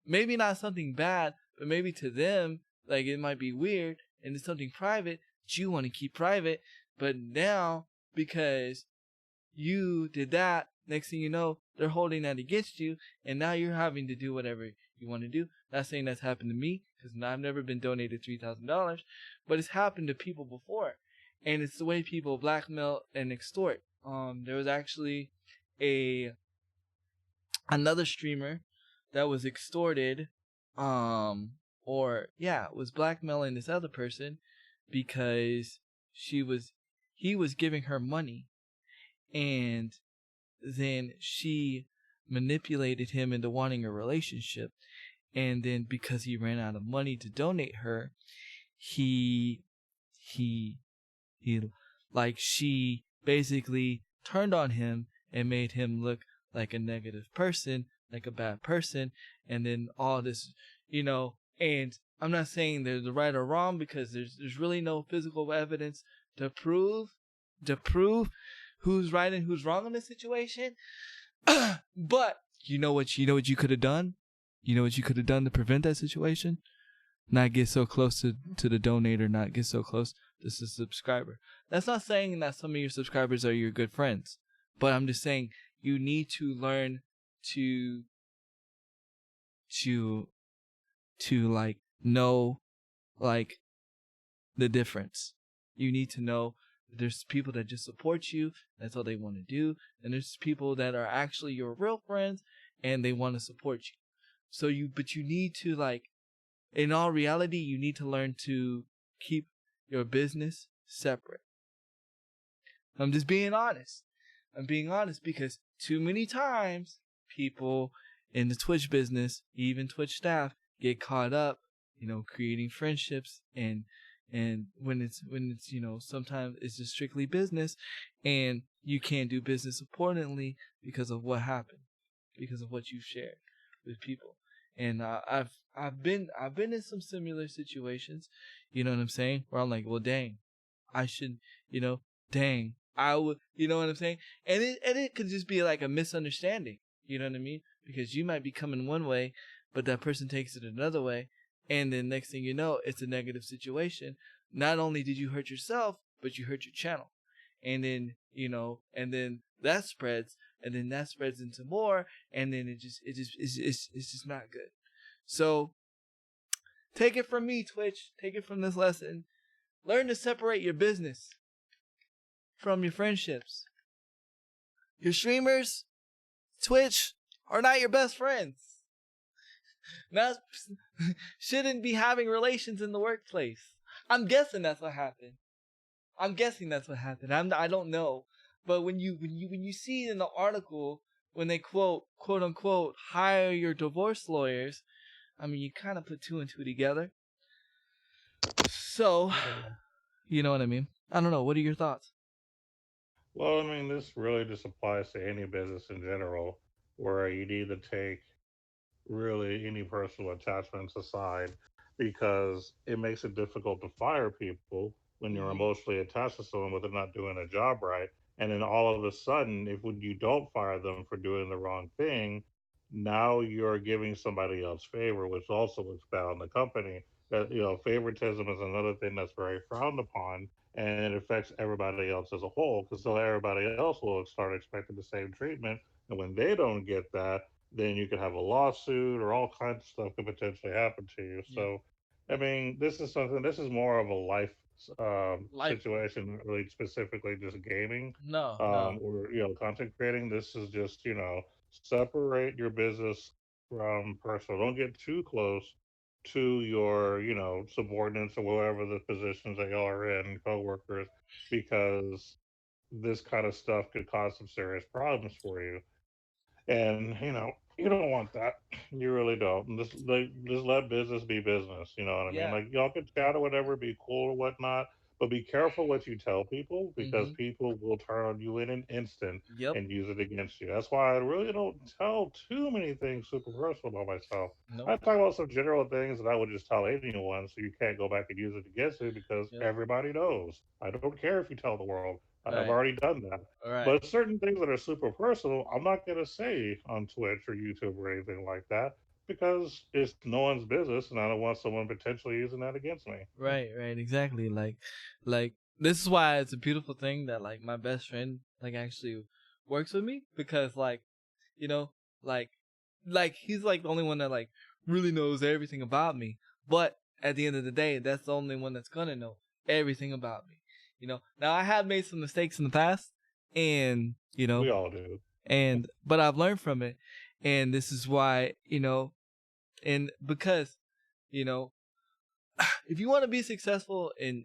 maybe not something bad, but maybe to them, like it might be weird, and it's something private that you want to keep private. But now, because you did that, next thing you know, they're holding that against you, and now you're having to do whatever you want to do. Not saying that's happened to me, because I've never been donated $3,000, but it's happened to people before. And it's the way people blackmail and extort. There was actually another streamer that was extorted, was blackmailing this other person because he was giving her money, and then she manipulated him into wanting a relationship, and then because he ran out of money to donate her, he she basically turned on him and made him look like a negative person, like a bad person, and then all this, and I'm not saying there's the right or wrong, because there's really no physical evidence to prove who's right and who's wrong in this situation. But you know what you could have done? You know what you could have done to prevent that situation? Not get so close to the donator, not get so close to the subscriber. That's not saying that some of your subscribers are your good friends, but I'm just saying you need to learn to like know like the difference. You need to know there's people that just support you, that's all they want to do, and there's people that are actually your real friends and they want to support you. But you need to, like, in all reality, you need to learn to keep your business separate. I'm just being honest. I'm being honest because too many times people in the Twitch business, even Twitch staff, get caught up, creating friendships, and when it's sometimes it's just strictly business, and you can't do business accordingly because of what happened, because of what you shared with people. And I've been in some similar situations, you know what I'm saying, where I'm like, well, dang, I should, dang, I would, you know what I'm saying? And it could just be like a misunderstanding, you know what I mean? Because you might be coming one way, but that person takes it another way. And then next thing you know, it's a negative situation. Not only did you hurt yourself, but you hurt your channel. And then, and then that spreads, and then that spreads into more, and then it's just not good. So take it from me, Twitch. Take it from this lesson. Learn to separate your business from your friendships. Your streamers, Twitch, are not your best friends. Shouldn't be having relations in the workplace. I'm guessing that's what happened. I don't know. But when you see in the article, when they quote unquote hire your divorce lawyers, I mean, you kind of put two and two together. So, you know what I mean? I don't know. What are your thoughts? Well, I mean, this really just applies to any business in general, where you need to take really any personal attachments aside, because it makes it difficult to fire people when you're emotionally attached to someone but they're not doing a job right. And then all of a sudden, if when you don't fire them for doing the wrong thing, now you're giving somebody else favor, which also looks bad on the company. That, favoritism is another thing that's very frowned upon, and it affects everybody else as a whole, because so everybody else will start expecting the same treatment, and when they don't get that, then you could have a lawsuit or all kinds of stuff could potentially happen to you. Yeah. So, I mean, this is more of a life Life. situation, really specifically just gaming, No. or content creating. This is just separate your business from personal. Don't get too close to your, subordinates or whatever the positions they are in, coworkers, because this kind of stuff could cause some serious problems for you. And you don't want that. You really don't. And just let business be business. You know what I mean? Yeah. Like y'all can chat or whatever, be cool or whatnot, but be careful what you tell people because Mm-hmm. people will turn on you in an instant Yep. and use it against you. That's why I really don't tell too many things super personal about myself. I Nope. talk about some general things that I would just tell anyone, so you can't go back and use it against you because Yep. everybody knows. I don't care if you tell the world. I've Right. already done that. All right. But certain things that are super personal, I'm not going to say on Twitch or YouTube or anything like that because it's no one's business, and I don't want someone potentially using that against me. Right. Right. Exactly. Like this is why it's a beautiful thing that like my best friend like actually works with me because like, you know, like, like he's like the only one that like really knows everything about me. But at the end of the day, that's the only one that's gonna know everything about me. You know. Now I have made some mistakes in the past, and We all do. but I've learned from it, and this is why and because you know if you want to be successful in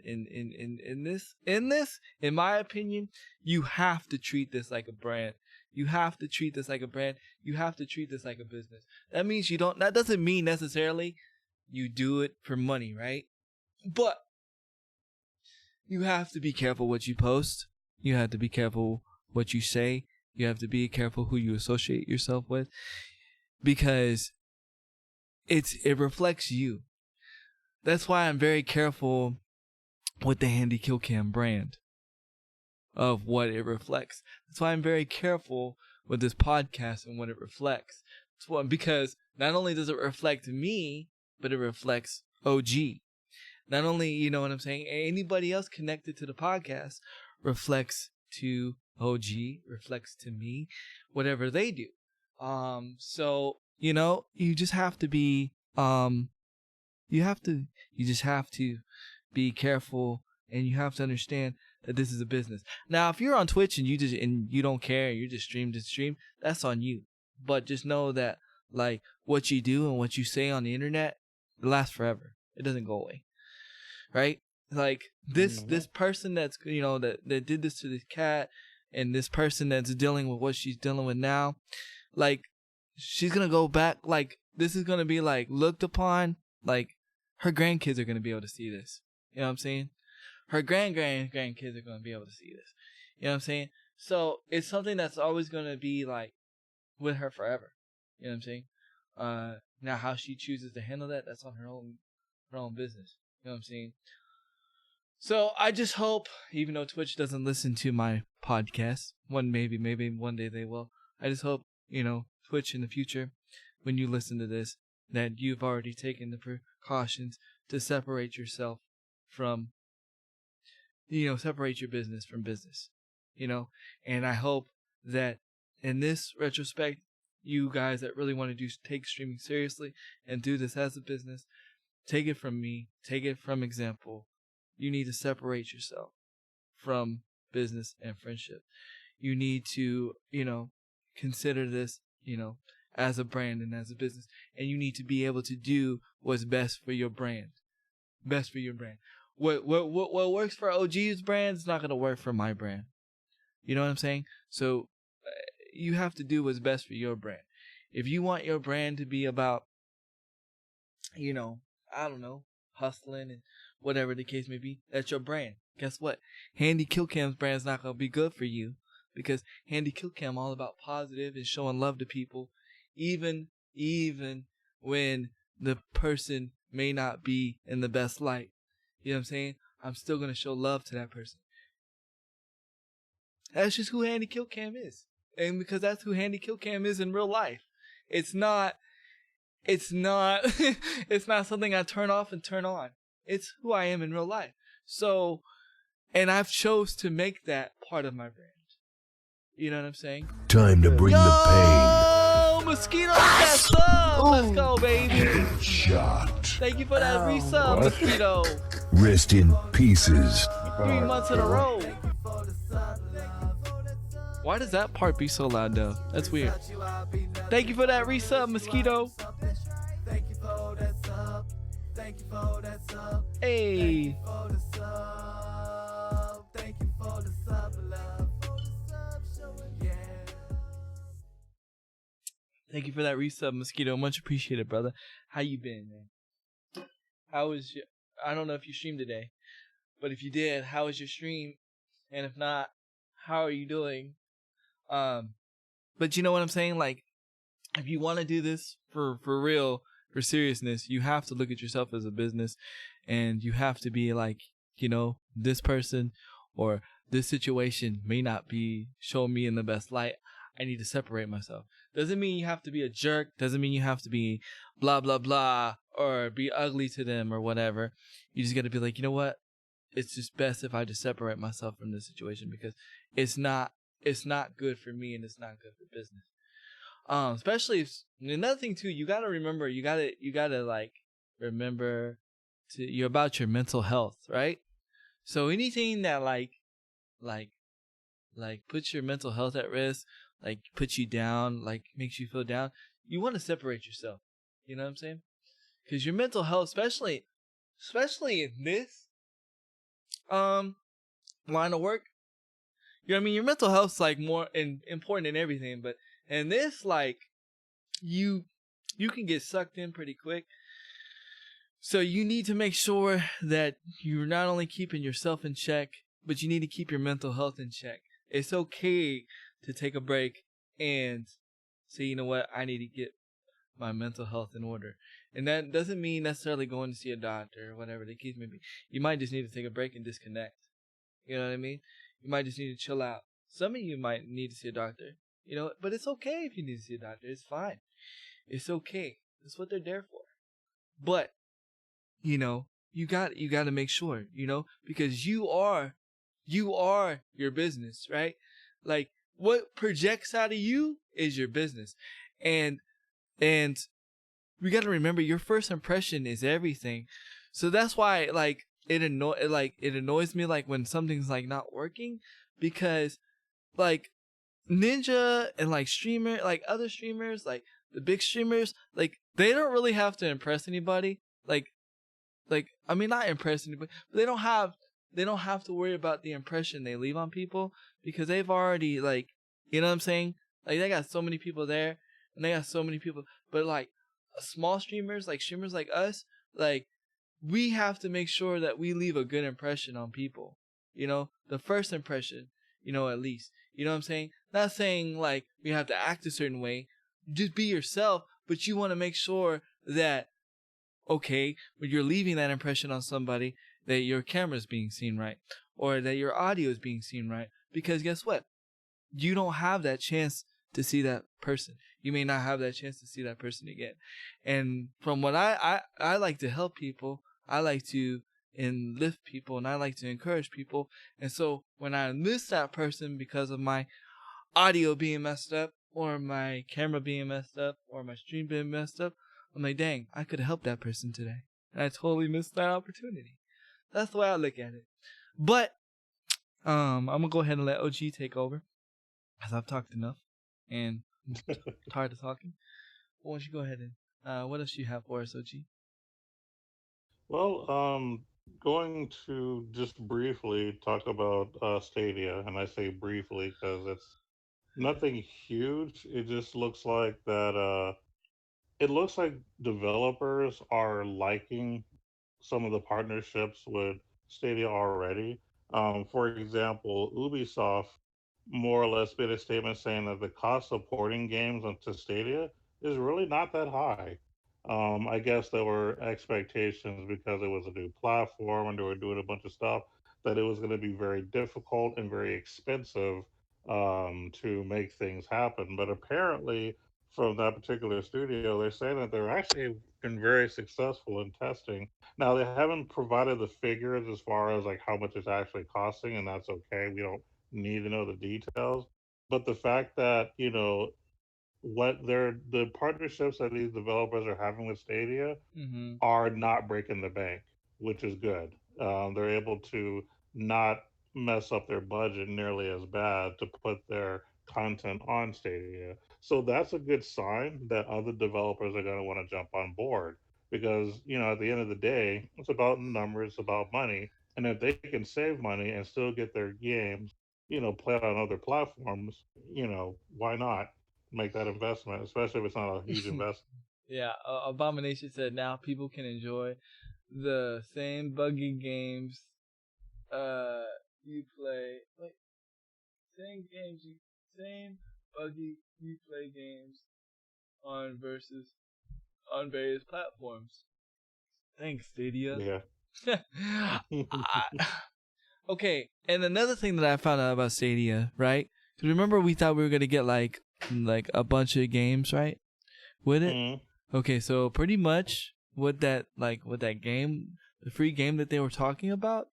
my opinion, you have to treat this like a brand. You have to treat this like a brand. You have to treat this like a business. That means that doesn't mean necessarily you do it for money, right? But you have to be careful what you post. You have to be careful what you say. You have to be careful who you associate yourself with because it reflects you. That's why I'm very careful with the Handy Kill Cam brand of what it reflects. That's why I'm very careful with this podcast and what it reflects. Because not only does it reflect me, but it reflects OG. Not only, you know what I'm saying, anybody else connected to the podcast reflects to OG, reflects to me, whatever they do. So, you just have to be you just have to be careful, and you have to understand that this is a business. Now, if you're on Twitch and you don't care, you just stream to stream, that's on you. But just know that like what you do and what you say on the internet, it lasts forever. It doesn't go away. Right? Like this person that's that did this to this cat, and this person that's dealing with what she's dealing with now, like she's gonna go back, like this is gonna be like looked upon, like her grandkids are gonna be able to see this. You know what I'm saying? Her grandkids are gonna be able to see this. You know what I'm saying? So it's something that's always gonna be like with her forever. You know what I'm saying? Now how she chooses to handle that's on her own business. You know what I'm saying? So I just hope, even though Twitch doesn't listen to my podcast, maybe one day they will. I just hope, Twitch in the future, when you listen to this, that you've already taken the precautions to separate yourself from, separate your business from business, and I hope that in this retrospect, you guys that really want to take streaming seriously and do this as a business, take it from me, take it from example. You need to separate yourself from business and friendship. You need to, consider this, as a brand and as a business. And you need to be able to do what's best for your brand. Best for your brand. What works for OG's brand is not going to work for my brand. You know what I'm saying? So you have to do what's best for your brand. If you want your brand to be about, I don't know, hustling and whatever the case may be, that's your brand. Guess what? Handy Kill Cam's brand is not going to be good for you, because Handy Kill Cam all about positive and showing love to people, even when the person may not be in the best light. You know what I'm saying? I'm still going to show love to that person. That's just who Handy Kill Cam is. And because that's who Handy Kill Cam is in real life. It's not it's not something I turn off and turn on. It's who I am in real life. So, and I've chose to make that part of my brand. You know what I'm saying? Time to bring the pain. Mosquito, that's up. Let's go, baby. Headshot. Thank you for that resub, Mosquito. Rest in pieces. 3 months in a row. Why does that part be so loud, though? That's weird. Thank you for that resub, Mosquito. Hey. Thank you for that resub, Mosquito. Much appreciated, brother. How you been, man? How was your... I don't know if you streamed today, but if you did, how was your stream? And if not, how are you doing? But you know what I'm saying? Like, if you want to do this for real, for seriousness, you have to look at yourself as a business, and you have to be like, you know, this person or this situation may not be showing me in the best light. I need to separate myself. Doesn't mean you have to be a jerk. Doesn't mean you have to be blah, blah, blah, or be ugly to them or whatever. You just got to be like, you know what? It's just best if I just separate myself from this situation, because it's not good for me, and it's not good for business. Especially if, another thing too, you gotta remember, you gotta like remember you're about your mental health, right? So anything that like puts your mental health at risk, like puts you down, like makes you feel down, you want to separate yourself. You know what I'm saying? Because your mental health, especially in this line of work, you know what I mean? Your mental health's like more important than everything, but in this, like, you can get sucked in pretty quick. So you need to make sure that you're not only keeping yourself in check, but you need to keep your mental health in check. It's okay to take a break and say, you know what, I need to get my mental health in order. And that doesn't mean necessarily going to see a doctor or whatever the case may be. You might just need to take a break and disconnect. You know what I mean? You might just need to chill out. Some of you might need to see a doctor, you know, but it's okay if you need to see a doctor. It's fine. It's okay. That's what they're there for. But, you know, you got to make sure, you know, because you are your business, right? Like, what projects out of you is your business. And we got to remember, your first impression is everything. So that's why, like, it annoys me, like, when something's like not working, because like Ninja and like other streamers, like the big streamers, like they don't really have to impress anybody. Like I mean, not impress anybody, but they don't have to worry about the impression they leave on people, because they've already, like, you know what I'm saying? Like, they got so many people there, and they got so many people. But like small streamers, like streamers like us, like, we have to make sure that we leave a good impression on people. You know, the first impression, you know, at least. You know what I'm saying? Not saying like you have to act a certain way. Just be yourself, but you want to make sure that, okay, when you're leaving that impression on somebody, that your camera's being seen right, or that your audio is being seen right. Because guess what? You don't have that chance to see that person. You may not have that chance to see that person again. And from what I like to help people, I like to lift people, and I like to encourage people. And so when I miss that person because of my audio being messed up, or my camera being messed up, or my stream being messed up, I'm like, dang, I could have helped that person today, and I totally missed that opportunity. That's the way I look at it. But I'm gonna go ahead and let OG take over, as I've talked enough, and I'm tired of talking. Why don't you go ahead and what else do you have for us, OG? Well, going to just briefly talk about Stadia, and I say briefly because it's nothing huge. It just looks like that. It looks like developers are liking some of the partnerships with Stadia already. For example, Ubisoft more or less made a statement saying that the cost of porting games onto Stadia is really not that high. I guess there were expectations because it was a new platform and they were doing a bunch of stuff that it was going to be very difficult and very expensive to make things happen. But apparently, from that particular studio, they're saying that they're actually been very successful in testing. Now, they haven't provided the figures as far as like how much it's actually costing, and that's okay. We don't need to know the details. But the fact that, you know, the partnerships that these developers are having with Stadia Mm-hmm. are not breaking the bank, which is good. They're able to not mess up their budget nearly as bad to put their content on Stadia. So that's a good sign that other developers are going to want to jump on board. because at the end of the day, it's about numbers, it's about money, and if they can save money and still get their games, played on other platforms, why not make that investment, especially if it's not a huge investment. Yeah, Abomination said now people can enjoy the same buggy games you play. Wait, same buggy you play games on various platforms. Thanks, Stadia. Yeah. Okay, and another thing that I found out about Stadia, right? Because remember we thought we were gonna get like a bunch of games, right? With it. Mhm. Okay, so pretty much with that game, the free game that they were talking about,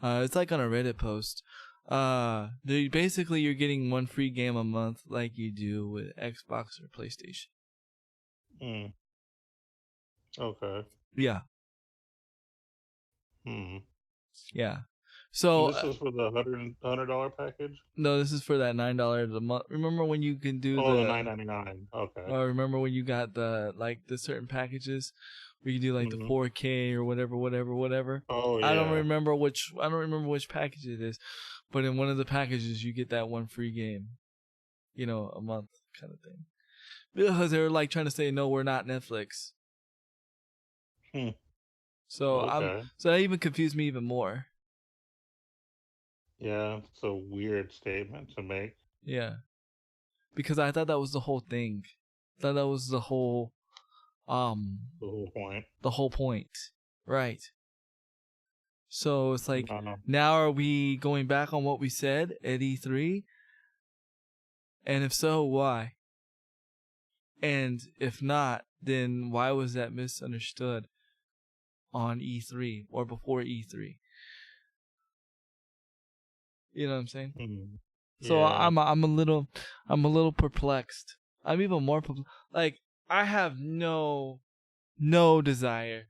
it's like on a Reddit post. You're getting one free game a month, like you do with Xbox or PlayStation. Mm. Okay. Yeah, Hmm. yeah. So This is for the $100 package. no, this is for that $9 a month. Remember when you can do Oh, the $9.99. Okay. remember when you got the certain packages where you do like the Mhm. 4K or whatever. Oh I don't yeah. remember which package it is, but in one of the packages you get that one free game, a month kind of thing. Because they're like trying to say no, we're not Netflix. Hmm. So Okay. that even confused me even more. Yeah, it's a weird statement to make. Yeah, because I thought that was the whole thing. I thought that was the whole The whole point. right? So it's like, No. now are we going back on what we said at E3? And if so, why? And if not, then why was that misunderstood on E3 or before E3? You know what I'm saying? Hmm. So Yeah. I'm a little perplexed. I'm even more like, I have no desire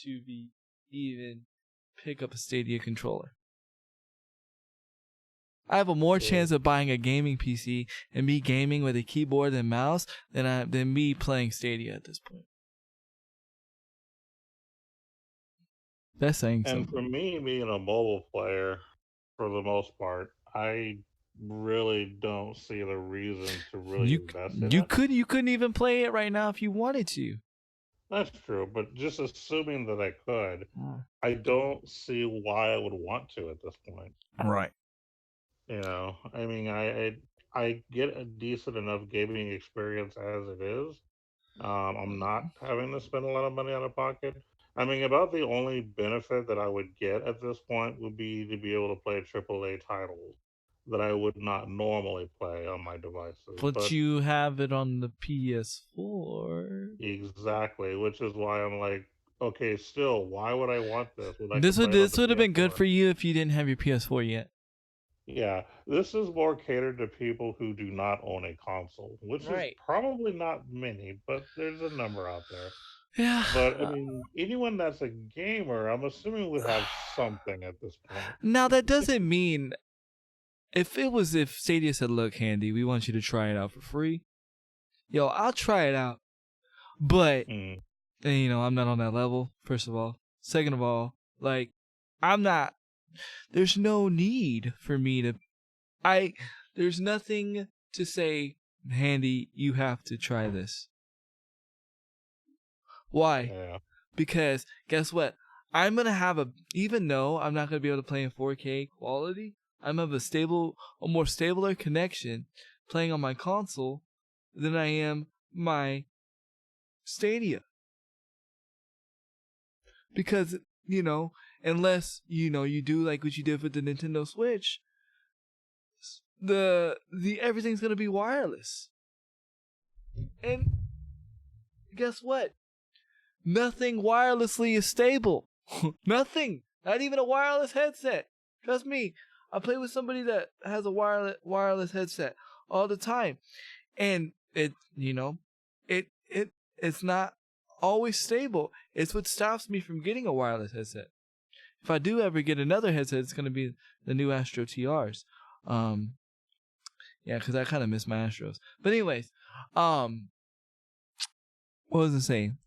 to be even pick up a Stadia controller. I have a more Yeah. chance of buying a gaming PC and me gaming with a keyboard and mouse than me playing Stadia at this point. That's saying And for something. me, being a mobile player, for the most part, I really don't see the reason to really invest in it. You couldn't even play it right now if you wanted to. That's true, but just assuming that I could, Mm. I don't see why I would want to at this point. Right. I mean, I get a decent enough gaming experience as it is. I'm not having to spend a lot of money out of pocket. I mean, about the only benefit that I would get at this point would be to be able to play AAA titles that I would not normally play on my devices. But But you have it on the PS4. exactly, which is why I'm like, okay, still, why would I want this when I This could would play it on the have been good PS4? for you if you didn't have your PS4 yet. Yeah, this is more catered to people who do not own a console, which is Right. probably not many, but there's a number out there. Yeah. But I mean, anyone that's a gamer, I'm assuming would have something at this point. Now that doesn't mean if Stadia said, "Look, Handy, we want you to try it out for free." Yo, I'll try it out. But Mm, I'm not on that level, first of all. Second of all, like, I'm not, there's no need for me to, there's nothing to say, Handy, you have to try this. Why? yeah. Because guess what? I'm going to have even though I'm not going to be able to play in 4K quality, I'm of a more stabler connection playing on my console than I am my Stadia. Because, unless, you do like what you did with the Nintendo Switch, the everything's going to be wireless. And guess what? Nothing wirelessly is stable. Nothing. Not even a wireless headset. Trust me. I play with somebody that has a wireless headset all the time. And it's not always stable. It's what stops me from getting a wireless headset. If I do ever get another headset, it's gonna be the new Astro TRs. Yeah, because I kind of miss my Astros. But anyways, what was I saying?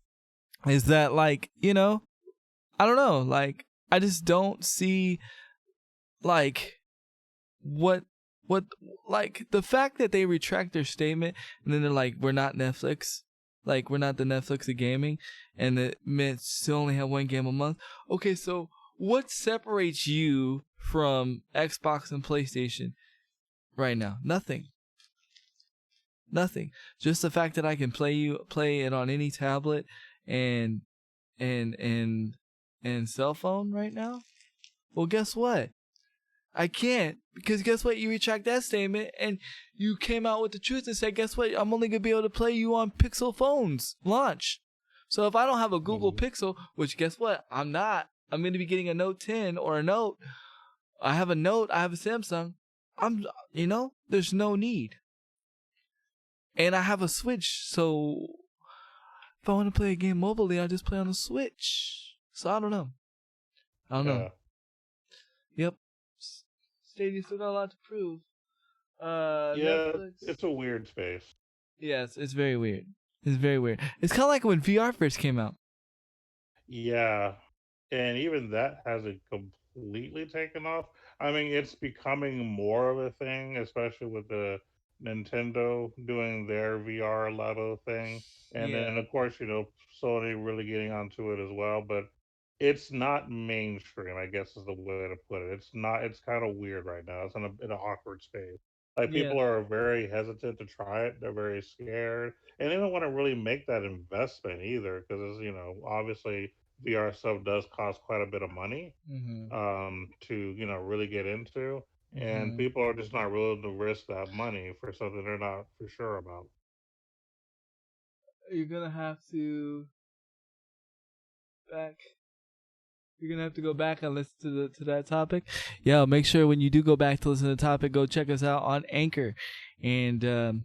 is that like, you know, I don't know, like I just don't see like what like the fact that they retract their statement and then they're like, we're not Netflix, like we're not the Netflix of gaming, and it meant to only have one game a month. Okay, so what separates you from Xbox and PlayStation right now? Nothing. Just the fact that I can play it on any tablet and and cell phone right now. Well, guess what? I can't, because guess what? You retract that statement and you came out with the truth and said, guess what? I'm only going to be able to play you on Pixel phones launch. So if I don't have a Google Pixel, which guess what? I'm not. I'm going to be getting a Note 10 or a Note. I have a Note. I have a Samsung. There's no need. And I have a Switch. So if I want to play a game mobilely, I just play on the Switch. So I don't know. Yep. Stadia still got a lot to prove. Netflix. It's a weird space. Yes, it's very weird. It's very weird. It's kind of like when VR first came out. Yeah, and even that hasn't completely taken off. I mean, it's becoming more of a thing, especially with the Nintendo doing their VR Labo thing, and then of course Sony really getting onto it as well. But it's not mainstream, I guess is the way to put it. It's not. It's kind of weird right now. It's in an awkward space. Like Yeah. people are very hesitant to try it. They're very scared, and they don't want to really make that investment either, because obviously VR stuff does cost quite a bit of money Mm-hmm. to really get into, and Mm-hmm. people are just not willing to risk that money for something they're not for sure about. You're gonna have to back. You're gonna have to go back and listen to that topic. Yeah, make sure when you do go back to listen to the topic, go check us out on Anchor. And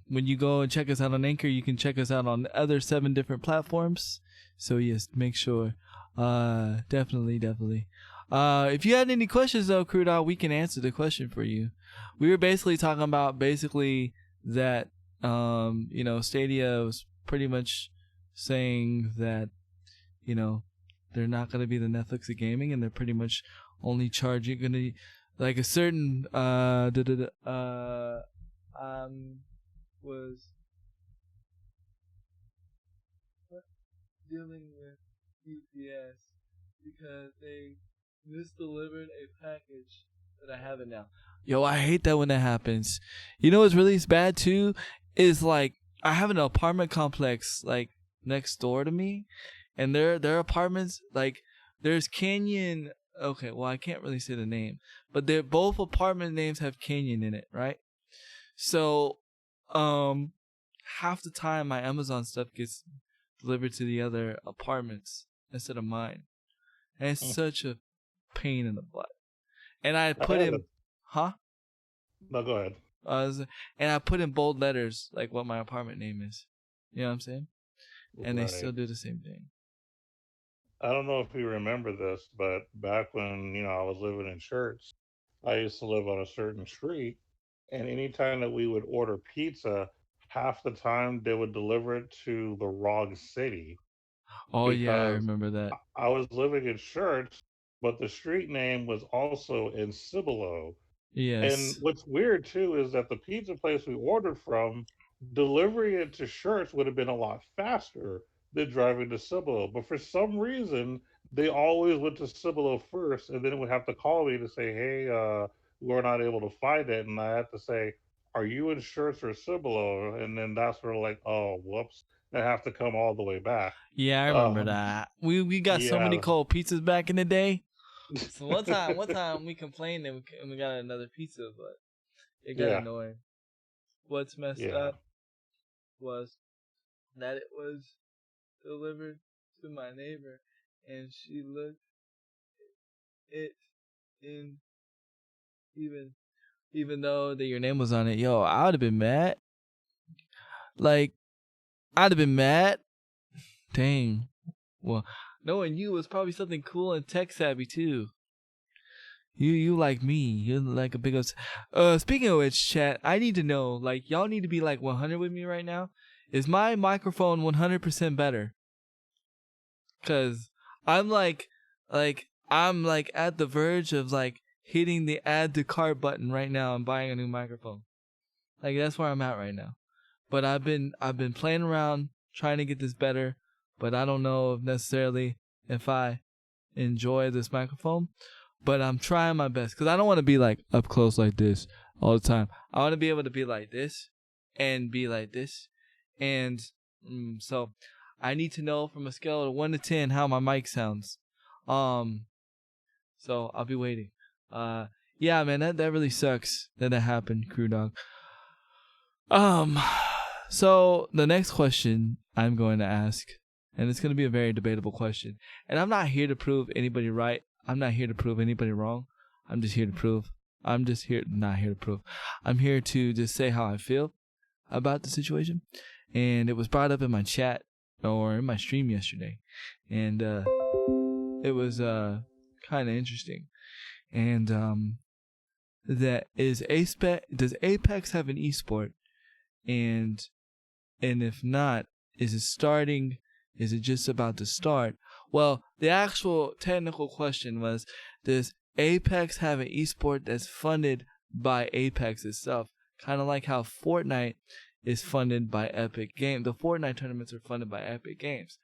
when you go and check us out on Anchor, you can check us out on the other 7 different platforms. So yes, make sure. Definitely. If you had any questions though, Crew Dog, we can answer the question for you. We were basically talking about that Stadia was pretty much saying that they're not going to be the Netflix of gaming, and they're pretty much only charging like a certain was dealing with UPS because they misdelivered a package that I have it now. Yo, I hate that when that happens. You know what's really bad too is like I have an apartment complex like next door to me, and their apartments, like there's Canyon. Okay, well I can't really say the name, but they're both apartment names have Canyon in it, right? So, half the time my Amazon stuff gets delivered to the other apartments instead of mine, and it's such a pain in the butt. And I put in, huh? No, go ahead. And I put in bold letters like what my apartment name is. You know what I'm saying? And they still do the same thing. I don't know if you remember this, but back when I was living in Shirts, I used to live on a certain street, and anytime that we would order pizza, half the time they would deliver it to the wrong city. Oh yeah, I Because remember that. I was living in Shirts, but the street name was also in Cibolo. Yes. And what's weird too is that the pizza place we ordered from, delivering it to Shirts would have been a lot faster than driving to Cibolo. But for some reason, they always went to Cibolo first, and then would have to call me to say, "Hey, we're not able to find it," and I had to say, "Are you in Shirts or Cibolo?" And then that's where like, oh, whoops, I have to come all the way back. Yeah, I remember that. We got so many cold pizzas back in the day. So one time we complained and we got another pizza, but it got annoying. What's messed up was that it was delivered to my neighbor, and she looked it in even though that your name was on it. Yo, I would have been mad. Like, I'd have been mad. Dang. Well, knowing you was probably something cool and tech savvy too. You like me. You're like a big speaking of which, chat, I need to know, like, y'all need to be like 100 with me right now. Is my microphone 100% better? Cause I'm like I'm like at the verge of like hitting the add to cart button right now and buying a new microphone. Like that's where I'm at right now. But I've been playing around trying to get this better, but I don't know if necessarily if I enjoy this microphone. But I'm trying my best because I don't want to be like up close like this all the time. I want to be able to be like this and be like this. And so I need to know from a scale of 1 to 10 how my mic sounds. So I'll be waiting. Yeah, man, that really sucks that happened, Crew Dog. So the next question I'm going to ask, and it's going to be a very debatable question, and I'm not here to prove anybody right. I'm not here to prove anybody wrong. I'm just here to prove. I'm just here, not here to prove. I'm here to just say how I feel about the situation. And it was brought up in my chat or in my stream yesterday. And it was kind of interesting. And that is does Apex have an esport? And if not, is it starting? Is it just about to start? Well, the actual technical question was, does Apex have an esport that's funded by Apex itself? Kind of like how Fortnite is funded by Epic Games. The Fortnite tournaments are funded by Epic Games.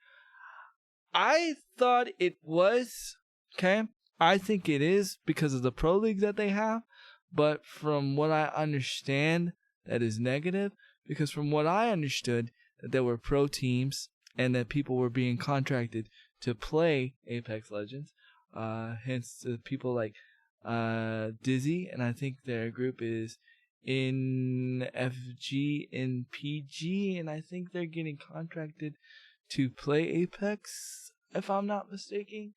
I thought it was, okay? I think it is because of the pro leagues that they have. But from what I understand, that is negative. Because from what I understood, that there were pro teams and that people were being contracted to play Apex Legends. Hence the people like Dizzy, and I think their group is in FG and PG, and I think they're getting contracted to play Apex, if I'm not mistaken.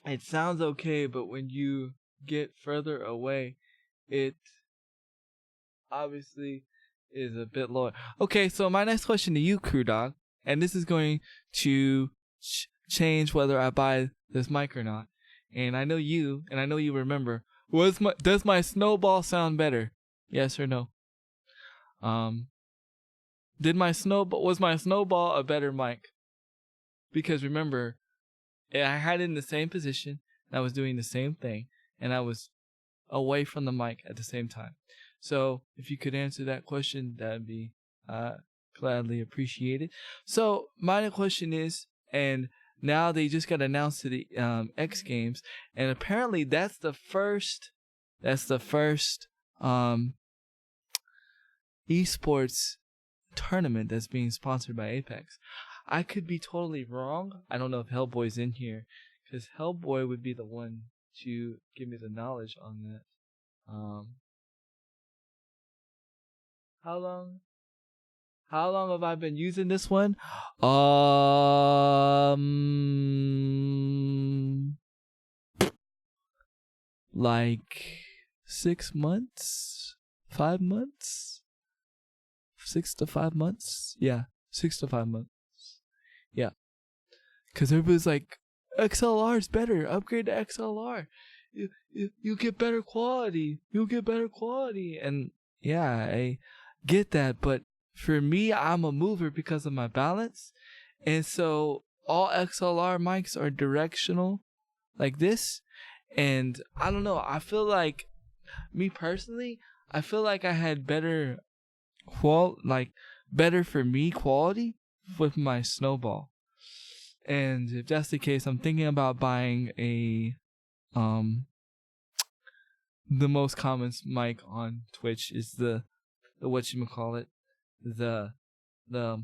It sounds okay, but when you get further away, it obviously is a bit lower. Okay, so my next question to you, Crew Dog, and this is going to change whether I buy this mic or not. And I know you remember. Does my snowball sound better? Yes or no? Was my snowball a better mic? Because remember, I had it in the same position, and I was doing the same thing, and I was away from the mic at the same time. So if you could answer that question, that'd be gladly appreciated. So my question is, and now they just got announced to the X Games, and apparently that's the first esports tournament that's being sponsored by Apex. I could be totally wrong. I don't know if Hellboy's in here, because Hellboy would be the one to give me the knowledge on that. How long have I been using this one? Like 6 months? 5 months? 6 to 5 months? Yeah, 6 to 5 months. Yeah. Because everybody's like, XLR is better. Upgrade to XLR. You get better quality. You'll get better quality. And yeah, I get that. But for me, I'm a mover because of my balance. And so all XLR mics are directional like this. And I don't know. I feel like, me personally, I feel like I had better for me quality with my snowball. And if that's the case, I'm thinking about buying a the most common mic on Twitch is the whatchamacallit, the I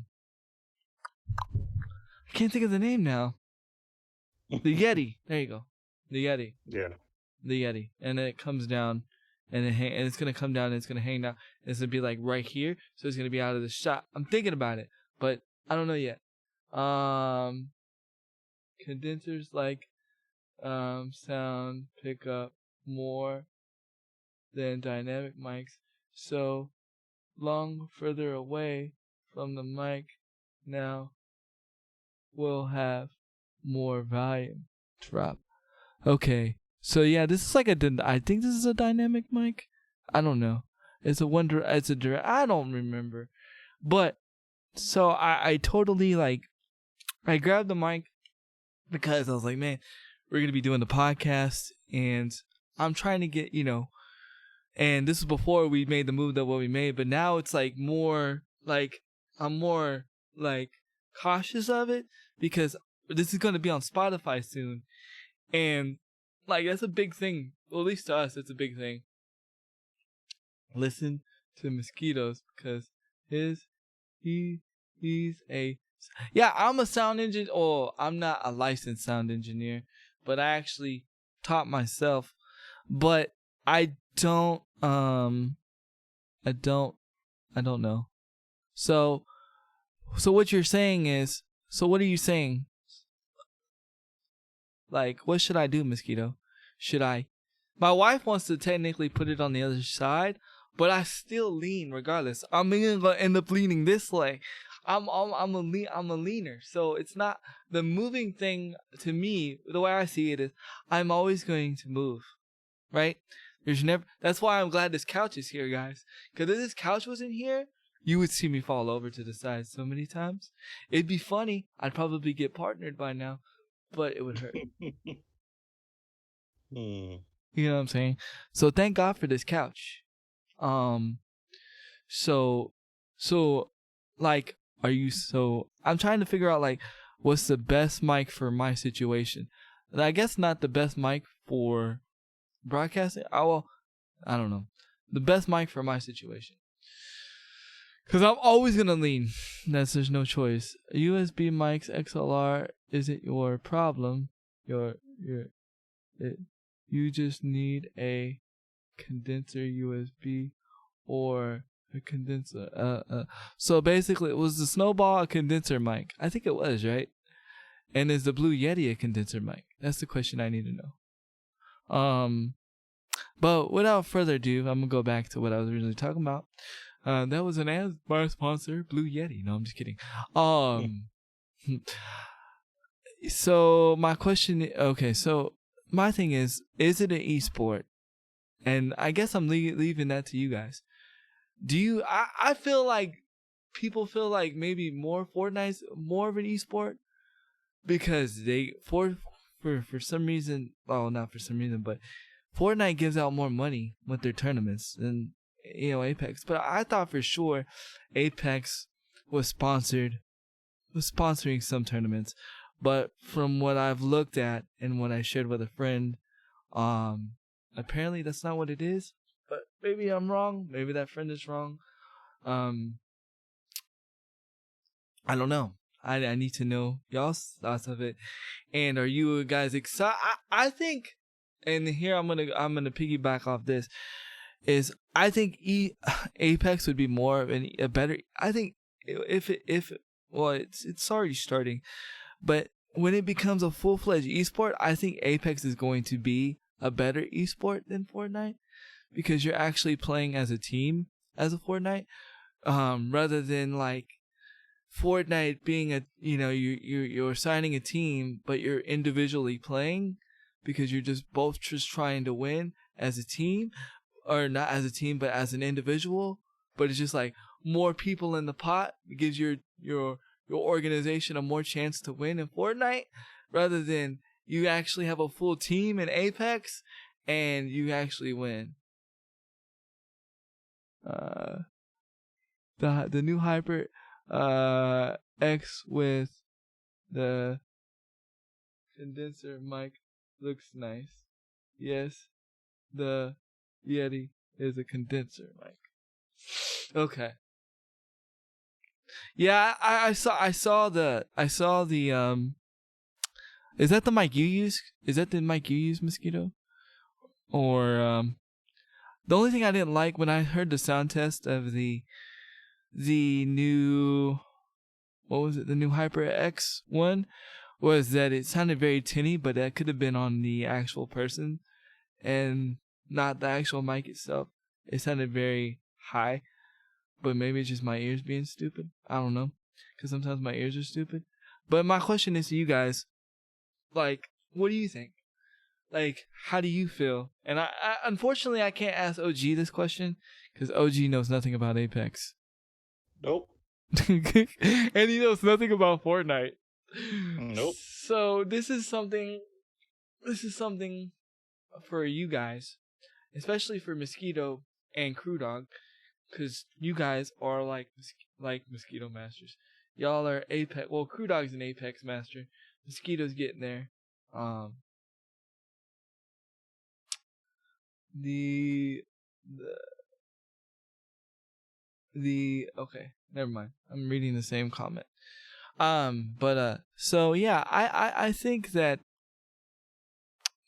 can't think of the name now. The Yeti. There you go. The Yeti. Yeah. The Yeti. And then it comes down and it's gonna come down and it's gonna hang down. And it's gonna be like right here, so it's gonna be out of the shot. I'm thinking about it, but I don't know yet. Condensers like sound pick up more than dynamic mics, so long further away from the mic now will have more volume drop. Okay, so yeah, this is like I think this is a dynamic mic. I don't know. I don't remember. But so I totally like I grabbed the mic because I was like, man, we're going to be doing the podcast and I'm trying to get, and this is before we made the move that what we made, but now it's like more like I'm more like cautious of it because this is going to be on Spotify soon. And like that's a big thing. Well, at least to us, it's a big thing. Listen to Mosquitoes because he's a I'm a sound engineer. Oh, I'm not a licensed sound engineer, but I actually taught myself. But I don't know. So what you're saying is, so what are you saying? Like, what should I do, Mosquito? My wife wants to technically put it on the other side, but I still lean regardless. I'm gonna end up leaning this way. I'm a leaner. So it's not the moving thing to me. The way I see it is, I'm always going to move, right? That's why I'm glad this couch is here, guys. Because if this couch wasn't here, you would see me fall over to the side so many times. It'd be funny. I'd probably get partnered by now, but it would hurt. You know what I'm saying? So thank God for this couch. So like, I'm trying to figure out like what's the best mic for my situation. And I guess not the best mic for broadcasting. I don't know. The best mic for my situation. Cause I'm always gonna lean. There's no choice. USB mics, XLR isn't your problem. You just need a condenser USB or a condenser. So basically, it was the Snowball a condenser mic? I think it was, right? And is the Blue Yeti a condenser mic? That's the question I need to know. But without further ado, I'm gonna go back to what I was originally talking about. That was an ad by our sponsor, Blue Yeti. No, I'm just kidding. So my question, so my thing is it an esport? And I guess I'm leaving that to you guys. I feel like people feel like maybe Fortnite's more of an esport because for some reason, well, not for some reason, but Fortnite gives out more money with their tournaments than Apex. But I thought for sure Apex was sponsoring some tournaments. But from what I've looked at and what I shared with a friend, apparently that's not what it is. But maybe I'm wrong. Maybe that friend is wrong. I don't know. I need to know y'all's thoughts of it. And are you guys excited? I think, and here I'm gonna piggyback off this. I think Apex would be more of a better. I think it's already starting, but when it becomes a full-fledged esport, I think Apex is going to be a better esport than Fortnite because you're actually playing as a team as a Fortnite, rather than like Fortnite being you're assigning a team but you're individually playing because you're both trying to win as a team. Or not as a team, but as an individual. But it's just like more people in the pot. It gives your organization a more chance to win in Fortnite, rather than you actually have a full team in Apex and you actually win. The new Hyper X with the condenser mic looks nice. Yes, the Yeti is a condenser mic. Okay. Yeah, I saw the is that the mic you use? Is that the mic you use, Mosquito? Or the only thing I didn't like when I heard the sound test of the new, what was it? The new HyperX one, was that it sounded very tinny, but that could have been on the actual person and not the actual mic itself. It sounded very high, but maybe it's just my ears being stupid. I don't know, because sometimes my ears are stupid. But my question is to you guys, like, what do you think? Like, how do you feel? And I unfortunately, I can't ask OG this question, because OG knows nothing about Apex. Nope. And he knows nothing about Fortnite. Nope. So this is something for you guys, especially for Mosquito and Crew Dog, because you guys are like Mosquito Masters. Y'all are Apex. Well, Crew Dog's an Apex Master. Mosquito's getting there. The okay, never mind. I'm reading the same comment. So yeah, I think that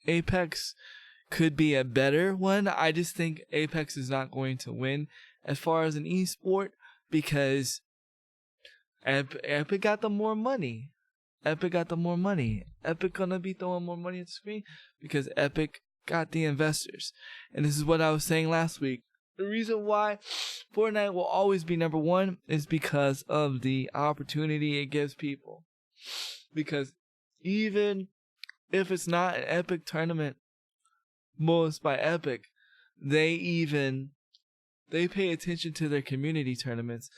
Apex could be a better one. I just think Apex is not going to win as far as an esport because Epic got the more money. Epic gonna be throwing more money at the screen because Epic got the investors. And this is what I was saying last week. The reason why Fortnite will always be number one is because of the opportunity it gives people. Because even if it's not an Epic tournament, most by Epic, they pay attention to their community tournaments.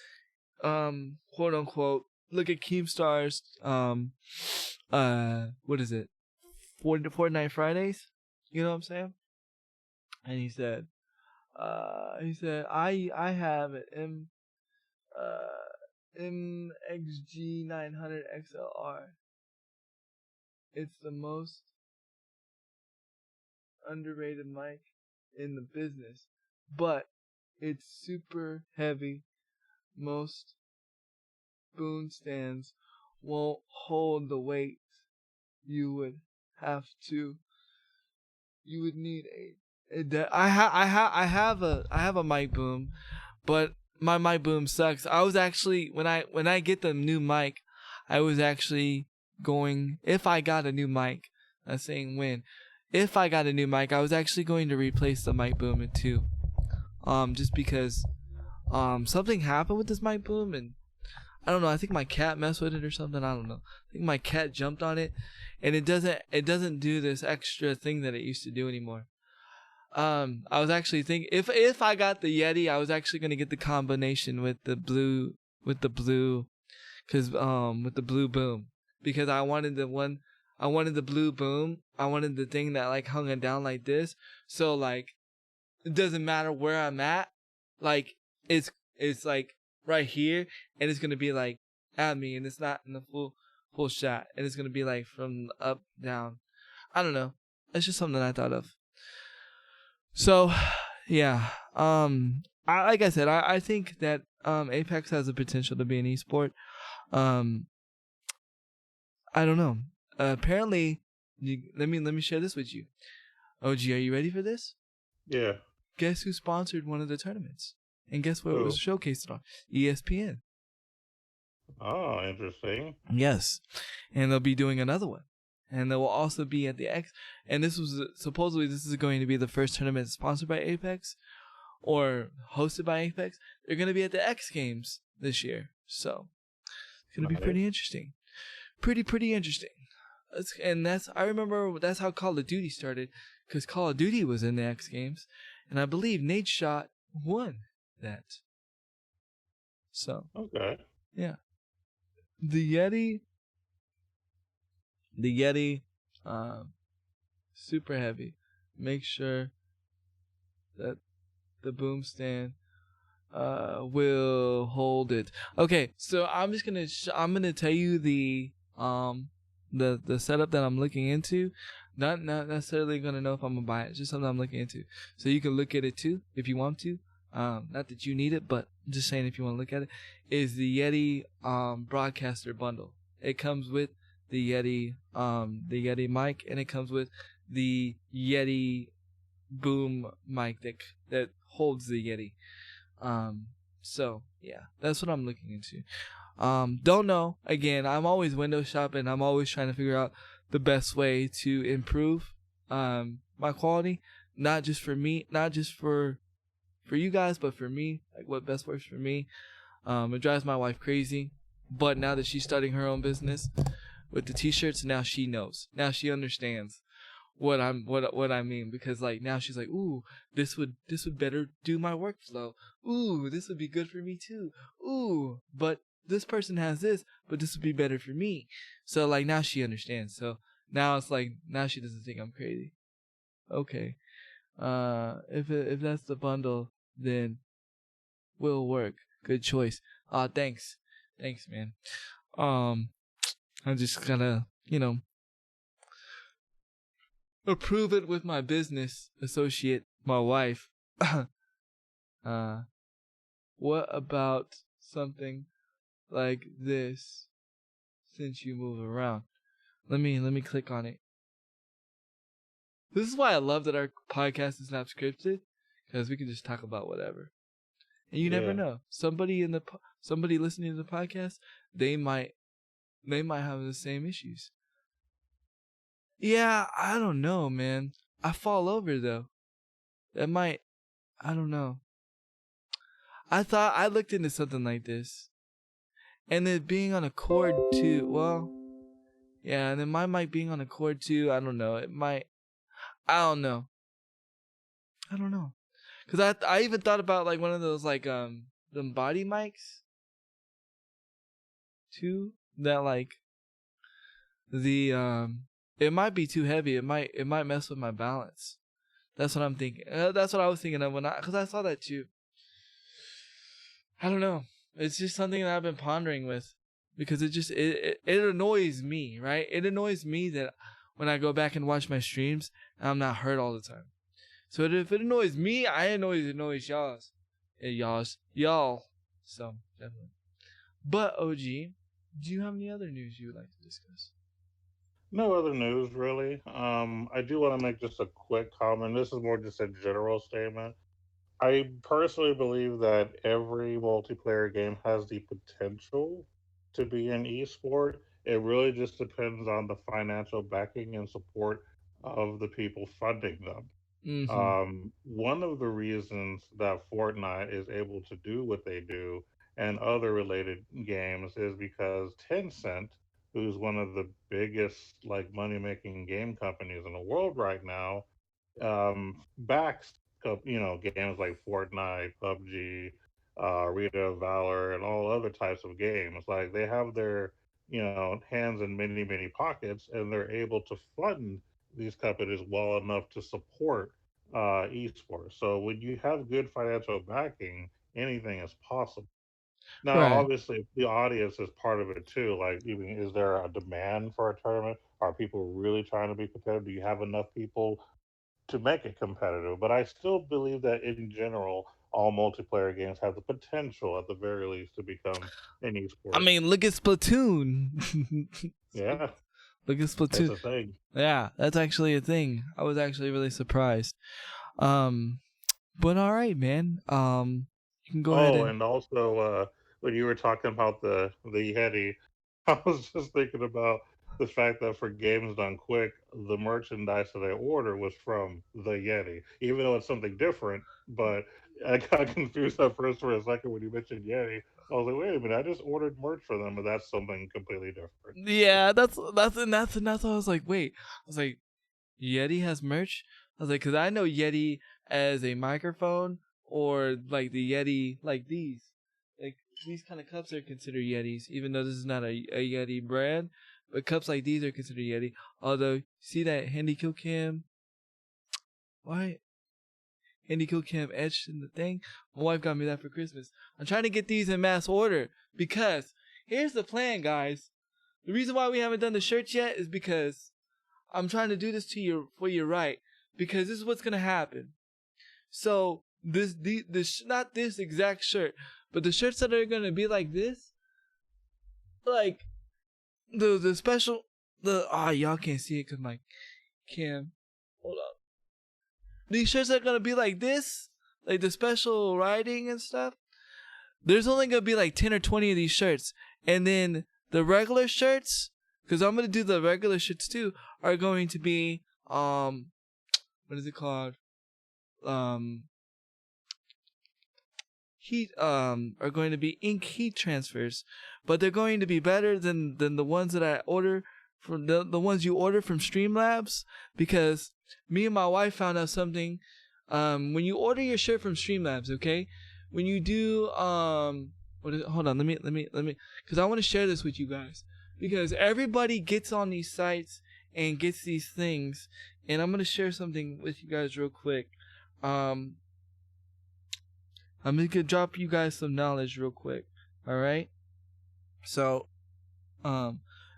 Quote unquote. Look at Keemstar's what is it? Fortnite Fridays? You know what I'm saying? And he said I have an MXG 900 XLR. It's the most underrated mic in the business, but it's super heavy. Most boom stands won't hold the weight. You would need I have a mic boom, but my mic boom sucks. I was actually when I get the new mic, I was actually going, if I got a new mic, I'm saying when, if I got a new mic, I was actually going to replace the mic boom in two, just because something happened with this mic boom, and I don't know, I think my cat messed with it or something. I don't know. I think my cat jumped on it, and it doesn't do this extra thing that it used to do anymore. I was actually thinking if I got the Yeti, I was actually gonna get the combination with the blue with the blue boom, because I wanted the blue boom. I wanted the thing that like hung it down like this, so like it doesn't matter where I'm at, like it's like right here, and it's gonna be like at me, and it's not in the full shot, and it's gonna be like from up down. I don't know. It's just something I thought of. So, yeah. Like I said, I think that Apex has the potential to be an esport. I don't know. Apparently, let me share this with you. OG, are you ready for this? Yeah. Guess who sponsored one of the tournaments? And guess what it was showcased on? ESPN. Oh, interesting. Yes. And they'll be doing another one. And they will also be at the X. And this was supposedly this is going to be the first tournament sponsored by Apex or hosted by Apex. They're going to be at the X Games this year. So it's going to be pretty interesting. Pretty interesting. I remember that's how Call of Duty started, because Call of Duty was in the X Games. And I believe Nadeshot won that. So. Okay. Yeah. The Yeti, super heavy. Make sure that the boom stand will hold it. Okay, so I'm just gonna tell you the setup that I'm looking into. Not necessarily gonna know if I'm gonna buy it. It's just something I'm looking into. So you can look at it too if you want to. Not that you need it, but I'm just saying if you want to look at it. Is the Yeti broadcaster bundle. It comes with the Yeti mic, and it comes with the Yeti boom mic that holds the Yeti. So yeah, that's what I'm looking into. Don't know. Again, I'm always window shopping. I'm always trying to figure out the best way to improve my quality, not just for me, not just for you guys, but for me, like what best works for me. It drives my wife crazy, but now that she's starting her own business with the t-shirts, now she knows. Now she understands what I mean, because like now she's like, ooh, this would better do my workflow. Ooh, this would be good for me too. Ooh, but this person has this, but this would be better for me. So like now she understands. So now it's like now she doesn't think I'm crazy. Okay. If that's the bundle, then will work. Good choice. Thanks, man. I'm just gonna, approve it with my business associate, my wife. What about something like this? Since you move around, let me click on it. This is why I love that our podcast is not scripted, because we can just talk about whatever. And you never know. Somebody listening to the podcast, they might have the same issues. Yeah, I don't know, man. I fall over though. I don't know. I thought I looked into something like this. And it being on a cord too. Well, yeah, and then my mic being on a cord too. I don't know. I don't know. Cause I even thought about like one of those like them body mics too. That like the it might be too heavy. It might mess with my balance. That's what I'm thinking. That's what I was thinking of because I saw that too. I don't know. It's just something that I've been pondering with, because it annoys me, right? It annoys me that when I go back and watch my streams, I'm not heard all the time. So if it annoys me, it annoys y'all. So definitely. But OG, do you have any other news you would like to discuss? No other news, really. I do want to make just a quick comment. This is more just a general statement. I personally believe that every multiplayer game has the potential to be an esport. It really just depends on the financial backing and support of the people funding them. Mm-hmm. One of the reasons that Fortnite is able to do what they do and other related games is because Tencent, who's one of the biggest like money making game companies in the world right now, backs games like Fortnite, PUBG, Arena of Valor, and all other types of games. Like they have their hands in many pockets, and they're able to fund these companies well enough to support esports. So when you have good financial backing, anything is possible. Now, Right. obviously, the audience is part of it too. Like, even is there a demand for a tournament? Are people really trying to be competitive? Do you have enough people to make it competitive? But I still believe that in general, all multiplayer games have the potential, at the very least, to become an I esport. mean, look at Splatoon. Yeah, Look at it's Splatoon. a thing. Yeah, that's actually a thing. I was actually really surprised. But all right, man. You can go ahead Oh, and. and also, when you were talking about the Yeti, I was just thinking about the fact that for Games Done Quick, the merchandise that I ordered was from the Yeti, even though it's something different. But I got confused at first for a second when you mentioned Yeti. I was like, wait a minute, I just ordered merch for them, but that's something completely different. Yeah, that's what I was like. Wait, I was like, Yeti has merch. I was like, because I know Yeti as a microphone, or like the Yeti, like these kind of cups are considered Yetis, even though this is not a Yeti brand. But cups like these are considered Yeti. Although, see that Handy Kill Cam? Why? Handy Kill Cam etched in the thing? My wife got me that for Christmas. I'm trying to get these in mass order, because here's the plan, guys. The reason why we haven't done the shirts yet is because I'm trying to do this for your right, because this is what's gonna happen. So not this exact shirt, but the shirts that are gonna be like this, like the special y'all can't see it because my cam. Hold up. These shirts are gonna be like this, like the special writing and stuff. There's only gonna be like 10 or 20 of these shirts, and then the regular shirts, because I'm gonna do the regular shirts too, are going to be what is it called? Heat are going to be ink heat transfers, but they're going to be better than the ones that I order from the ones you order from Streamlabs, because me and my wife found out something. When you order your shirt from Streamlabs, okay, when you do Hold on, let me, because I want to share this with you guys, because everybody gets on these sites and gets these things, and I'm gonna share something with you guys real quick. I'm gonna drop you guys some knowledge real quick. All right. So,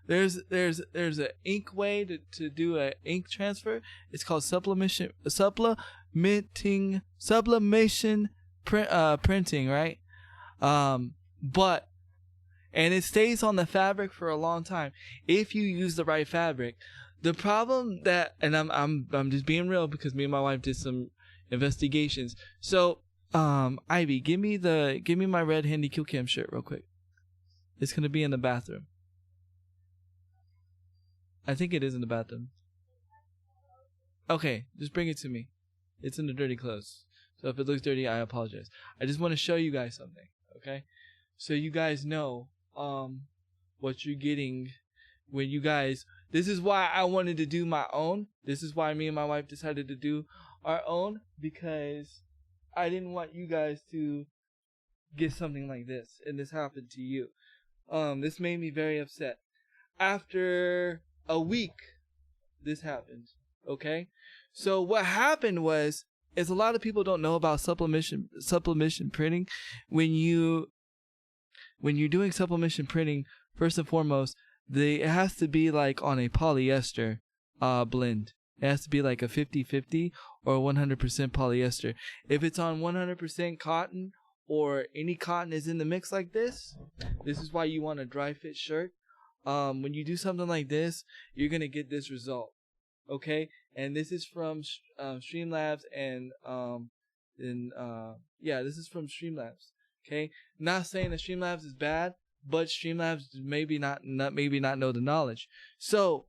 there's an ink way to do an ink transfer. It's called sublimation printing, right? But and it stays on the fabric for a long time if you use the right fabric. The problem that, and I'm just being real because me and my wife did some investigations. So, Ivy, give me my red Handy Kill Cam shirt real quick. It's gonna be in the bathroom. I think it is in the bathroom. Okay, just bring it to me. It's in the dirty clothes. So if it looks dirty, I apologize. I just want to show you guys something, okay? So you guys know what you're getting when you guys. This is why I wanted to do my own. This is why me and my wife decided to do our own, because I didn't want you guys to get something like this and this happened to you. This made me very upset. After a week, this happened. Okay, so what happened is a lot of people don't know about sublimation printing. When you're doing sublimation printing, first and foremost, it has to be like on a polyester blend. It has to be like a 50-50 or 100% polyester. If it's on 100% cotton or any cotton is in the mix like this is why you want a dry fit shirt. When you do something like this, you're going to get this result. Okay? And this is from Streamlabs this is from Streamlabs. Okay? Not saying that Streamlabs is bad, but Streamlabs maybe not know the knowledge. So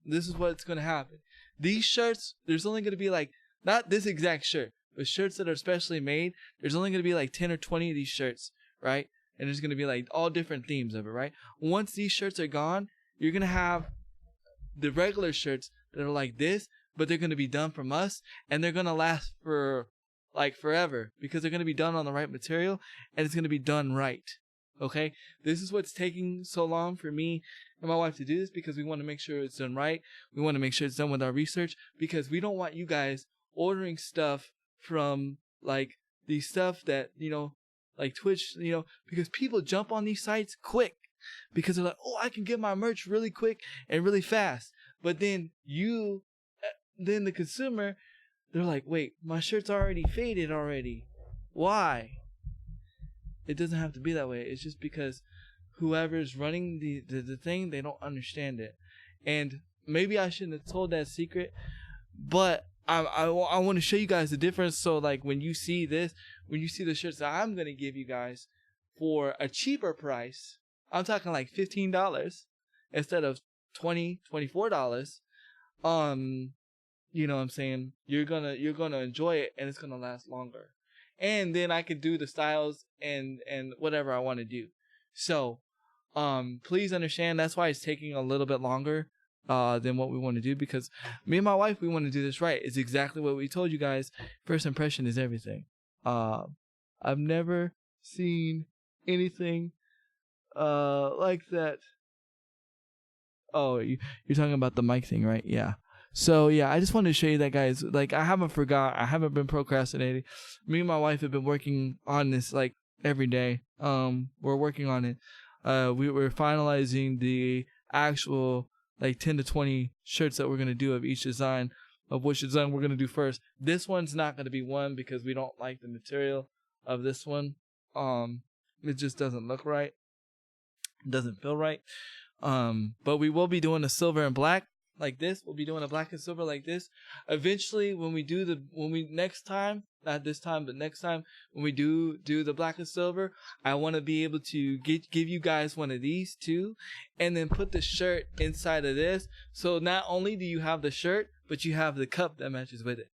this is what's going to happen. These shirts, there's only going to be like, not this exact shirt, but shirts that are specially made, there's only going to be like 10 or 20 of these shirts, right? And there's going to be like all different themes of it, right? Once these shirts are gone, you're going to have the regular shirts that are like this, but they're going to be done from us, and they're going to last for like forever because they're going to be done on the right material and it's going to be done right. Okay? This is what's taking so long for me and my wife to do this, because we want to make sure it's done right. We want to make sure it's done with our research, because we don't want you guys ordering stuff from like these stuff that, like Twitch, because people jump on these sites quick because they're like, oh, I can get my merch really quick and really fast. But then the consumer, they're like, wait, my shirt's already faded already. Why? It doesn't have to be that way. It's just because whoever's running the thing, they don't understand it. And maybe I shouldn't have told that secret, but I want to show you guys the difference. So like when you see this, when you see the shirts that I'm going to give you guys for a cheaper price, I'm talking like $15 instead of $20, $24. You know what I'm saying? You're gonna enjoy it, and it's gonna last longer. And then I could do the styles and whatever I want to do. So, please understand that's why it's taking a little bit longer than what we want to do, because me and my wife, we want to do this right. It's exactly what we told you guys. First impression is everything. I've never seen anything like that. Oh, you're talking about the mic thing, right? Yeah. So yeah, I just wanted to show you that, guys. Like, I haven't been procrastinating. Me and my wife have been working on this like every day. We're working on it. We're finalizing the actual like 10 to 20 shirts that we're gonna do of each design, of which design we're gonna do first. This one's not gonna be one because we don't like the material of this one. It just doesn't look right. It doesn't feel right. But we will be doing a silver and black like this. We'll be doing a black and silver like this. Eventually, next time, when we do the black and silver, I want to be able to give you guys one of these too, and then put the shirt inside of this. So not only do you have the shirt, but you have the cup that matches with it.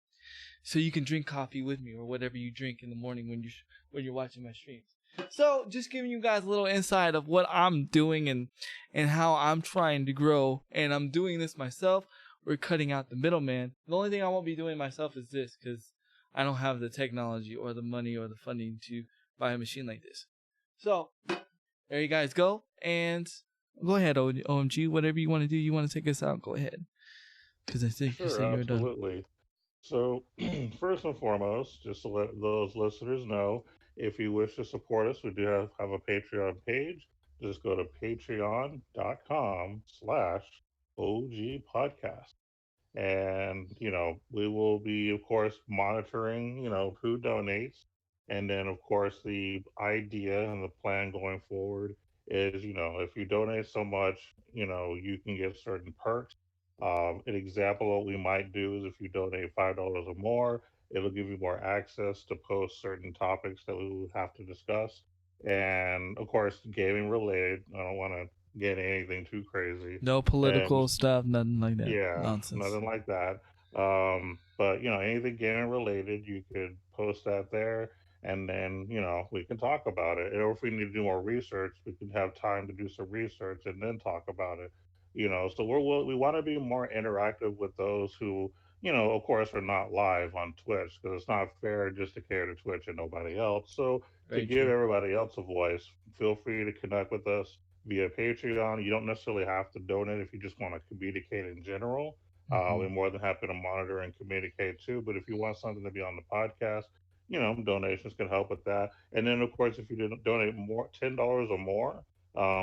So you can drink coffee with me or whatever you drink in the morning when you're watching my streams. So just giving you guys a little insight of what I'm doing and how I'm trying to grow. And I'm doing this myself. We're cutting out the middleman. The only thing I won't be doing myself is this, because I don't have the technology or the money or the funding to buy a machine like this. So there you guys go, and go ahead, OMG. Whatever you want to do, you want to take us out. Go ahead, because I think you Sure, said you're done. absolutely. So, first and foremost, just to let those listeners know, if you wish to support us, we do have a Patreon page. Just go to patreon.com/OG podcast. And, we will be, of course, monitoring, who donates. And then, of course, the idea and the plan going forward is, if you donate so much, you can get certain perks. An example of what we might do is if you donate $5 or more, it'll give you more access to post certain topics that we would have to discuss. And of course, gaming related. I don't want to get anything too crazy. No And political stuff, nothing like that. yeah, Nonsense. nothing like that. But anything gaming related, you could post that there, and then we can talk about it. Or if we need to do more research, we can have time to do some research and then talk about it. So we want to be more interactive with those who of course, are not live on Twitch because it's not fair just to cater to Twitch and nobody else. So to Very give true. everybody else a voice, feel free to connect with us via Patreon. You don't necessarily have to donate if you just want to communicate in general. Mm-hmm. We're more than happy to monitor and communicate too. But if you want something to be on the podcast, donations can help with that. And then, of course, if you didn't donate more, $10 or more,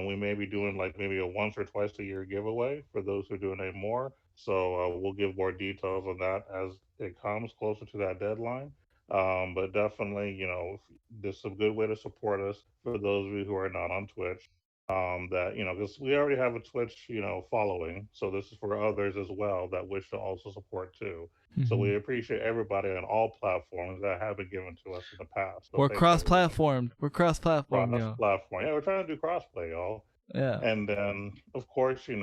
we may be doing like maybe a once or twice a year giveaway for those who donate more. So we'll give more details on that as it comes closer to that deadline. But definitely, this is a good way to support us for those of you who are not on Twitch. That because we already have a Twitch, following, so this is for others as well that wish to also support too. So Mm-hmm. we appreciate everybody on all platforms that have been given to us in the past. So We're thanks everyone. cross-platformed. We're cross-platform, Cross yo. platform, yeah, we're trying to do crossplay, y'all. Yeah. And then, of course, I'm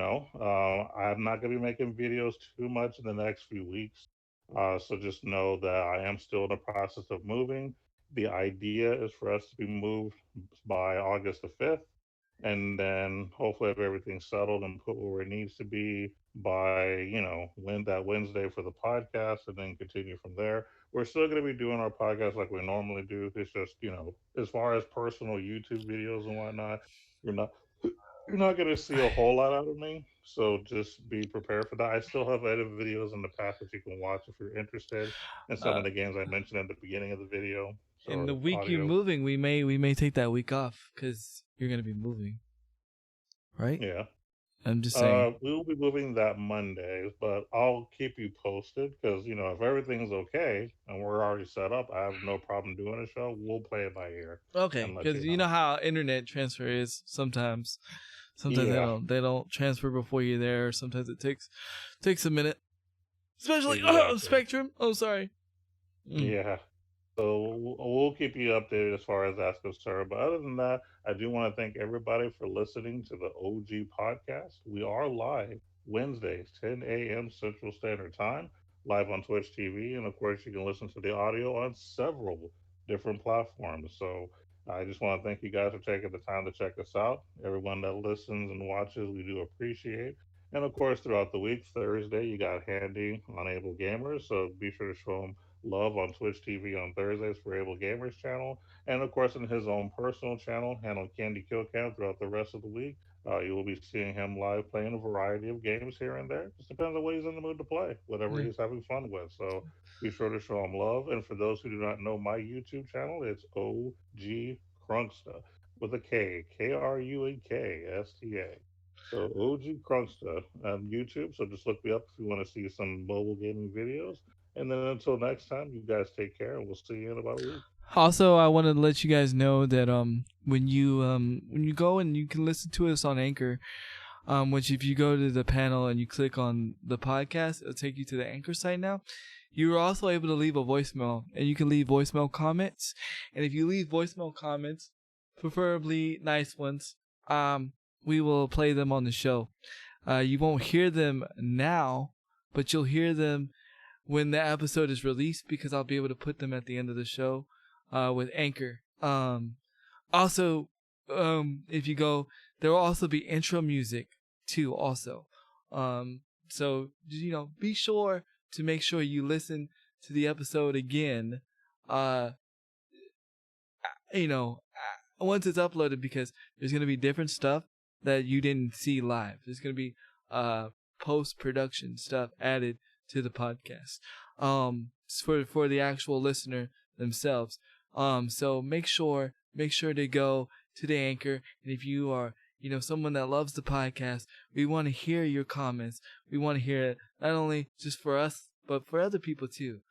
not going to be making videos too much in the next few weeks. So just know that I am still in the process of moving. The idea is for us to be moved by August the 5th. And then hopefully have everything settled and put where it needs to be by, when that Wednesday for the podcast and then continue from there. We're still going to be doing our podcast like we normally do. It's just, as far as personal YouTube videos and whatnot, you're not you're not going to see a whole lot out of me, so just be prepared for that. I still have edited videos in the past that you can watch if you're interested in some Uh, of the games I mentioned at the beginning of the video. in the So week you're audio, moving, we may take that week off because you're gonna be moving, right? yeah. I'm just saying. We will be moving that Monday, but I'll keep you posted because if everything's okay and we're already set up, I have no problem doing a show. We'll play it by ear Okay, and let because you you know. know how internet transfer is sometimes. Sometimes Yeah, they don't transfer before you're there. Sometimes it takes a minute. Especially exactly. Spectrum. Oh, sorry. Mm. Yeah. So we'll keep you updated as far as that's concerned. But other than that, I do want to thank everybody for listening to the OG podcast. We are live Wednesdays, 10 a.m. Central Standard Time, live on Twitch TV. And of course, you can listen to the audio on several different platforms. So I just want to thank you guys for taking the time to check us out. Everyone that listens and watches, we do appreciate. And of course, throughout the week, Thursday, you got Handy on Able Gamers. So be sure to show them love on Twitch TV on Thursdays for Able Gamers channel, and of course in his own personal channel, handled Candy Kill Cam throughout the rest of the week. You will be seeing him live playing a variety of games here and there. Just depends on what he's in the mood to play, whatever Yeah. he's having fun with. So be sure to show him love. And for those who do not know my YouTube channel, it's OG Crunksta with a K, KRUNKSTA. So OG Crunksta on YouTube. So just look me up if you want to see some mobile gaming videos. And then until next time, you guys take care, and we'll see you in about a week. Also, I want to let you guys know that when you go and you can listen to us on Anchor, which if you go to the panel and you click on the podcast, it'll take you to the Anchor site now. You're also able to leave a voicemail, and you can leave voicemail comments. And if you leave voicemail comments, preferably nice ones, we will play them on the show. You won't hear them now, but you'll hear them when the episode is released because I'll be able to put them at the end of the show with Anchor. Also, if you go, there will also be intro music too also. So, be sure to make sure you listen to the episode again, once it's uploaded, because there's gonna be different stuff that you didn't see live. There's gonna be post-production stuff added to the podcast, for the actual listener themselves. So make sure to go to the Anchor, and if you are, someone that loves the podcast, we want to hear your comments. We want to hear it not only just for us, but for other people too,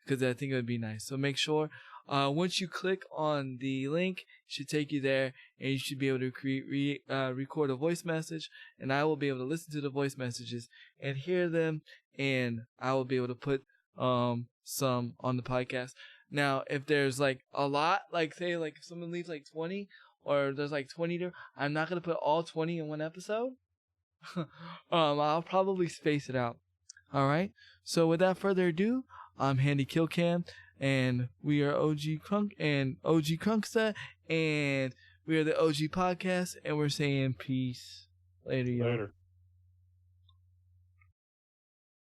because I think it would be nice. So make sure, once you click on the link, it should take you there, and you should be able to record a voice message, and I will be able to listen to the voice messages and hear them, and I will be able to put some on the podcast. Now, if there's like a lot, like say like if someone leaves like 20, or there's like 20 there, I'm not gonna put all 20 in one episode. I'll probably space it out. All right. So without further ado, I'm Handy Killcam, and we are OG Crunk and OG Crunksta, and we are the OG Podcast, and we're saying peace. Later, y'all. Later.